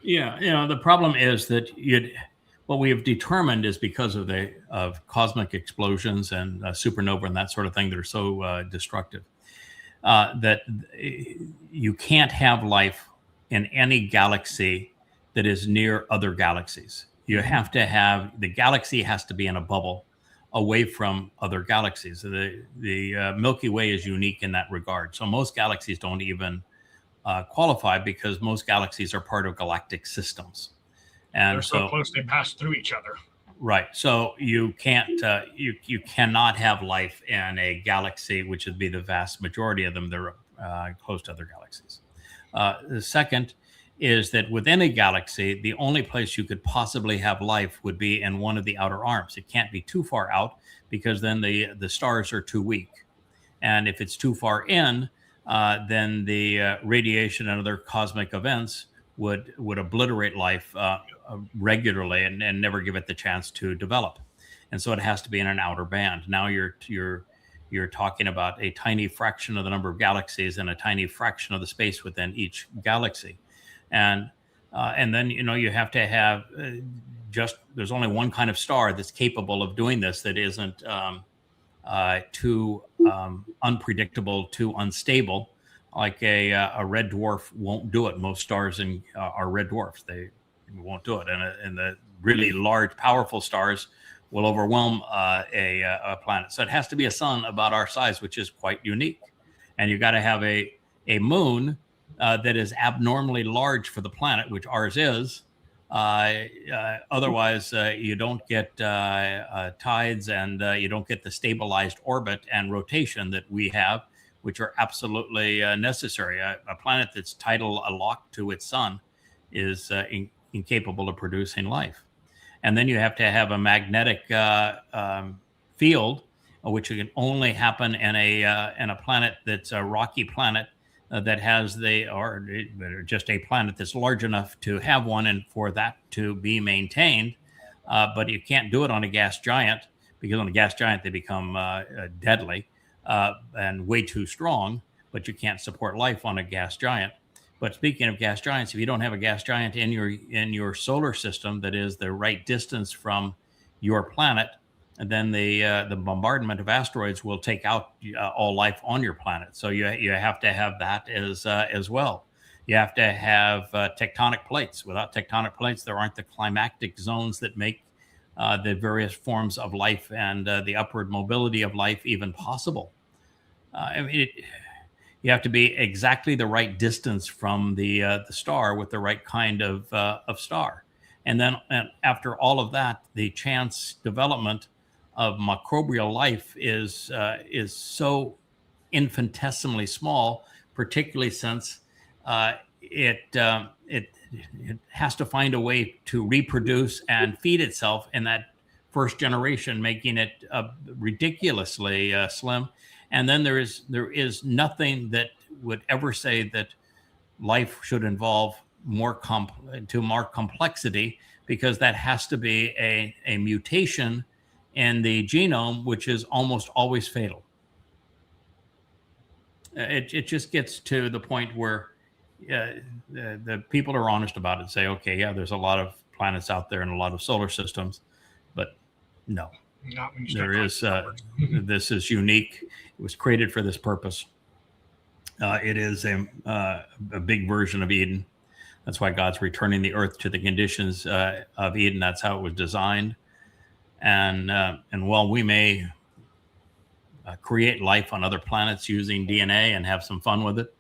The problem is that what we have determined is because of cosmic explosions and supernova and that sort of thing that are so destructive, that you can't have life in any galaxy that is near other galaxies. You have to have, the galaxy has to be in a bubble away from other galaxies. The Milky Way is unique in that regard. So most galaxies don't even qualify, because most galaxies are part of galactic systems. And they're so close they pass through each other. Right. So you can't, you cannot have life in a galaxy, which would be the vast majority of them. They're close to other galaxies. The second is that within a galaxy, the only place you could possibly have life would be in one of the outer arms. It can't be too far out, because then the stars are too weak. And if it's too far in, then the radiation and other cosmic events would obliterate life regularly and never give it the chance to develop. And so it has to be in an outer band. Now you're talking about a tiny fraction of the number of galaxies and a tiny fraction of the space within each galaxy. And then, you have to have there's only one kind of star that's capable of doing this, that isn't too unpredictable, too unstable. Like a red dwarf won't do it. Most stars are red dwarfs. They won't do it. And the really large, powerful stars will overwhelm a planet. So it has to be a sun about our size, which is quite unique. And you've got to have a moon that is abnormally large for the planet, which ours is. Otherwise, you don't get tides, and you don't get the stabilized orbit and rotation that we have, which are absolutely necessary. A planet that's tidal locked to its sun is incapable of producing life. and then you have to have a magnetic field, which can only happen in a planet that's a rocky planet that has or just a planet that's large enough to have one, and for that to be maintained. But you can't do it on a gas giant, because on a gas giant they become deadly and way too strong. But you can't support life on a gas giant. But speaking of gas giants, if you don't have a gas giant in your solar system that is the right distance from your planet, then the bombardment of asteroids will take out all life on your planet. So you have to have that as well. You have to have tectonic plates. Without tectonic plates, there aren't the climactic zones that make the various forms of life and the upward mobility of life even possible. You have to be exactly the right distance from the star with the right kind of star. And then after all of that, the chance development of microbial life is so infinitesimally small, particularly since it has to find a way to reproduce and feed itself in that first generation, making it ridiculously slim. And then there is nothing that would ever say that life should involve more complexity, because that has to be a mutation in the genome, which is almost always fatal. It just gets to the point where the people are honest about it, say, okay, yeah, there's a lot of planets out there and a lot of solar systems, but no, there is this is unique. It was created for this purpose. It is a big version of Eden. That's why God's returning the earth to the conditions of Eden. That's how it was designed. And while we may create life on other planets using DNA and have some fun with it,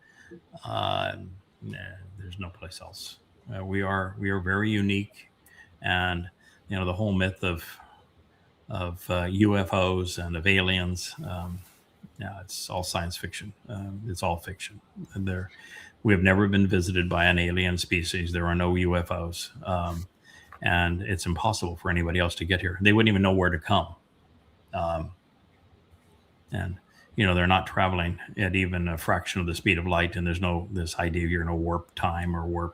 there's no place else. We are very unique, and the whole myth of UFOs and of aliens. It's all science fiction. It's all fiction. We have never been visited by an alien species. There are no UFOs. And it's impossible for anybody else to get here. They wouldn't even know where to come. And they're not traveling at even a fraction of the speed of light. And there's no this idea you're going to warp time or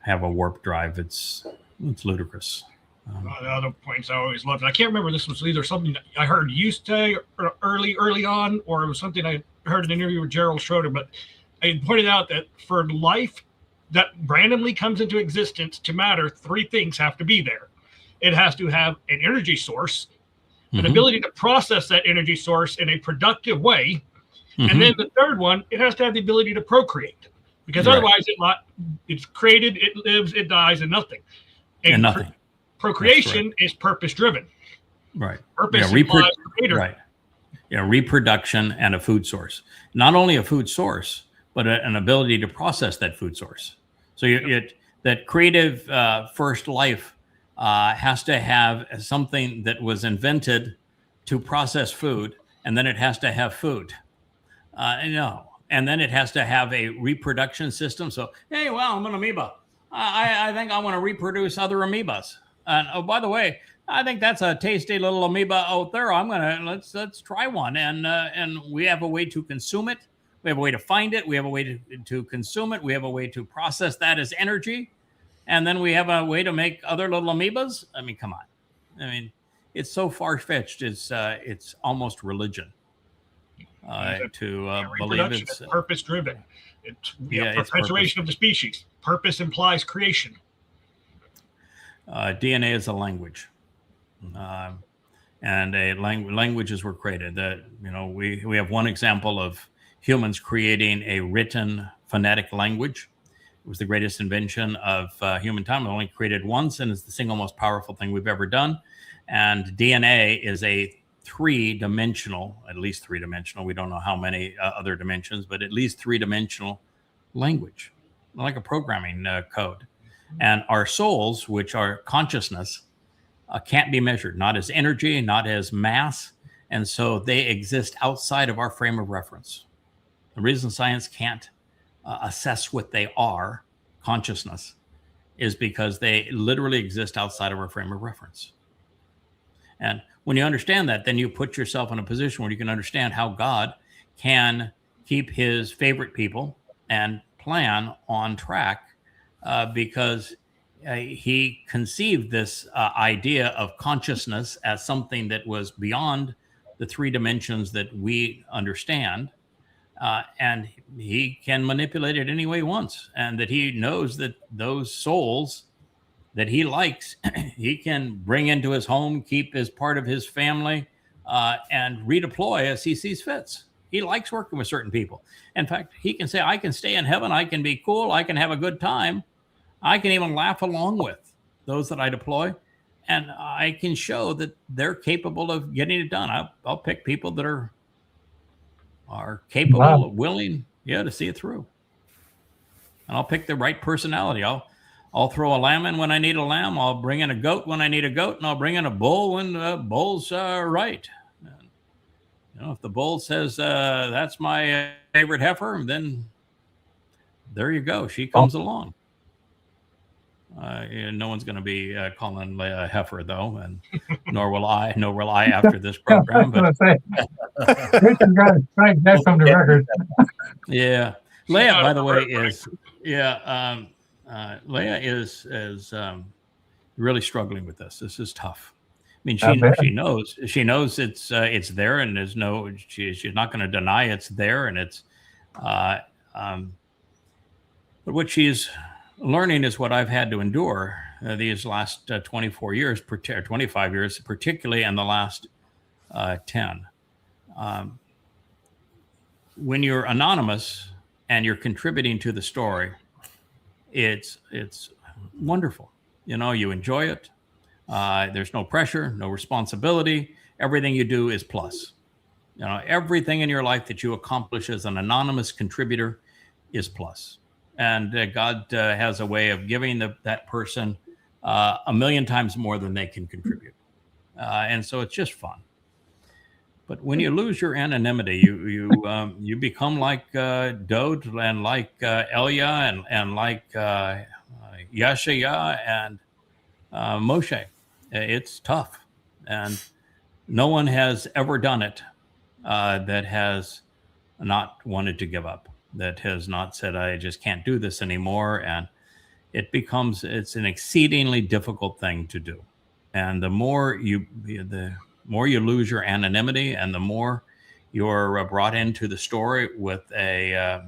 have a warp drive. It's ludicrous. The other points I always loved. I can't remember. This was either something that I heard you say early on, or it was something I heard in an interview with Gerald Schroeder. But I pointed out that for life that randomly comes into existence to matter, three things have to be there. It has to have an energy source, an ability to process that energy source in a productive way, and then the third one, it has to have the ability to procreate, because otherwise it's created, it lives, it dies, and nothing. And nothing. Procreation is purpose driven. Right. Purpose implies creator. Right. Yeah, reproduction and a food source. Not only a food source, but an ability to process that food source. So that creative first life has to have something that was invented to process food, and then it has to have food. And then it has to have a reproduction system. So, hey, well, I'm an amoeba. I think I want to reproduce other amoebas. And oh, by the way, I think that's a tasty little amoeba out there. Let's try one. And we have a way to consume it. We have a way to find it. We have a way to consume it. We have a way to process that as energy. And then we have a way to make other little amoebas. I mean, come on. I mean, it's so far-fetched. It's almost religion to believe it's purpose-driven. It's perpetuation of the species. Purpose implies creation. DNA is a language. And languages were created. We have one example of humans creating a written phonetic language. It was the greatest invention of human time. We only created once, and it's the single most powerful thing we've ever done. And DNA is a at least three-dimensional. We don't know how many other dimensions, but at least three-dimensional language, like a programming code. And our souls, which are consciousness, can't be measured, not as energy, not as mass. And so they exist outside of our frame of reference. The reason science can't assess what they are, consciousness, is because they literally exist outside of our frame of reference. And when you understand that, then you put yourself in a position where you can understand how God can keep his favorite people and plan on track, because he conceived this idea of consciousness as something that was beyond the three dimensions that we understand. And he can manipulate it any way he wants, and that he knows that those souls that he likes, he can bring into his home, keep as part of his family, and redeploy as he sees fits. He likes working with certain people. In fact, he can say, I can stay in heaven, I can be cool, I can have a good time, I can even laugh along with those that I deploy, and I can show that they're capable of getting it done. I'll pick people that are capable, willing, to see it through. And I'll pick the right personality. I'll throw a lamb in when I need a lamb. I'll bring in a goat when I need a goat, and I'll bring in a bull when the bull's right. And, if the bull says that's my favorite heifer, then there you go. She comes along. No one's going to be calling Leah a heifer, though, and nor will I after this program. But Richard got to strike that from the record. Yeah, Leah, by the way, is Leah is really struggling with this. This is tough. I mean, she knows it's there, and there's no she's not going to deny it's there, and it's but what she's learning is what I've had to endure these last 24 years, 25 years, particularly in the last 10. When you're anonymous and you're contributing to the story, it's wonderful. You enjoy it. There's no pressure, no responsibility. Everything you do is plus. Everything in your life that you accomplish as an anonymous contributor is plus. And God has a way of giving that person a million times more than they can contribute. And so it's just fun. But when you lose your anonymity, you become like Dode and like Elia and like Yeshaya and Moshe. It's tough. And no one has ever done it that has not wanted to give up, that has not said, I just can't do this anymore. And it's an exceedingly difficult thing to do. And the more you lose your anonymity, and the more you're brought into the story with a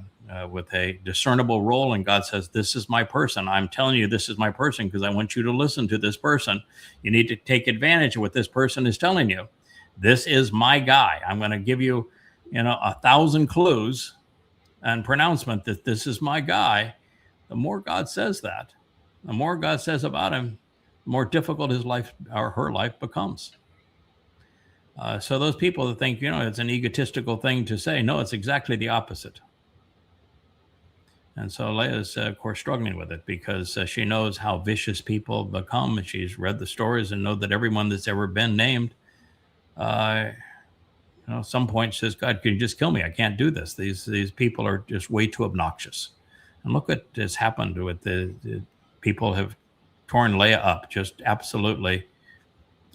discernible role, and God says, this is my person. I'm telling you, this is my person because I want you to listen to this person. You need to take advantage of what this person is telling you. This is my guy. I'm going to give you, 1,000 clues and pronouncement that this is my guy. The more God says that, the more God says about him, the more difficult his life or her life becomes. So those people that think, it's an egotistical thing to say, no, it's exactly the opposite. And so Leah's, of course, struggling with it because she knows how vicious people become. And she's read the stories and know that everyone that's ever been named, at some point says, God, can you just kill me? I can't do this. These people are just way too obnoxious. And look what has happened with the people have torn Leah up, just absolutely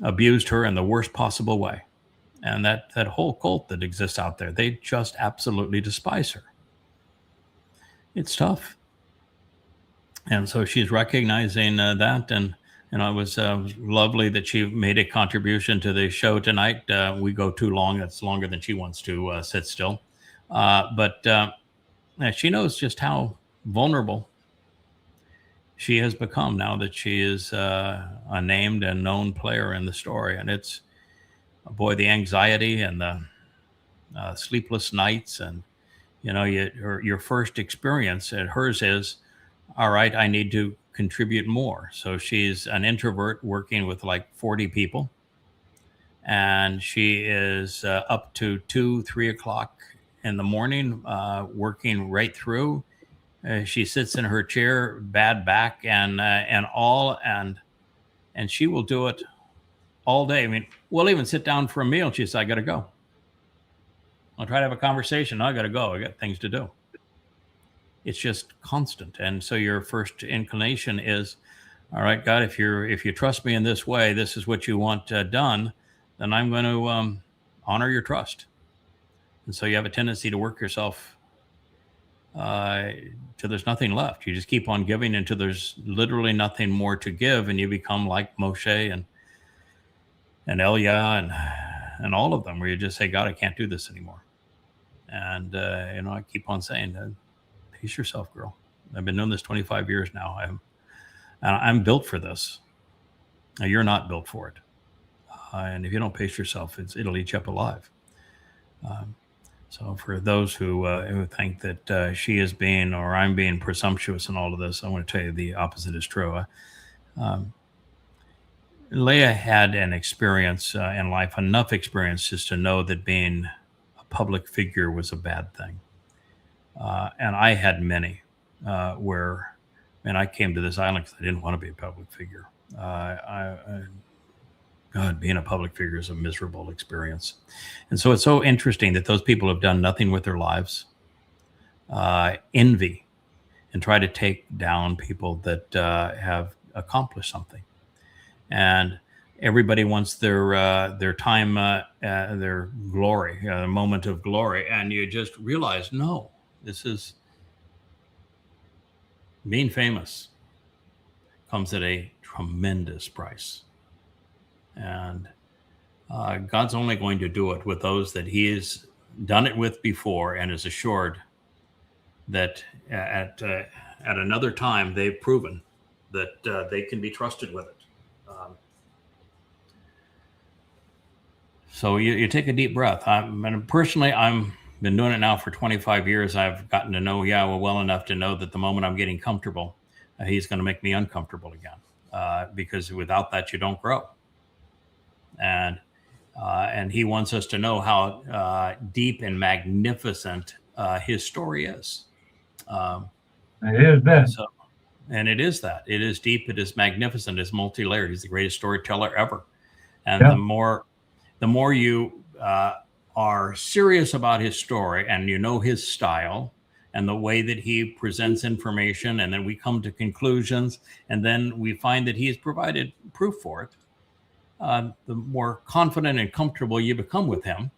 abused her in the worst possible way. And that whole cult that exists out there, they just absolutely despise her. It's tough. And so she's recognizing that. And it was lovely that she made a contribution to the show tonight. We go too long. It's longer than she wants to sit still. But she knows just how vulnerable she has become now that she is a named and known player in the story. And it's, boy, the anxiety and the sleepless nights, and your first experience at hers is, all right, I need to contribute more. So she's an introvert working with like 40 people, and she is up to 2-3 o'clock in the morning working right through. She sits in her chair, bad back and all, and she will do it all day. I mean, we'll even sit down for a meal. She says, I got to go. I'll try to have a conversation. I got to go. I got things to do. It's just constant. And so your first inclination is, all right, God, if you trust me in this way, this is what you want done, then I'm going to honor your trust. And so you have a tendency to work yourself till there's nothing left. You just keep on giving until there's literally nothing more to give, and you become like Moshe and Elia and all of them, where you just say, God, I can't do this anymore. And I keep on saying, pace yourself, girl. I've been doing this 25 years now. I'm built for this. Now, you're not built for it. And if you don't pace yourself, it'll eat you up alive. So for those who think that she is being, or I'm being presumptuous in all of this, I want to tell you the opposite is true. Leah had an experience in life, enough experience just to know that being a public figure was a bad thing. And I had many where, I came to this island because I didn't want to be a public figure. God, being a public figure is a miserable experience. And so it's so interesting that those people have done nothing with their lives, envy, and try to take down people that have accomplished something. And everybody wants their time, their glory, a moment of glory. And you just realize, no, this is being famous comes at a tremendous price. And God's only going to do it with those that he has done it with before and is assured that at another time they've proven that they can be trusted with it. So you take a deep breath. Personally, I've been doing it now for 25 years. I've gotten to know Yahweh well enough to know that the moment I'm getting comfortable, he's going to make me uncomfortable again, because without that, you don't grow. And he wants us to know how deep and magnificent his story is. It is that. So, and it is that. It is deep. It is magnificent. It's multi-layered. He's the greatest storyteller ever. And Yeah. the more you are serious about his story and you know his style and the way that he presents information, and then we come to conclusions, and then we find that he has provided proof for it, the more confident and comfortable you become with him.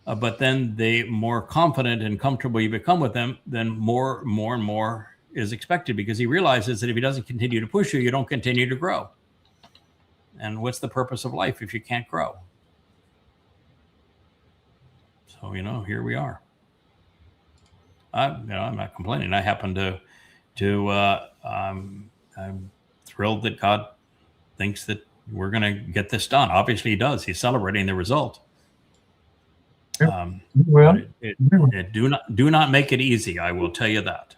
But then the more confident and comfortable you become with him, then more and more is expected, because he realizes that if he doesn't continue to push you, you don't continue to grow. And what's the purpose of life if you can't grow? So, here we are. I'm not complaining. I happen I'm thrilled that God thinks that we're going to get this done. Obviously he does. He's celebrating the result. Well, it do not make it easy. I will tell you that.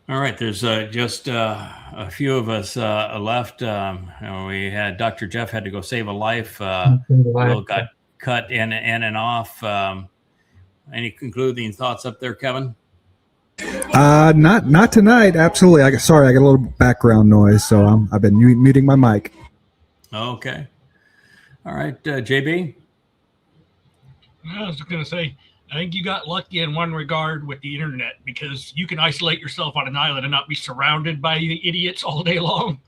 All right. There's just a few of us left. We had Dr. Jeff had to go save a life. Will got cut in and off. Any concluding thoughts up there, Kevin? Not tonight. Absolutely. Sorry, I got a little background noise, so I've been muting my mic. Okay. All right, JB. I was going to say, I think you got lucky in one regard with the internet, because you can isolate yourself on an island and not be surrounded by idiots all day long.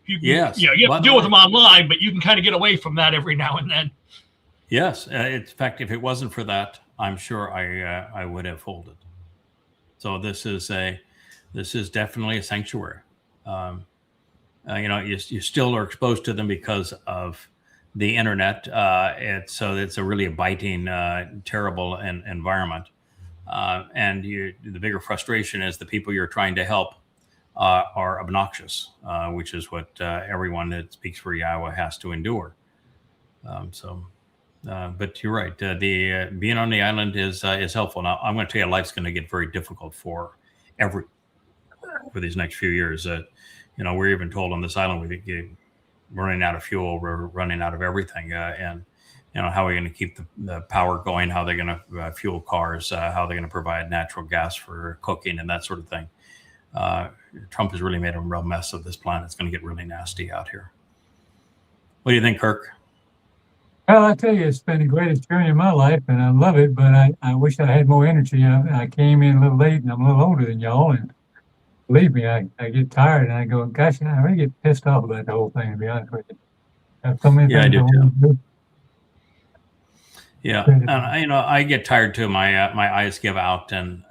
Yes. You have to deal with them online, but you can kind of get away from that every now and then. Yes. In fact, if it wasn't for that, I'm sure I would have folded. So this is definitely a sanctuary. You still are exposed to them because of the internet. It's a really biting, terrible environment. And the bigger frustration is the people you're trying to help are obnoxious, which is what everyone that speaks for Yahweh has to endure. But you're right. The being on the island is helpful. Now, I'm going to tell you, life's going to get very difficult for these next few years. We're even told on this island we're running out of fuel, we're running out of everything, and how are we going to keep the power going? How they're going to fuel cars? How they're going to provide natural gas for cooking and that sort of thing. Trump has really made a real mess of this planet. It's going to get really nasty out here. What do you think, Kirk? Well, I tell you, it's been the greatest journey of my life, and I love it. But I wish I had more energy. I came in a little late, and I'm a little older than y'all. And believe me, I get tired, and I go, gosh, I really get pissed off about the whole thing. To be honest with you, I have so many Yeah, I things do want to do. Yeah, and I get tired too. My eyes give out, and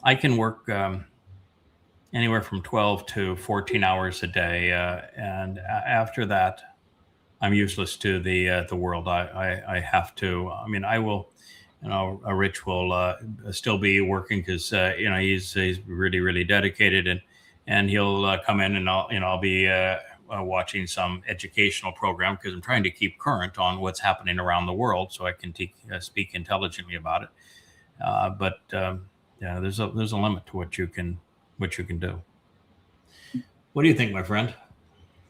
I can work anywhere from 12 to 14 hours a day, and after that, I'm useless to the world. I have to. I mean, I will. Rich will still be working because he's really dedicated, and he'll come in, and I'll be watching some educational program because I'm trying to keep current on what's happening around the world so I can speak intelligently about it. But there's a limit to what you can do. What do you think, my friend?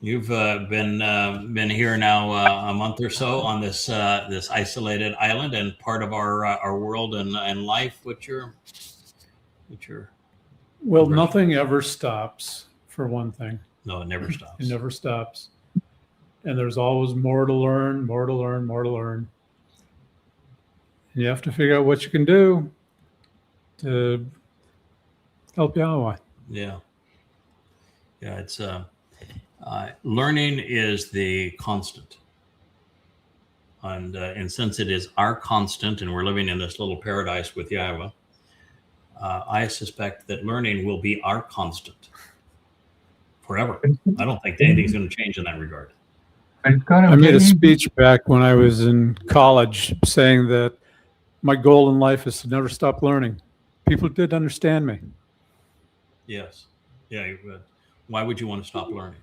You've been here now a month or so on this isolated island and part of our world and life. What's your Well, nothing ever stops, for one thing. No, it never stops. It never stops. And there's always more to learn, more to learn, more to learn. And you have to figure out what you can do to help Yahweh. Yeah. It's learning is the constant, and since it is our constant, and we're living in this little paradise with Yahweh, I suspect that learning will be our constant forever. I don't think anything's going to change in that regard. I made a speech back when I was in college saying that my goal in life is to never stop learning. People did understand me. Yes. Yeah. Why would you want to stop learning?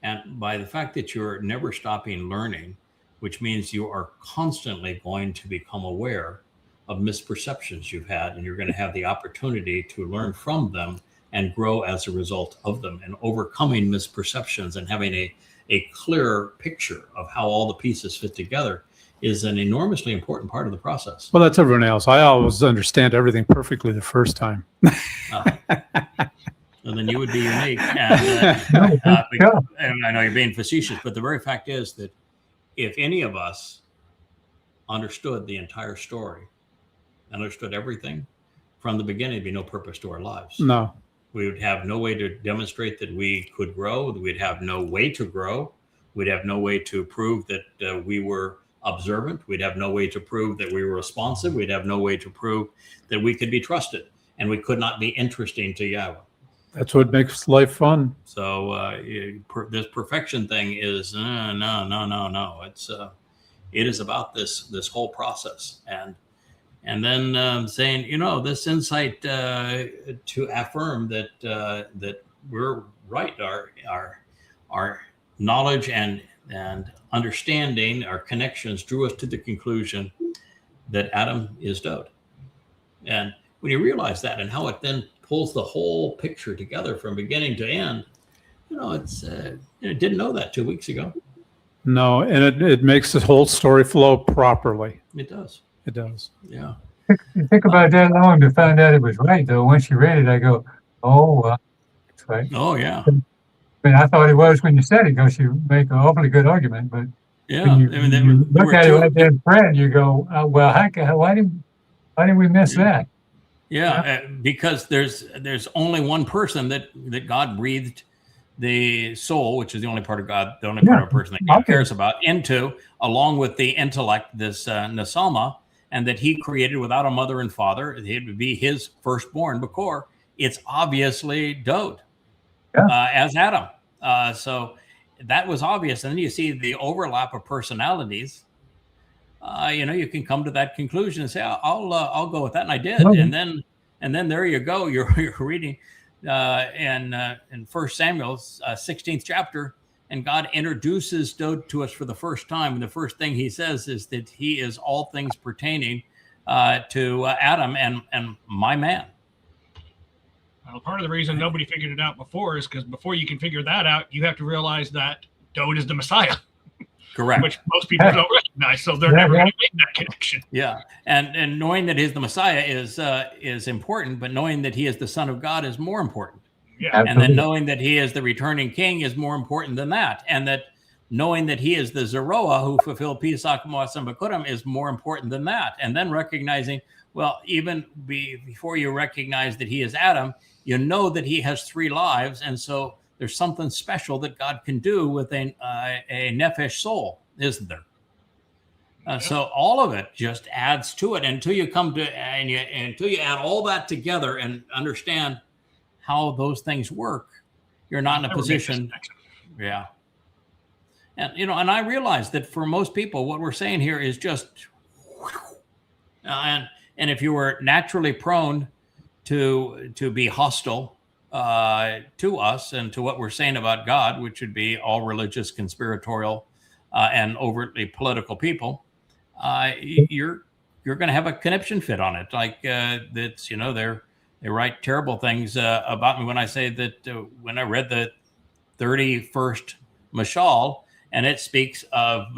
And by the fact that you're never stopping learning, which means you are constantly going to become aware of misperceptions you've had, and you're going to have the opportunity to learn from them and grow as a result of them, and overcoming misperceptions and having a clearer picture of how all the pieces fit together is an enormously important part of the process. Well, that's everyone else. I always understand everything perfectly the first time. And then you would be unique. And I know you're being facetious, but the very fact is that if any of us understood the entire story, understood everything from the beginning, there'd be no purpose to our lives. No. We would have no way to demonstrate that we could grow. We'd have no way to grow. We'd have no way to prove that we were observant. We'd have no way to prove that we were responsive. We'd have no way to prove that we could be trusted, and we could not be interesting to Yahweh. That's what makes life fun. So this perfection thing is no. It is about this whole process, and then saying, this insight to affirm that we're right. Our knowledge and understanding, our connections drew us to the conclusion that Adam is Dode. And when you realize that and how it then pulls the whole picture together from beginning to end, it's didn't know that 2 weeks ago. No, and it makes the whole story flow properly. It does. It does. Yeah. It took about that long to find out it was right, though. Once you read it, I go, oh, it's right. Oh, yeah. I mean, I thought it was when you said it, because you make an awfully good argument. But yeah, when you look at it right there in print, you go, well, why didn't we miss that? Yeah, because there's only one person that God breathed the soul, which is the only part of God, the only part of a person that God cares about, into, along with the intellect, this Nesama, and that he created without a mother and father. It would be his firstborn, Bakor. It's obviously Dode as Adam. So that was obvious. And then you see the overlap of personalities. You can come to that conclusion and say, I'll go with that. And I did. And then there you go. You're reading in 1 Samuel 16th chapter, and God introduces Dode to us for the first time. And the first thing he says is that he is all things pertaining to Adam and my man. Well, part of the reason nobody figured it out before is because before you can figure that out, you have to realize that Dode is the Messiah. Correct. Which most people don't recognize, so they're never going to make that connection. Yeah, and knowing that he's the Messiah is important, but knowing that he is the Son of God is more important. Yeah, and then knowing that he is the returning King is more important than that, and that knowing that he is the Zeroah who fulfilled Pesach, Moas, and Bekurim is more important than that. And then recognizing, well, even before you recognize that he is Adam, you know that he has 3 lives. And so there's something special that God can do with a nephesh soul, isn't there? So all of it just adds to it until you come to, until you add all that together and understand how those things work, you're not in a position. Yeah. And, and I realize that for most people, what we're saying here is just, and if you were naturally prone to be hostile to us and to what we're saying about God, which would be all religious, conspiratorial, and overtly political people, you're going to have a conniption fit on it. Like that's, they write terrible things about me when I say that when I read the 31st Mashal, and it speaks of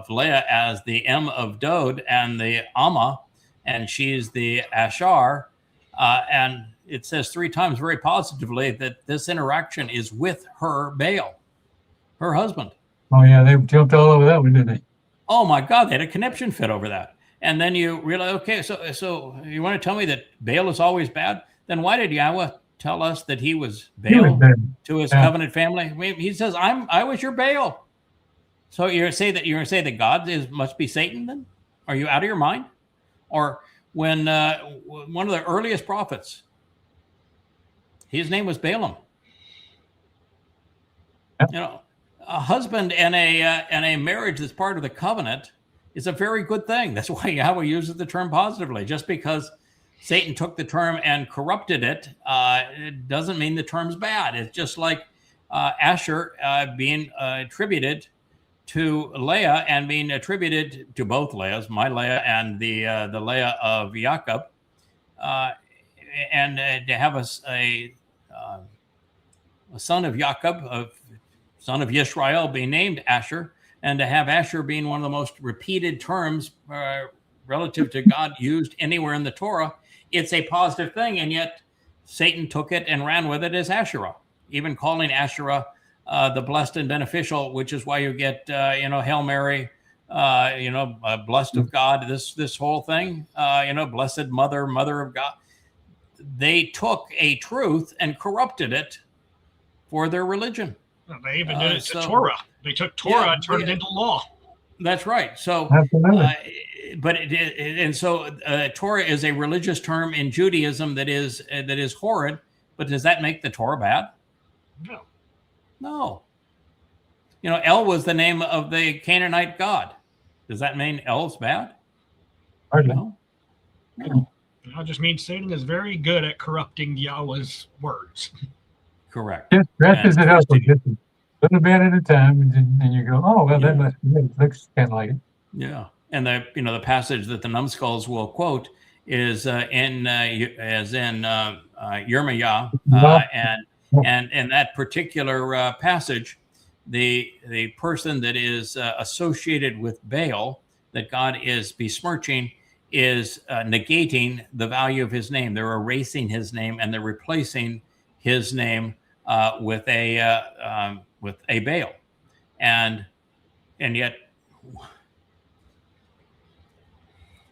Leah as the M of Dod and the Amma, and she's the Ashar. And it says 3 times very positively that this interaction is with her Baal, her husband. Oh, yeah, they jumped all over that one, didn't they? Oh, my God, they had a conniption fit over that. And then you realize, okay, so you want to tell me that Baal is always bad? Then why did Yahweh tell us that he was Baal to his covenant family? I mean, he says, I was your Baal. So you're going to say that God must be Satan then? Are you out of your mind? Or when one of the earliest prophets, his name was Balaam. A husband and a marriage that's part of the covenant is a very good thing. That's why Yahweh uses the term positively. Just because Satan took the term and corrupted it, it doesn't mean the term's bad. It's just like Asher being attributed to Leah and being attributed to both Leahs, my Leah and the Leah of Jacob, and to have a son of Jacob, son of Yisrael, being named Asher, and to have Asher being one of the most repeated terms relative to God used anywhere in the Torah, it's a positive thing. And yet Satan took it and ran with it as Asherah, even calling Asherah the blessed and beneficial, which is why you get, Hail Mary, blessed of God, this whole thing, blessed mother of God. They took a truth and corrupted it for their religion. Well, they even did it to Torah. They took Torah and turned it into law. That's right. So, Torah is a religious term in Judaism that is horrid. But does that make the Torah bad? No. El was the name of the Canaanite god. Does that mean El's bad? No. That just means Satan is very good at corrupting Yahweh's words. Correct. Just dresses it up a little bit at a time, and you go, oh, well, that must be it. It looks kind of like it. Yeah. And the passage that the numbskulls will quote is in Yirmiyah, and in that particular passage, the person that is associated with Baal that God is besmirching is negating the value of his name. They're erasing his name and they're replacing his name with a Baal, and yet,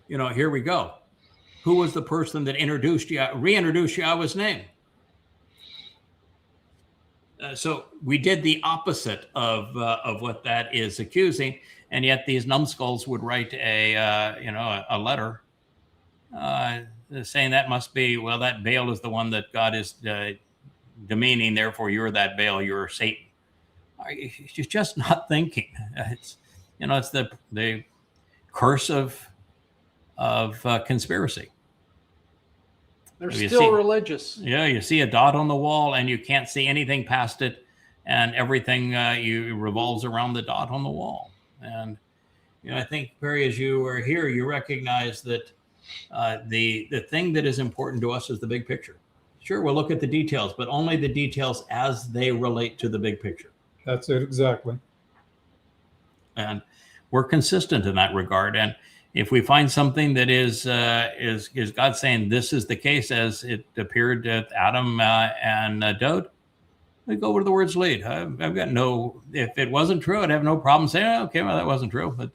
here we go. Who was the person that reintroduced Yahweh's name? So we did the opposite of what that is accusing, and yet these numbskulls would write a letter saying that must be, well, that Baal is the one that God is demeaning, therefore you're that Baal, you're Satan. You're just not thinking. It's the curse of conspiracy. They're still religious. Yeah, you see a dot on the wall and you can't see anything past it, and everything revolves around the dot on the wall. And I think, Perry, as you were here, you recognize that the thing that is important to us is the big picture. Sure, we'll look at the details, but only the details as they relate to the big picture. That's it, exactly. And we're consistent in that regard. And if we find something that is God saying this is the case as it appeared to Adam and Dod, we go where the words lead. I've got no, if it wasn't true, I'd have no problem saying, oh, okay, well, that wasn't true. But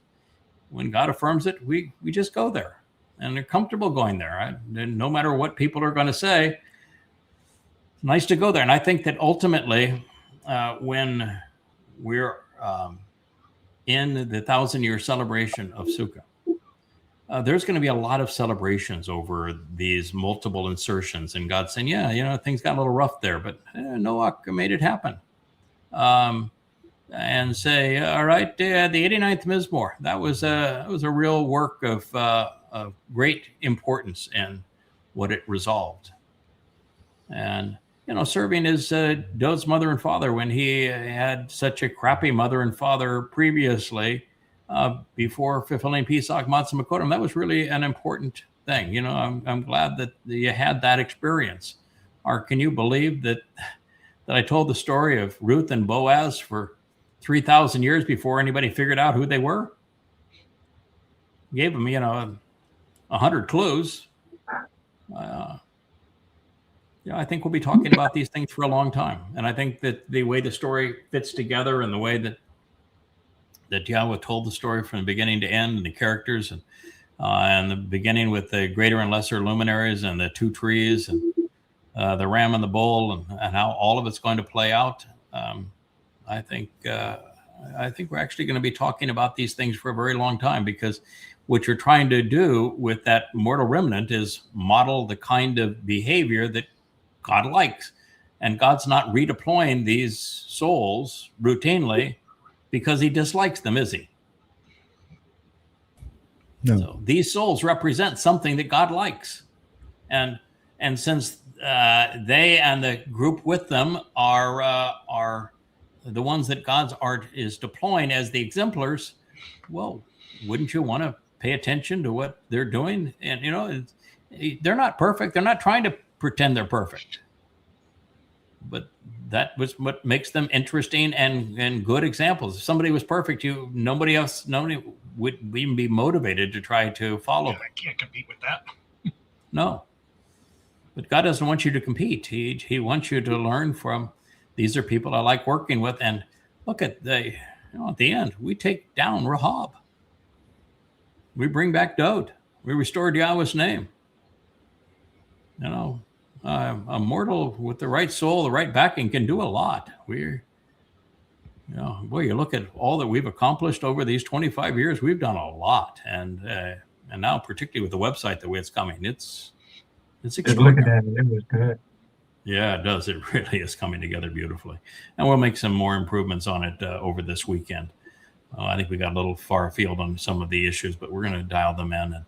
when God affirms it, we just go there, and they're comfortable going there. No matter what people are going to say, it's nice to go there. And I think that ultimately, when we're in the 1,000-year celebration of Sukkot, there's going to be a lot of celebrations over these multiple insertions, and God saying, yeah, things got a little rough there, but Noah made it happen. And say, all right, the 89th Mizmor, that was a real work of great importance in what it resolved. And serving his Dod's mother and father when he had such a crappy mother and father previously, before fulfilling Pesach Matzah Makodim, that was really an important thing. I'm glad that you had that experience. Or can you believe that I told the story of Ruth and Boaz for 3,000 years before anybody figured out who they were? Gave them, 100 clues. I think we'll be talking about these things for a long time. And I think that the way the story fits together and the way that Yahweh told the story from the beginning to end, and the characters, and the beginning with the greater and lesser luminaries and the two trees and the ram and the bull, and how all of it's going to play out. I think we're actually going to be talking about these things for a very long time, because what you're trying to do with that mortal remnant is model the kind of behavior that God likes. And God's not redeploying these souls routinely because he dislikes them, is he? No. So these souls represent something that God likes. And since they and the group with them are the ones that God's art is deploying as the exemplars, well, wouldn't you want to pay attention to what they're doing? And, they're not perfect. They're not trying to pretend they're perfect. But that was what makes them interesting and good examples. If somebody was perfect, nobody would even be motivated to try to follow them. I can't compete with that. No. But God doesn't want you to compete. He wants you to learn from, these are people I like working with. And look at at the end, we take down Rahab. We bring back Dod. We restored Yahweh's name. A mortal with the right soul, the right backing can do a lot. You look at all that we've accomplished over these 25 years, we've done a lot. And now, particularly with the website, the way it's coming, it's extraordinary. Looking at it, it was good. Yeah, it does. It really is coming together beautifully. And we'll make some more improvements on it over this weekend. I think we got a little far afield on some of the issues, but we're going to dial them in.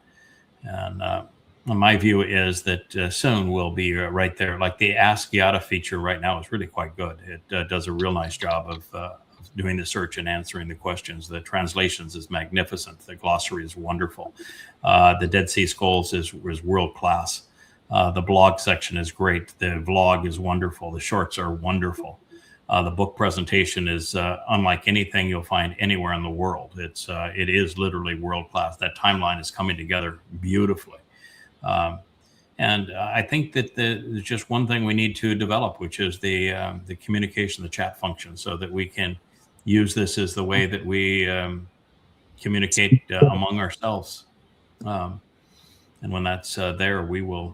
And my view is that soon we'll be right there. Like the Ask Yada feature right now is really quite good. It does a real nice job of doing the search and answering the questions. The translations is magnificent. The glossary is wonderful. The Dead Sea Scrolls is world class. The blog section is great. The vlog is wonderful. The shorts are wonderful. The book presentation is unlike anything you'll find anywhere in the world. It is literally world class. That timeline is coming together beautifully. And I think that there's just one thing we need to develop, which is the communication, the chat function, so that we can use this as the way that we communicate among ourselves. And when that's there, we're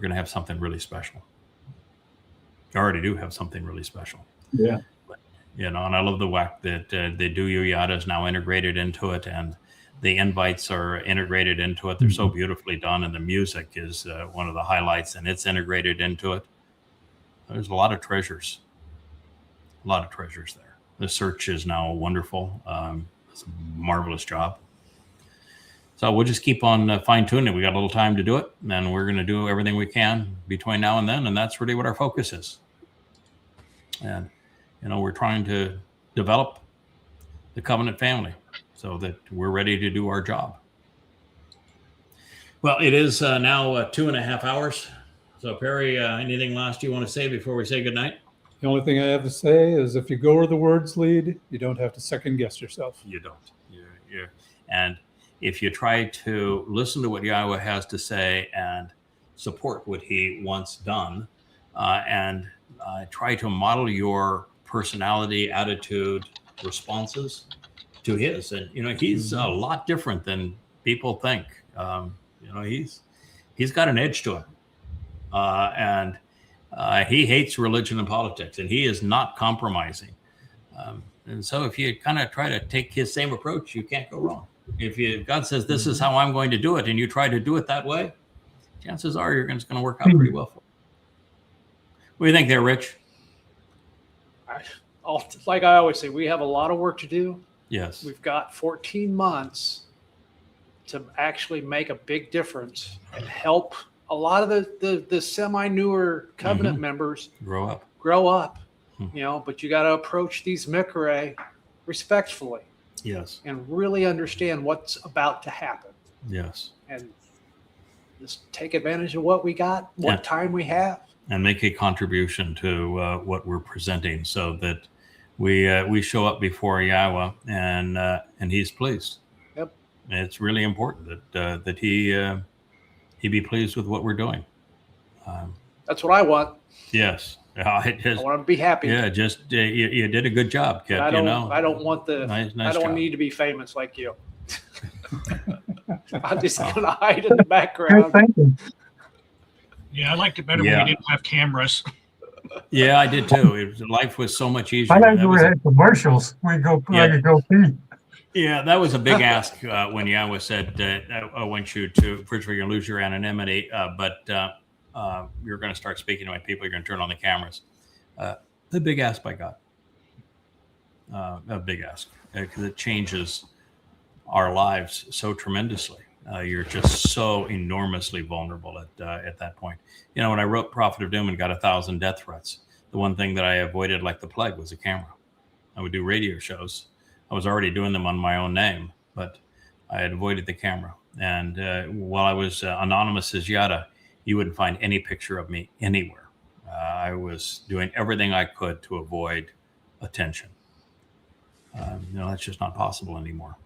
going to have something really special. You already do have something really special. Yeah. But, and I love the fact that the Do Yada is now integrated into it, and the invites are integrated into it. They're so beautifully done, and the music is one of the highlights, and it's integrated into it. There's a lot of treasures. There. The search is now wonderful. It's a marvelous job. So we'll just keep on fine-tuning. We got a little time to do it, and we're going to do everything we can between now and then, and that's really what our focus is. And, we're trying to develop the covenant family so that we're ready to do our job. Well, it is now 2.5 hours. So, Perry, anything last you want to say before we say goodnight? The only thing I have to say is if you go where the words lead, you don't have to second guess yourself. You don't. And if you try to listen to what Yahweh has to say and support what he wants done, and try to model your personality, attitude, responses to his. And, he's a lot different than people think. He's got an edge to him. And he hates religion and politics, and he is not compromising. And so if you kind of try to take his same approach, you can't go wrong. If God says, this is how I'm going to do it, and you try to do it that way, chances are it's going to work out pretty well for you. What do you think there, Rich? Like I always say, we have a lot of work to do. Yes. We've got 14 months to actually make a big difference and help a lot of the semi-newer covenant members grow up. But you got to approach these Mikre respectfully. Yes. And really understand what's about to happen. Yes. And just take advantage of what we got, what time we have. And make a contribution to what we're presenting, so that we show up before Yahweh and He's pleased. Yep. And it's really important that He be pleased with what we're doing. That's what I want. Yes. I want to be happy. Yeah, you did a good job, kid. I don't want nice I don't job. need to be famous like you. I'm just gonna hide in the background. Yeah, I liked it better when we didn't have cameras. Yeah, I did too. Life was so much easier. I like we had commercials. We go, I could go pee. Yeah, that was a big ask when Yahweh said, I want you to, first of all, you're going to lose your anonymity, but you're going to start speaking to my people. You're going to turn on the cameras. The big ask by God. A big ask, because it changes our lives so tremendously. You're just so enormously vulnerable at that point. When I wrote Prophet of Doom and got 1,000 death threats, the one thing that I avoided like the plague was a camera. I would do radio shows. I was already doing them on my own name, but I had avoided the camera. And while I was anonymous as Yada, you wouldn't find any picture of me anywhere. I was doing everything I could to avoid attention. That's just not possible anymore.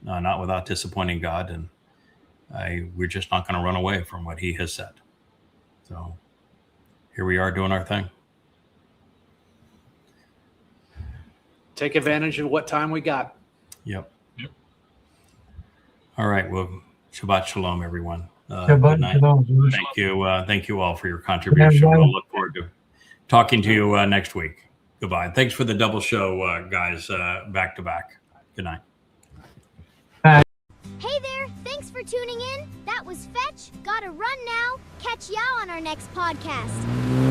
Not without disappointing God, and we're just not going to run away from what He has said. So here we are doing our thing. Take advantage of what time we got. Yep. All right. Well, Shabbat Shalom, everyone. Shabbat Shalom. Thank you all for your contribution. We'll look forward to talking to you next week. Goodbye. Thanks for the double show, guys, back to back. Good night. Hey there, thanks for tuning in. That was Fetch. Gotta run now. Catch y'all on our next podcast.